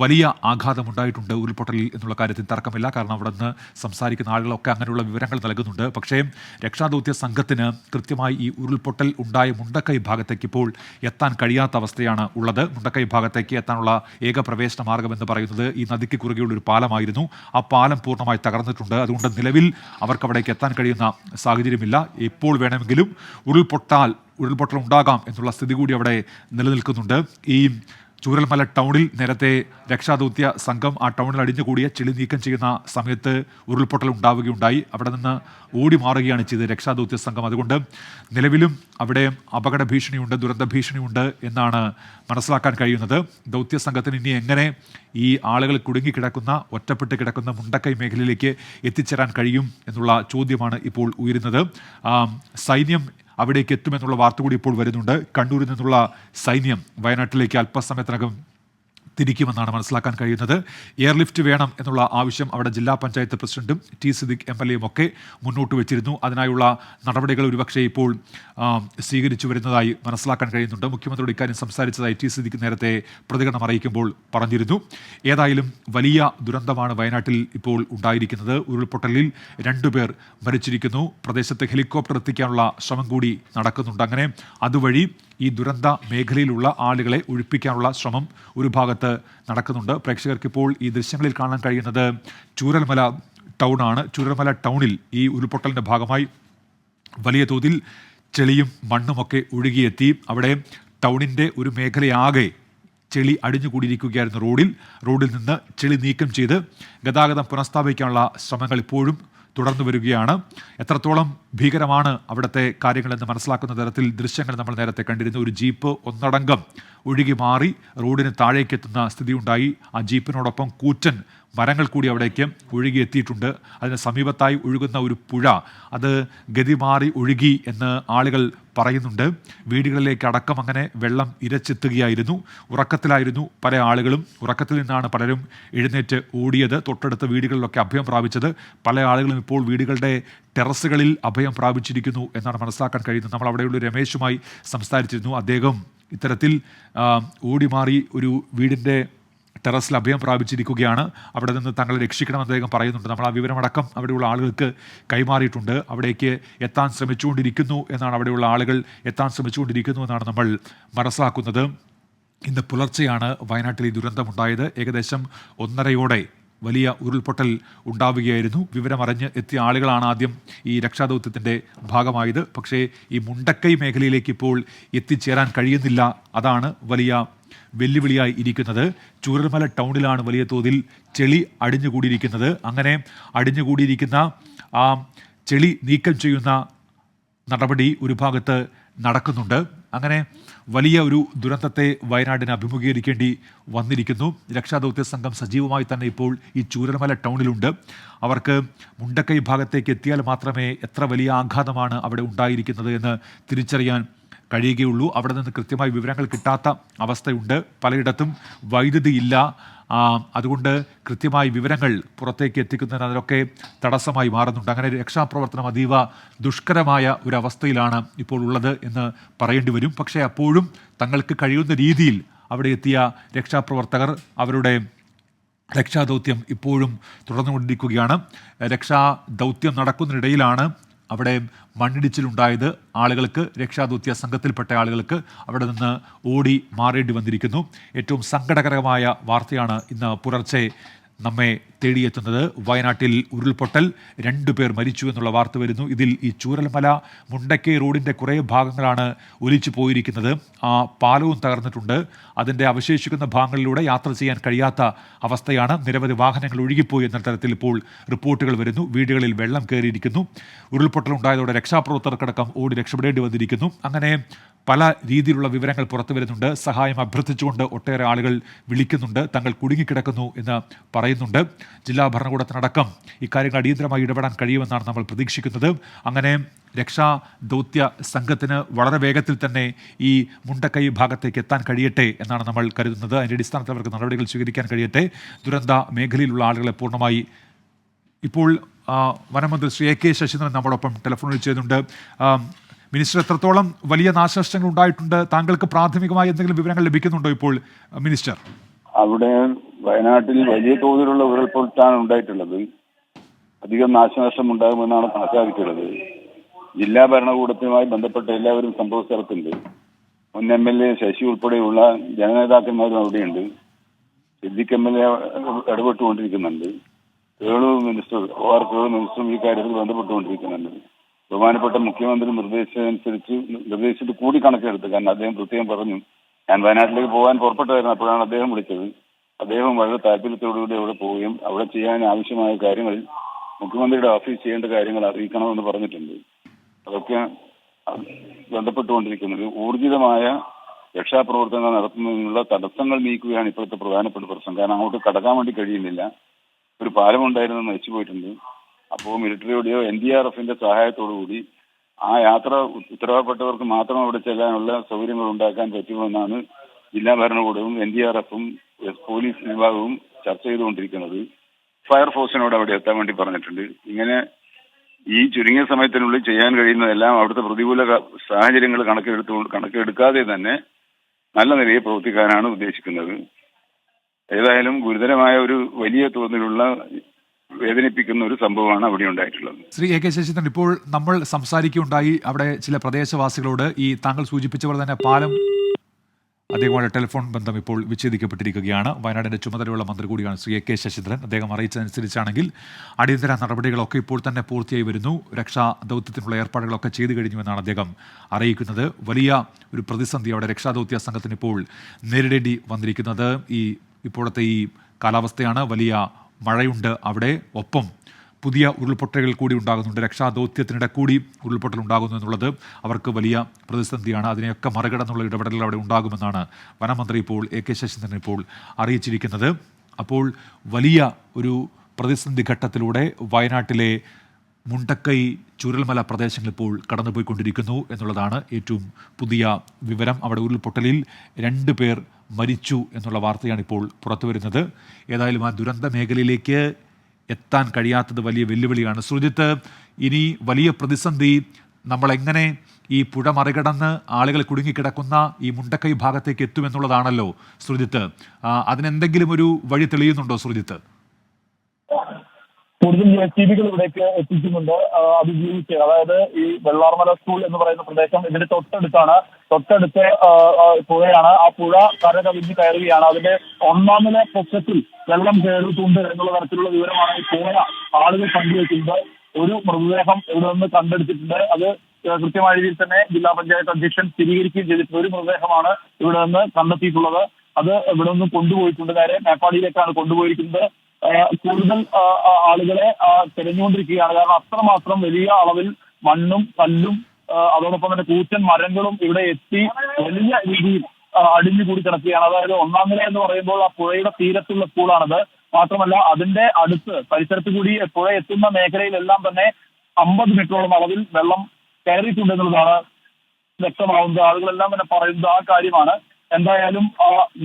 വലിയ ആഘാതമുണ്ടായിട്ടുണ്ട് ഉരുൾപൊട്ടലിൽ എന്നുള്ള കാര്യത്തിൽ തർക്കമില്ല. കാരണം അവിടെ നിന്ന് സംസാരിക്കുന്ന ആളുകളൊക്കെ അങ്ങനെയുള്ള വിവരങ്ങൾ നൽകുന്നുണ്ട്. പക്ഷേ രക്ഷാദൗത്യ സംഘത്തിന് കൃത്യമായി ഈ ഉരുൾപൊട്ടൽ ഉണ്ടായ മുണ്ടക്കൈ ഭാഗത്തേക്ക് ഇപ്പോൾ എത്താൻ കഴിയാത്ത അവസ്ഥയാണ് ഉള്ളത്. മുണ്ടക്കൈ ഭാഗത്തേക്ക് എത്താനുള്ള ഏക പ്രവേശന മാർഗമെന്ന് പറയുന്നത് ഈ നദിക്ക് കുറുകെയുള്ള ഒരു പാലമായിരുന്നു. ആ പാലം പൂർണ്ണമായി തകർന്നിട്ടുണ്ട്. അതുകൊണ്ട് നിലവിൽ അവർക്ക് അവിടേക്ക് എത്താൻ കഴിയുന്ന സാഹചര്യമില്ല. എപ്പോൾ വേണമെങ്കിലും ഉരുൾപൊട്ടൽ ഉണ്ടാകാം എന്നുള്ള സ്ഥിതി കൂടി അവിടെ നിലനിൽക്കുന്നുണ്ട്. ഈ ചൂരൽമല ടൗണിൽ നേരത്തെ രക്ഷാദൗത്യ സംഘം ആ ടൗണിൽ അടിഞ്ഞുകൂടിയ ചെളി നീക്കം ചെയ്യുന്ന സമയത്ത് ഉരുൾപൊട്ടൽ ഉണ്ടാവുകയുണ്ടായി. അവിടെ നിന്ന് ഓടി മാറുകയാണ് ചെയ്തത് രക്ഷാദൗത്യ സംഘം. അതുകൊണ്ട് നിലവിലും അവിടെ അപകട ഭീഷണിയുണ്ട്, ദുരന്ത ഭീഷണിയുണ്ട് എന്നാണ് മനസ്സിലാക്കാൻ കഴിയുന്നത്. ദൗത്യ സംഘത്തിന് ഇനി എങ്ങനെ ഈ ആളുകൾ കുടുങ്ങിക്കിടക്കുന്ന, ഒറ്റപ്പെട്ട് കിടക്കുന്ന മുണ്ടക്കൈ മേഖലയിലേക്ക് എത്തിച്ചേരാൻ കഴിയും എന്നുള്ള ചോദ്യമാണ് ഇപ്പോൾ ഉയരുന്നത്. സൈന്യം അവിടേക്ക് എത്തുമെന്നുള്ള വാർത്ത കൂടി ഇപ്പോൾ വരുന്നുണ്ട്. കണ്ണൂരിൽ നിന്നുള്ള സൈന്യം വയനാട്ടിലേക്ക് അല്പസമയത്തിനകം തിരിക്കുമെന്നാണ് മനസ്സിലാക്കാൻ കഴിയുന്നത്. എയർലിഫ്റ്റ് വേണം എന്നുള്ള ആവശ്യം അവിടെ ജില്ലാ പഞ്ചായത്ത് പ്രസിഡന്റും ടി സിദ്ദിഖ് MLA യും ഒക്കെ മുന്നോട്ട് വെച്ചിരുന്നു. അതിനായുള്ള നടപടികൾ ഒരുപക്ഷെ ഇപ്പോൾ സ്വീകരിച്ചു വരുന്നതായി മനസ്സിലാക്കാൻ കഴിയുന്നുണ്ട്. മുഖ്യമന്ത്രിയോട് ഇക്കാര്യം സംസാരിച്ചതായി ടി സിദ്ദിഖ് നേരത്തെ പ്രതികരണം അറിയിക്കുമ്പോൾ പറഞ്ഞിരുന്നു. ഏതായാലും വലിയ ദുരന്തമാണ് വയനാട്ടിൽ ഇപ്പോൾ ഉണ്ടായിരിക്കുന്നത്. ഉരുൾപൊട്ടലിൽ 2 പേർ മരിച്ചിരിക്കുന്നു. പ്രദേശത്ത് ഹെലികോപ്റ്റർ എത്തിക്കാനുള്ള ശ്രമം കൂടി നടക്കുന്നുണ്ട്. അങ്ങനെ അതുവഴി ഈ ദുരന്ത മേഖലയിലുള്ള ആളുകളെ ഒഴിപ്പിക്കാനുള്ള ശ്രമം ഒരു ഭാഗത്ത് നടക്കുന്നുണ്ട്. പ്രേക്ഷകർക്ക് ഇപ്പോൾ ഈ ദൃശ്യങ്ങളിൽ കാണാൻ കഴിയുന്നത് ചൂരൽമല ടൗണാണ്. ചൂരൽമല ടൗണിൽ ഈ ഉരുൾപൊട്ടലിൻ്റെ ഭാഗമായി വലിയ തോതിൽ ചെളിയും മണ്ണുമൊക്കെ ഒഴുകിയെത്തി. അവിടെ ടൗണിൻ്റെ ഒരു മേഖലയാകെ ചെളി അടിഞ്ഞുകൂടിയിരിക്കുകയായിരുന്നു. റോഡിൽ നിന്ന് ചെളി നീക്കം ചെയ്ത് ഗതാഗതം പുനഃസ്ഥാപിക്കാനുള്ള ശ്രമങ്ങൾ ഇപ്പോഴും തുടർന്നു വരികയാണ്. എത്രത്തോളം ഭീകരമാണ് അവിടുത്തെ കാര്യങ്ങളെന്ന് മനസ്സിലാക്കുന്ന തരത്തിൽ ദൃശ്യങ്ങൾ നമ്മൾ നേരത്തെ കണ്ടിരുന്നു. ഒരു ജീപ്പ് ഒന്നടങ്കം ഒഴുകി മാറി റോഡിന് താഴേക്കെത്തുന്ന സ്ഥിതിയുണ്ടായി. ആ ജീപ്പിനോടൊപ്പം കൂറ്റൻ മരങ്ങൾ കൂടി അവിടേക്ക് ഒഴുകിയെത്തിയിട്ടുണ്ട്. അതിന് സമീപത്തായി ഒഴുകുന്ന ഒരു പുഴ അത് ഗതി മാറി ഒഴുകി എന്ന് ആളുകൾ പറയുന്നുണ്ട്. വീടുകളിലേക്ക് അടക്കം അങ്ങനെ വെള്ളം ഇരച്ചെത്തുകയായിരുന്നു. ഉറക്കത്തിലായിരുന്നു പല ആളുകളും. ഉറക്കത്തിൽ നിന്നാണ് പലരും എഴുന്നേറ്റ് ഓടിയത്, തൊട്ടടുത്ത വീടുകളിലൊക്കെ അഭയം പ്രാപിച്ചത്. പല ആളുകളും ഇപ്പോൾ വീടുകളുടെ ടെറസുകളിൽ അഭയം പ്രാപിച്ചിരിക്കുന്നു എന്നാണ് മനസ്സിലാക്കാൻ കഴിയുന്നത്. നമ്മൾ അവിടെയുള്ള രമേശുമായി സംസാരിച്ചിരുന്നു. അദ്ദേഹം ഇത്തരത്തിൽ ഓടി മാറി ഒരു വീടിൻ്റെ ടെറസിൽ അഭയം പ്രാപിച്ചിരിക്കുകയാണ്. അവിടെ നിന്ന് തങ്ങളെ രക്ഷിക്കണമെന്ന് അദ്ദേഹം പറയുന്നുണ്ട്. നമ്മൾ ആ വിവരമടക്കം അവിടെയുള്ള ആളുകൾക്ക് കൈമാറിയിട്ടുണ്ട്. അവിടേക്ക് എത്താൻ ശ്രമിച്ചുകൊണ്ടിരിക്കുന്നു എന്നാണ് നമ്മൾ മനസ്സിലാക്കുന്നത്. ഇന്ന് പുലർച്ചെയാണ് വയനാട്ടിൽ ഈ ദുരന്തമുണ്ടായത്. ഏകദേശം 1:30 വലിയ ഉരുൾപൊട്ടൽ ഉണ്ടാവുകയായിരുന്നു. വിവരമറിഞ്ഞ് എത്തിയ ആളുകളാണ് ആദ്യം ഈ രക്ഷാദൗത്യത്തിൻ്റെ ഭാഗമായത്. പക്ഷേ ഈ മുണ്ടക്കൈ മേഖലയിലേക്ക് ഇപ്പോൾ എത്തിച്ചേരാൻ കഴിയുന്നില്ല. അതാണ് വലിയ വെല്ലുവിളിയായി ഇരിക്കുന്നത്. ചൂരൽമല ടൗണിലാണ് വലിയ തോതിൽ ചെളി അടിഞ്ഞുകൂടിയിരിക്കുന്നത്. അങ്ങനെ അടിഞ്ഞുകൂടിയിരിക്കുന്ന ആ ചെളി നീക്കം ചെയ്യുന്ന നടപടി ഒരു ഭാഗത്ത് നടക്കുന്നുണ്ട്. അങ്ങനെ വലിയ ഒരു ദുരന്തത്തെ വയനാടിന് അഭിമുഖീകരിക്കേണ്ടി വന്നിരിക്കുന്നു. രക്ഷാദൗത്യ സംഘം സജീവമായി തന്നെ ഇപ്പോൾ ഈ ചൂരൽമല ടൗണിലുണ്ട്. അവർക്ക് മുണ്ടക്കൈ ഭാഗത്തേക്ക് എത്തിയാൽ മാത്രമേ എത്ര വലിയ ആഘാതമാണ് അവിടെ ഉണ്ടായിരിക്കുന്നത് എന്ന് തിരിച്ചറിയാൻ കഴിയുകയുള്ളൂ. അവിടെ നിന്ന് കൃത്യമായി വിവരങ്ങൾ കിട്ടാത്ത അവസ്ഥയുണ്ട്. പലയിടത്തും വൈദ്യുതി ഇല്ല. അതുകൊണ്ട് കൃത്യമായി വിവരങ്ങൾ പുറത്തേക്ക് എത്തിക്കുന്നതിന് അതിലൊക്കെ തടസ്സമായി മാറുന്നുണ്ട്. അങ്ങനെ രക്ഷാപ്രവർത്തനം അതീവ ദുഷ്കരമായ ഒരു അവസ്ഥയിലാണ് ഇപ്പോൾ ഉള്ളത് എന്ന് പറയേണ്ടി വരും. പക്ഷേ അപ്പോഴും തങ്ങൾക്ക് കഴിയുന്ന രീതിയിൽ അവിടെ എത്തിയ രക്ഷാപ്രവർത്തകർ അവരുടെ രക്ഷാദൗത്യം ഇപ്പോഴും തുടർന്നുകൊണ്ടിരിക്കുകയാണ്. രക്ഷാദൗത്യം നടക്കുന്നതിനിടയിലാണ് അവിടെ മണ്ണിടിച്ചിലുണ്ടായത്. ആളുകൾക്ക്, രക്ഷാദൗത്യ സംഘത്തിൽപ്പെട്ട ആളുകൾക്ക് അവിടെ നിന്ന് ഓടി മാറേണ്ടി വന്നിരിക്കുന്നു. ഏറ്റവും സങ്കടകരമായ വാർത്തയാണ് ഇന്ന് പുലർച്ചെ നമ്മെ തേടിയെത്തുന്നത്. വയനാട്ടിൽ ഉരുൾപൊട്ടൽ, 2 പേർ മരിച്ചു എന്നുള്ള വാർത്ത വരുന്നു. ഇതിൽ ഈ ചൂരൽമല മുണ്ടക്കൈ റോഡിൻ്റെ കുറേ ഭാഗങ്ങളാണ് ഒലിച്ചു പോയിരിക്കുന്നത്. ആ പാലവും തകർന്നിട്ടുണ്ട്. അതിൻ്റെ അവശേഷിക്കുന്ന ഭാഗങ്ങളിലൂടെ യാത്ര ചെയ്യാൻ കഴിയാത്ത അവസ്ഥയാണ്. നിരവധി വാഹനങ്ങൾ ഒഴുകിപ്പോയി എന്ന തരത്തിൽ ഇപ്പോൾ റിപ്പോർട്ടുകൾ വരുന്നു. വീടുകളിൽ വെള്ളം കയറിയിരിക്കുന്നു. ഉരുൾപൊട്ടൽ ഉണ്ടായതോടെ രക്ഷാപ്രവർത്തകർക്കടക്കം ഓടി രക്ഷപ്പെടേണ്ടി വന്നിരിക്കുന്നു. അങ്ങനെ പല രീതിയിലുള്ള വിവരങ്ങൾ പുറത്തു വരുന്നുണ്ട്. സഹായം അഭ്യർത്ഥിച്ചുകൊണ്ട് ഒട്ടേറെ ആളുകൾ വിളിക്കുന്നുണ്ട്. തങ്ങൾ കുടുങ്ങിക്കിടക്കുന്നു എന്ന് പറയുന്നുണ്ട്. ജില്ലാ ഭരണകൂടത്തിനടക്കം ഇക്കാര്യങ്ങൾ അടിയന്തരമായി ഇടപെടാൻ കഴിയുമെന്നാണ് നമ്മൾ പ്രതീക്ഷിക്കുന്നത്. അങ്ങനെ രക്ഷാ ദൗത്യ സംഘത്തിന് വളരെ വേഗത്തിൽ തന്നെ ഈ മുണ്ടക്കൈ ഭാഗത്തേക്ക് എത്താൻ കഴിയട്ടെ എന്നാണ് നമ്മൾ കരുതുന്നത്. അതിൻ്റെ അടിസ്ഥാനത്തിൽ അവർക്ക് നടപടികൾ സ്വീകരിക്കാൻ കഴിയട്ടെ. ദുരന്ത മേഖലയിലുള്ള ആളുകളെ പൂർണ്ണമായി ഇപ്പോൾ വനമന്ത്രി ശ്രീ AK ശശീന്ദ്രൻ നമ്മോടൊപ്പം ടെലിഫോണിൽ ചെയ്യുന്നുണ്ട്. മിനിസ്റ്റർ, എത്രത്തോളം വലിയ നാശനഷ്ടങ്ങൾ ഉണ്ടായിട്ടുണ്ട്? താങ്കൾക്ക് പ്രാഥമികമായി എന്തെങ്കിലും വിവരങ്ങൾ ലഭിക്കുന്നുണ്ടോ ഇപ്പോൾ മിനിസ്റ്റർ? അവിടെ വയനാട്ടിൽ വലിയ തോതിലുള്ള ഉരുൾപൊട്ടാണ് ഉണ്ടായിട്ടുള്ളത്. അധികം നാശനഷ്ടം ഉണ്ടാകുമെന്നാണ് കണക്കാക്കിയിട്ടുള്ളത്. ജില്ലാ ഭരണകൂടത്തുമായി ബന്ധപ്പെട്ട എല്ലാവരും സംഭവ സ്ഥലത്തുണ്ട്. മുൻ MLA ശശി ഉൾപ്പെടെയുള്ള ജനനേതാക്കന്മാരും അവിടെയുണ്ട്. സിദ്ദിഖ് MLA ഇടപെട്ടുകൊണ്ടിരിക്കുന്നുണ്ട്. കേളു മിനിസ്റ്റർ OR കേളു മിനിസ്റ്ററും ഈ കാര്യത്തിൽ ബന്ധപ്പെട്ടുകൊണ്ടിരിക്കുന്നുണ്ട്. ബഹുമാനപ്പെട്ട മുഖ്യമന്ത്രി നിർദ്ദേശിച്ചിട്ട് കൂടി കണക്കെടുത്ത്. കാരണം അദ്ദേഹം പ്രത്യേകം പറഞ്ഞു, ഞാൻ വയനാട്ടിലേക്ക് പോകാൻ പുറപ്പെട്ടായിരുന്നു. അപ്പോഴാണ് അദ്ദേഹം വിളിച്ചത്. അദ്ദേഹം വളരെ താല്പര്യത്തോടുകൂടി അവിടെ പോവുകയും അവിടെ ചെയ്യാൻ ആവശ്യമായ കാര്യങ്ങൾ മുഖ്യമന്ത്രിയുടെ ഓഫീസ് ചെയ്യേണ്ട കാര്യങ്ങൾ അറിയിക്കണമെന്ന് പറഞ്ഞിട്ടുണ്ട്. അതൊക്കെ ബന്ധപ്പെട്ടുകൊണ്ടിരിക്കുന്നത്. ഊർജിതമായ രക്ഷാപ്രവർത്തനങ്ങൾ നടത്തുന്നതിനുള്ള തടസ്സങ്ങൾ നീക്കുകയാണ് ഇപ്പോഴത്തെ പ്രധാനപ്പെട്ട പ്രശ്നം. കാരണം അങ്ങോട്ട് കടക്കാൻ വേണ്ടി കഴിയുന്നില്ല. ഒരു പാലമുണ്ടായിരുന്നു, നശിച്ചു പോയിട്ടുണ്ട്. അപ്പോൾ മിലിറ്ററിയുടെയോ NDRFന്റെ സഹായത്തോടുകൂടി ആ യാത്ര ഉത്തരവാദപ്പെട്ടവർക്ക് മാത്രം അവിടെ ചെല്ലാനുള്ള സൗകര്യങ്ങൾ ഉണ്ടാക്കാൻ പറ്റുമെന്നാണ് ജില്ലാ ഭരണകൂടവും NDRFും പോലീസ് വിഭാഗവും ചർച്ച ചെയ്തുകൊണ്ടിരിക്കുന്നത്. ഫയർഫോഴ്സിനോട് അവിടെ എത്താൻ വേണ്ടി പറഞ്ഞിട്ടുണ്ട്. ഇങ്ങനെ ഈ ചുരുങ്ങിയ സമയത്തിനുള്ളിൽ ചെയ്യാൻ കഴിയുന്നതെല്ലാം അവിടുത്തെ പ്രതികൂല സാഹചര്യങ്ങൾ കണക്കെടുക്കാതെ തന്നെ നല്ല നിലയിൽ പ്രവർത്തിക്കാനാണ് ഉദ്ദേശിക്കുന്നത്. ഏതായാലും ഗുരുതരമായ ഒരു വലിയ തോതിലുള്ള വേദനിപ്പിക്കുന്ന ഒരു സംഭവമാണ് അവിടെ ഉണ്ടായിട്ടുള്ളത്. ശ്രീ AK ശശീന്ദ്രൻ, ഇപ്പോൾ നമ്മൾ സംസാരിക്കുകയുണ്ടായി അവിടെ ചില പ്രദേശവാസികളോട്. ഈ താങ്കൾ സൂചിപ്പിച്ച പോലെ തന്നെ പാലം, അദ്ദേഹങ്ങളുടെ ടെലിഫോൺ ബന്ധം ഇപ്പോൾ വിച്ഛേദിക്കപ്പെട്ടിരിക്കുകയാണ്. വയനാടിൻ്റെ ചുമതലയുള്ള മന്ത്രി കൂടിയാണ് ശ്രീ AK ശശീന്ദ്രൻ. അദ്ദേഹം അറിയിച്ചതനുസരിച്ചാണെങ്കിൽ അടിയന്തര നടപടികളൊക്കെ ഇപ്പോൾ തന്നെ പൂർത്തിയായി വരുന്നു. രക്ഷാ ദൗത്യത്തിനുള്ള ഏർപ്പാടുകളൊക്കെ ചെയ്തു കഴിഞ്ഞുവെന്നാണ് അദ്ദേഹം അറിയിക്കുന്നത്. വലിയ ഒരു പ്രതിസന്ധി അവിടെ രക്ഷാദൗത്യ സംഘത്തിന് ഇപ്പോൾ നേരിടേണ്ടി വന്നിരിക്കുന്നത് ഇപ്പോഴത്തെ ഈ കാലാവസ്ഥയാണ്. വലിയ മഴയുണ്ട് അവിടെ. ഒപ്പം പുതിയ ഉരുൾപൊട്ടലുകൾ കൂടി ഉണ്ടാകുന്നുണ്ട്. രക്ഷാദൗത്യത്തിനിടെ കൂടി ഉരുൾപൊട്ടൽ ഉണ്ടാകുന്നു എന്നുള്ളത് അവർക്ക് വലിയ പ്രതിസന്ധിയാണ്. അതിനെയൊക്കെ മറികടന്നുള്ള ഇടപെടലുകൾ അവിടെ ഉണ്ടാകുമെന്നാണ് വനമന്ത്രി ഇപ്പോൾ AK ശശീന്ദ്രൻ ഇപ്പോൾ അറിയിച്ചിരിക്കുന്നത്. അപ്പോൾ വലിയ ഒരു പ്രതിസന്ധി ഘട്ടത്തിലൂടെ വയനാട്ടിലെ മുണ്ടക്കൈ ചൂരൽമല പ്രദേശങ്ങൾ ഇപ്പോൾ കടന്നുപോയിക്കൊണ്ടിരിക്കുന്നു എന്നുള്ളതാണ് ഏറ്റവും പുതിയ വിവരം. അവിടെ ഉരുൾപൊട്ടലിൽ 2 പേർ മരിച്ചു എന്നുള്ള വാർത്തയാണ് ഇപ്പോൾ പുറത്തു വരുന്നത്. ഏതായാലും ആ ദുരന്ത മേഖലയിലേക്ക് എത്താൻ കഴിയാത്തത് വലിയ വെല്ലുവിളിയാണ്. സുജിത്ത്, ഇനി വലിയ പ്രതിസന്ധി നമ്മളെങ്ങനെ ഈ പുഴ മറികടന്ന് ആളുകൾ കുടുങ്ങിക്കിടക്കുന്ന ഈ മുണ്ടക്കൈ ഭാഗത്തേക്ക് എത്തുമെന്നുള്ളതാണല്ലോ സുജിത്ത്. അതിനെന്തെങ്കിലും ഒരു വഴി തെളിയുന്നുണ്ടോ സുജിത്ത്? കൂടുതൽ JCBകൾ ഇവിടേക്ക് എത്തിക്കുന്നുണ്ട്. അതിജീവിച്ച്, അതായത് ഈ വെള്ളാർമല സ്കൂൾ എന്ന് പറയുന്ന പ്രദേശം ഇതിന്റെ തൊട്ടടുത്ത് പുഴയാണ്. ആ പുഴ കര കവിഞ്ഞ് കയറുകയാണ്. അതിന്റെ 1ാം നില പൊക്കത്തിൽ വെള്ളം കയറിയിട്ടുണ്ട് എന്നുള്ള തരത്തിലുള്ള വിവരമാണ് ഇപ്പോൾ ആളുകൾ പങ്കുവെക്കുന്നത്. ഒരു മൃതദേഹം ഇവിടെ നിന്ന് കണ്ടെടുത്തിട്ടുണ്ട്. അത് കൃത്യമായ രീതിയിൽ തന്നെ ജില്ലാ പഞ്ചായത്ത് അധ്യക്ഷൻ സ്ഥിരീകരിക്കുകയും ചെയ്തിട്ടുണ്ട്. ഒരു മൃതദേഹമാണ് ഇവിടെ നിന്ന് കണ്ടെത്തിയിട്ടുള്ളത്. അത് ഇവിടെ നിന്ന് കൊണ്ടുപോയിട്ടുണ്ട്. നേരെ മേപ്പാടിയിലേക്കാണ് കൊണ്ടുപോയിരിക്കുന്നത്. കൂടുതൽ ആളുകളെ തിരഞ്ഞുകൊണ്ടിരിക്കുകയാണ്. കാരണം അത്രമാത്രം വലിയ അളവിൽ മണ്ണും കല്ലും അതോടൊപ്പം തന്നെ കൂറ്റൻ മരങ്ങളും ഇവിടെ എത്തി വലിയ രീതിയിൽ അടിഞ്ഞുകൂടി കിടക്കുകയാണ്. അതായത് 1ാം നില എന്ന് പറയുമ്പോൾ ആ പുഴയുടെ തീരത്തുള്ള സ്കൂളാണത്. മാത്രമല്ല അതിന്റെ അടുത്ത് പരിസരത്ത് കൂടി പുഴ എത്തുന്ന മേഖലയിലെല്ലാം തന്നെ 50 മീറ്ററോളം അളവിൽ വെള്ളം കയറിയിട്ടുണ്ട് എന്നുള്ളതാണ് വ്യക്തമാവുന്നത്. ആളുകളെല്ലാം തന്നെ പറയുന്നത് ആ കാര്യമാണ്. എന്തായാലും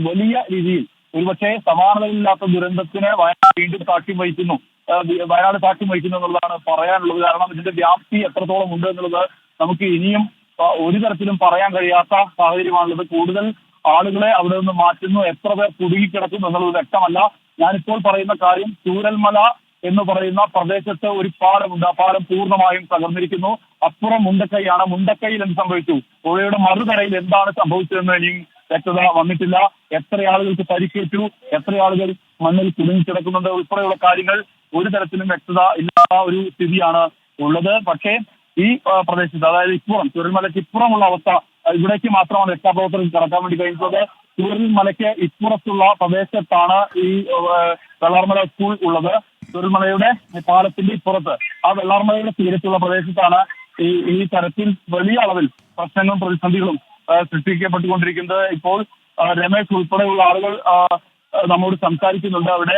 വലിയ രീതിയിൽ ഒരുപക്ഷെ സമാനതയില്ലാത്ത ദുരന്തത്തിന് വയനാട് വീണ്ടും സാക്ഷ്യം വഹിക്കുന്നു എന്നുള്ളതാണ് പറയാനുള്ളത്. കാരണം ഇതിന്റെ വ്യാപ്തി എത്രത്തോളം ഉണ്ട് എന്നുള്ളത് നമുക്ക് ഇനിയും ഒരു തരത്തിലും പറയാൻ കഴിയാത്ത സാഹചര്യമാണുള്ളത്. കൂടുതൽ ആളുകളെ അവിടെ നിന്ന് മാറ്റുന്നു, എത്ര പേർ കുടുങ്ങിക്കിടക്കും എന്നുള്ളത് വ്യക്തമല്ല. ഞാനിപ്പോൾ പറയുന്ന കാര്യം ചൂരൽമല എന്ന് പറയുന്ന പ്രദേശത്ത് ഒരു പാലമുണ്ട്. ആ പാലം പൂർണ്ണമായും തകർന്നിരിക്കുന്നു. അപ്പുറം മുണ്ടക്കൈയാണ്. മുണ്ടക്കൈയിൽ എന്ത് സംഭവിച്ചു, പുഴയുടെ മറുകരയിൽ എന്താണ് സംഭവിച്ചതെന്ന് ഇനിയും വ്യക്തത വന്നിട്ടില്ല. എത്ര ആളുകൾക്ക് പരിക്കേറ്റു, എത്ര ആളുകൾ മണ്ണിൽ കുടുങ്ങിക്കിടക്കുന്നുണ്ട് ഉൾപ്പെടെയുള്ള കാര്യങ്ങൾ ഒരു തരത്തിലും വ്യക്തത ഇല്ലാത്ത ഒരു സ്ഥിതിയാണ് ഉള്ളത്. പക്ഷേ ഈ പ്രദേശത്ത്, അതായത് ഇപ്പുറം ചൂരൽമലയ്ക്ക് ഇപ്പുറമുള്ള അവസ്ഥ, ഇവിടേക്ക് മാത്രമാണ് രക്ഷാപ്രവർത്തകർക്ക് കടക്കാൻ വേണ്ടി കഴിയുന്നത്. ചൂരൽമലയ്ക്ക് ഇപ്പുറത്തുള്ള പ്രദേശത്താണ് ഈ വെള്ളാർമല സ്കൂൾ ഉള്ളത്. ചൂരൽമലയുടെ പാലത്തിന്റെ ഇപ്പുറത്ത് ആ വെള്ളാർമലയുടെ തീരത്തുള്ള പ്രദേശത്താണ് ഈ തരത്തിൽ വലിയ അളവിൽ പ്രശ്നങ്ങളും പ്രതിസന്ധികളും സൃഷ്ടിക്കപ്പെട്ടുകൊണ്ടിരിക്കുന്നത്. ഇപ്പോൾ രമേശ് ഉൾപ്പെടെയുള്ള ആളുകൾ നമ്മോട് സംസാരിക്കുന്നുണ്ട്. അവിടെ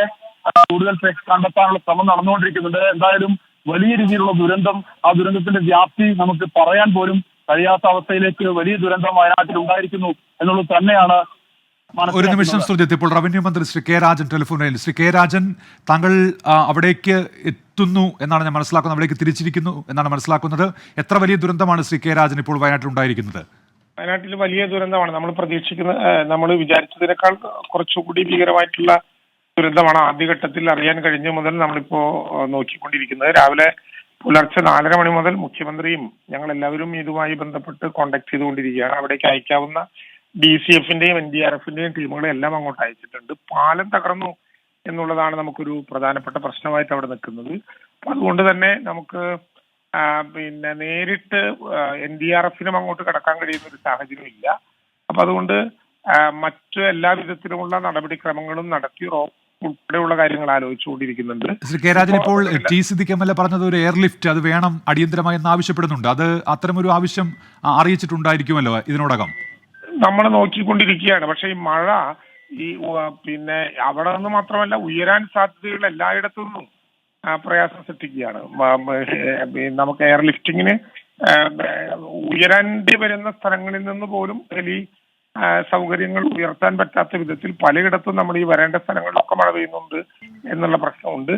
കൂടുതൽ കണ്ടെത്താനുള്ള ശ്രമം നടന്നുകൊണ്ടിരിക്കുന്നുണ്ട്. എന്തായാലും വലിയ രീതിയിലുള്ള ദുരന്തം, ആ ദുരന്തത്തിന്റെ വ്യാപ്തി നമുക്ക് പറയാൻ പോലും കഴിയാത്ത അവസ്ഥയിലേക്ക് വലിയ ദുരന്തം വയനാട്ടിൽ ഉണ്ടായിരിക്കുന്നു എന്നുള്ളത് തന്നെയാണ്. ഒരു നിമിഷം സുജിത്ത്, ഇപ്പോൾ റവന്യൂ മന്ത്രി ശ്രീ കെ രാജൻ ടെലിഫോണിൽ. ശ്രീ കെ രാജൻ, താങ്കൾ അവിടേക്ക് എത്തുന്നു എന്നാണ് ഞാൻ മനസ്സിലാക്കുന്നത്, അവിടേക്ക് തിരിച്ചിരിക്കുന്നു എന്നാണ് മനസ്സിലാക്കുന്നത്. എത്ര വലിയ ദുരന്തമാണ് ശ്രീ കെ രാജൻ ഇപ്പോൾ വയനാട്ടിൽ ഉണ്ടായിരിക്കുന്നത്? വയനാട്ടിൽ വലിയ ദുരന്തമാണ്. നമ്മൾ വിചാരിച്ചതിനേക്കാൾ കുറച്ചുകൂടി ഭീകരമായിട്ടുള്ള ദുരന്തമാണ് ആദ്യഘട്ടത്തിൽ അറിയാൻ കഴിഞ്ഞ മുതൽ നമ്മളിപ്പോ നോക്കിക്കൊണ്ടിരിക്കുന്നത്. രാവിലെ പുലർച്ചെ 4:30 മണി മുതൽ മുഖ്യമന്ത്രിയും ഞങ്ങൾ എല്ലാവരും ഇതുമായി ബന്ധപ്പെട്ട് കോണ്ടാക്ട് ചെയ്തുകൊണ്ടിരിക്കുകയാണ്. അവിടേക്ക് അയക്കാവുന്ന DCFന്റെയും NDRFന്റെയും ടീമുകളെ എല്ലാം അങ്ങോട്ട് അയച്ചിട്ടുണ്ട്. പാലം തകർന്നു എന്നുള്ളതാണ് നമുക്കൊരു പ്രധാനപ്പെട്ട പ്രശ്നമായിട്ട് അവിടെ നിൽക്കുന്നത്. അപ്പൊ അതുകൊണ്ട് തന്നെ നമുക്ക് നേരിട്ട് NDRFനും അങ്ങോട്ട് കടക്കാൻ കഴിയുന്ന ഒരു സാഹചര്യം ഇല്ല. അപ്പൊ അതുകൊണ്ട് മറ്റു എല്ലാ വിധത്തിലുമുള്ള നടപടിക്രമങ്ങളും നടത്തി ഉൾപ്പെടെയുള്ള കാര്യങ്ങൾ ആലോചിച്ചുകൊണ്ടിരിക്കുന്നുണ്ട്. ശ്രീ കെ രാജൻ, ഇപ്പോൾ ടി സിദ്ദിഖ് MLA പറഞ്ഞത് ഒരു എയർലിഫ്റ്റ് അത് വേണം അടിയന്തരമായി എന്ന് ആവശ്യപ്പെടുന്നുണ്ട്. അത് അത്തരമൊരു ആവശ്യം അറിയിച്ചിട്ടുണ്ടായിരിക്കുമല്ലോ ഇതിനോടകം? നമ്മൾ നോക്കിക്കൊണ്ടിരിക്കുകയാണ്. പക്ഷെ ഈ മഴ അവിടെ നിന്ന് മാത്രമല്ല ഉയരാൻ സാധ്യതയുള്ള എല്ലായിടത്തു നിന്നും പ്രയാസം സൃഷ്ടിക്കുകയാണ്. നമുക്ക് എയർലിഫ്റ്റിങ്ങിന് ഉയരേണ്ടി വരുന്ന സ്ഥലങ്ങളിൽ നിന്ന് പോലും വലിയ സൗകര്യങ്ങൾ ഉയർത്താൻ പറ്റാത്ത വിധത്തിൽ പലയിടത്തും നമ്മൾ ഈ വരേണ്ട സ്ഥലങ്ങളിലൊക്കെ മഴ പെയ്യുന്നുണ്ട് എന്നുള്ള പ്രശ്നമുണ്ട്.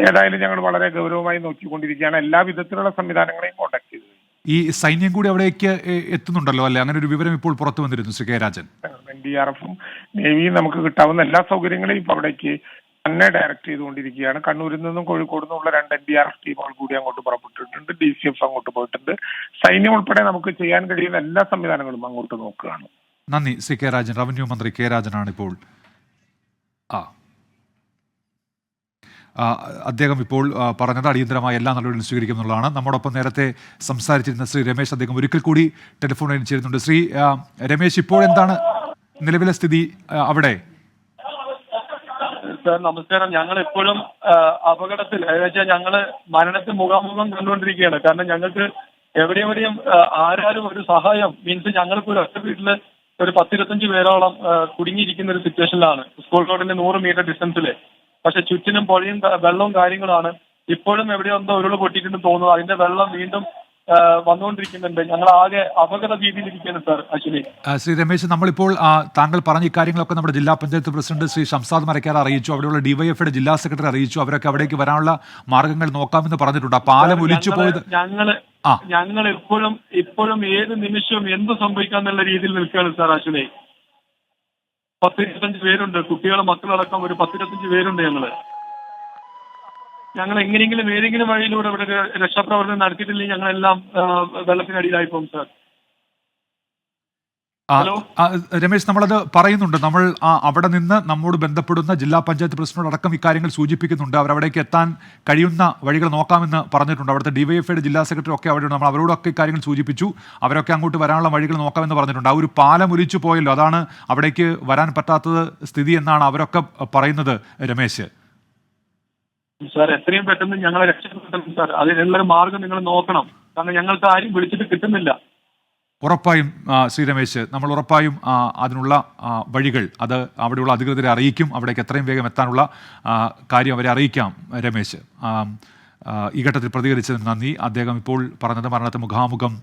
ഏതായാലും ഞങ്ങൾ വളരെ ഗൗരവമായി നോക്കിക്കൊണ്ടിരിക്കുകയാണ്. എല്ലാ വിധത്തിലുള്ള സംവിധാനങ്ങളെയും കോണ്ടാക്ട് ചെയ്തു. ഈ സൈന്യം കൂടി അവിടേക്ക് എത്തുന്നുണ്ടല്ലോ അല്ലെ? അങ്ങനെ ഒരു വിവരം ഇപ്പോൾ പുറത്തു വന്നിരുന്നു ശ്രീ കെ രാജൻ. NDRFും നേവിയും നമുക്ക് കിട്ടാവുന്ന എല്ലാ സൗകര്യങ്ങളെയും ഇപ്പൊ അവിടേക്ക് തന്നെ ഡയറക്ട് ചെയ്തുകൊണ്ടിരിക്കുകയാണ്. കണ്ണൂരിൽ നിന്നും കോഴിക്കോട് നിന്നുള്ള 2 NDRF ടീമുകൾ കൂടി അങ്ങോട്ട് പുറപ്പെട്ടിട്ടുണ്ട്. DCF അങ്ങോട്ട് പോയിട്ടുണ്ട്. സൈന്യം ഉൾപ്പെടെ നമുക്ക് ചെയ്യാൻ കഴിയുന്ന എല്ലാ സംവിധാനങ്ങളും അങ്ങോട്ട് നോക്കുകയാണ്. നന്ദി ശ്രീ കെ രാജൻ. റവന്യൂ മന്ത്രി കെ രാജനാണ് ഇപ്പോൾ. അദ്ദേഹം ഇപ്പോൾ പറഞ്ഞത് അടിയന്തരമായ എല്ലാ നടപടികളും സ്വീകരിക്കുമെന്നുള്ളതാണ്. നമ്മോടൊപ്പം നേരത്തെ സംസാരിച്ചിരുന്ന ശ്രീ രമേശ്, അദ്ദേഹം ഒരിക്കൽ കൂടി ടെലിഫോണിൽ ചേരുന്നുണ്ട്. ശ്രീ രമേശ്, ഇപ്പോൾ എന്താണ് നിലവിലെ സ്ഥിതി അവിടെ? സാർ നമസ്കാരം. ഞങ്ങൾ എപ്പോഴും അപകടത്തിൽ വെച്ചാൽ ഞങ്ങൾ മരണത്തെ മുഖാമുഖം കണ്ടുകൊണ്ടിരിക്കുകയാണ്. കാരണം ഞങ്ങൾക്ക് എവിടെയും ആരാരും ഒരു സഹായം മീൻസ് ഞങ്ങൾക്ക് ഒരു ഒറ്റ വീട്ടില് ഒരു 10-25 പേരോളം കുടുങ്ങിയിരിക്കുന്ന ഒരു സിറ്റുവേഷനിലാണ് സ്കൂൾ റോഡിന്റെ 100 മീറ്റർ ഡിസ്റ്റൻസില്. പക്ഷെ ചുറ്റിനും പുഴയും വെള്ളവും കാര്യങ്ങളാണ്. ഇപ്പോഴും എവിടെയോ എന്തോ ഉരുള് പൊട്ടിയിട്ടുണ്ടെന്ന് തോന്നുന്നു. അതിന്റെ വെള്ളം വീണ്ടും വന്നുകൊണ്ടിരിക്കുന്നുണ്ട്. ഞങ്ങൾ ആകെ അപകട ഭീതിയിലിരിക്കുകയാണ് സാർ. അശ്വിനി, ശ്രീ രമേശ്, നമ്മളിപ്പോൾ താങ്കൾ പറഞ്ഞ ഇക്കാര്യങ്ങളൊക്കെ നമ്മുടെ ജില്ലാ പഞ്ചായത്ത് പ്രസിഡന്റ് ശ്രീ ഷംസാദ് മരക്കാർ അറിയിച്ചു, അവിടെയുള്ള ഡിവൈഎഫ്ഐയുടെ ജില്ലാ സെക്രട്ടറി അറിയിച്ചു. അവരൊക്കെ അവിടേക്ക് വരാനുള്ള മാർഗ്ഗങ്ങൾ നോക്കാമെന്ന് പറഞ്ഞിട്ടുണ്ട്. ആ പാലം ഒലിച്ചു പോയത് ഞങ്ങൾ ഇപ്പോഴും ഏത് നിമിഷവും എന്ത് സംഭവിക്കാന്നുള്ള രീതിയിൽ നിൽക്കുകയാണ് സാർ. അശ്വിനി, 10-25 പേരുണ്ട്, കുട്ടികളും മക്കളടക്കം ഒരു 10-25 പേരുണ്ട്. ഞങ്ങൾ എങ്ങനെയെങ്കിലും ഏതെങ്കിലും വഴിയിലൂടെ ഇവിടെ രക്ഷാപ്രവർത്തനം നടത്തിയിട്ടില്ലെങ്കിൽ ഞങ്ങളെല്ലാം വെള്ളത്തിനടിയിലായി പോകും സാർ. രമേശ്, നമ്മളത് പറയുന്നുണ്ട്. നമ്മൾ അവിടെ നിന്ന് നമ്മോട് ബന്ധപ്പെടുന്ന ജില്ലാ പഞ്ചായത്ത് പ്രസിഡന്റ് അടക്കം ഇക്കാര്യങ്ങൾ സൂചിപ്പിക്കുന്നുണ്ട്. അവരവിടേക്ക് എത്താൻ കഴിയുന്ന വഴികൾ നോക്കാമെന്ന് പറഞ്ഞിട്ടുണ്ട്. അവിടുത്തെ ഡിവൈഎഫ്ഐയുടെ ജില്ലാ സെക്രട്ടറി ഒക്കെ അവിടെയുണ്ട്. നമ്മൾ അവരോടൊക്കെ ഇക്കാര്യങ്ങൾ സൂചിപ്പിച്ചു. അവരൊക്കെ അങ്ങോട്ട് വരാനുള്ള വഴികൾ നോക്കാമെന്ന് പറഞ്ഞിട്ടുണ്ട്. ആ ഒരു പാലം ഒലിച്ചു പോയല്ലോ, അതാണ് അവിടേക്ക് വരാൻ പറ്റാത്തത് സ്ഥിതി എന്നാണ് അവരൊക്കെ പറയുന്നത്. രമേശ് സാർ, എത്രയും പെട്ടെന്ന് ഞങ്ങളെ രക്ഷപ്പെടുത്തണം സാർ. അതിനുള്ളൊരു മാർഗം നിങ്ങൾ നോക്കണം. കാരണം ഞങ്ങൾക്ക് ആരും വിളിച്ചിട്ട് കിട്ടുന്നില്ല. ഉറപ്പായും ശ്രീ രമേശ്, നമ്മൾ ഉറപ്പായും അതിനുള്ള വഴികൾ അത് അവിടെയുള്ള അധികൃതരെ അറിയിക്കും. അവിടേക്ക് എത്രയും വേഗം എത്താനുള്ള കാര്യം അവരെ അറിയിക്കാം. രമേശ്, ഈ ഘട്ടത്തിൽ പ്രതികരിച്ചതിന് നന്ദി. അദ്ദേഹം ഇപ്പോൾ പറഞ്ഞത് മരണത്തെ മുഖാമുഖം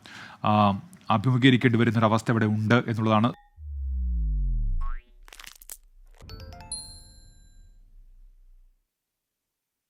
അഭിമുഖീകരിക്കേണ്ടി വരുന്നൊരവസ്ഥ ഇവിടെ ഉണ്ട് എന്നുള്ളതാണ്.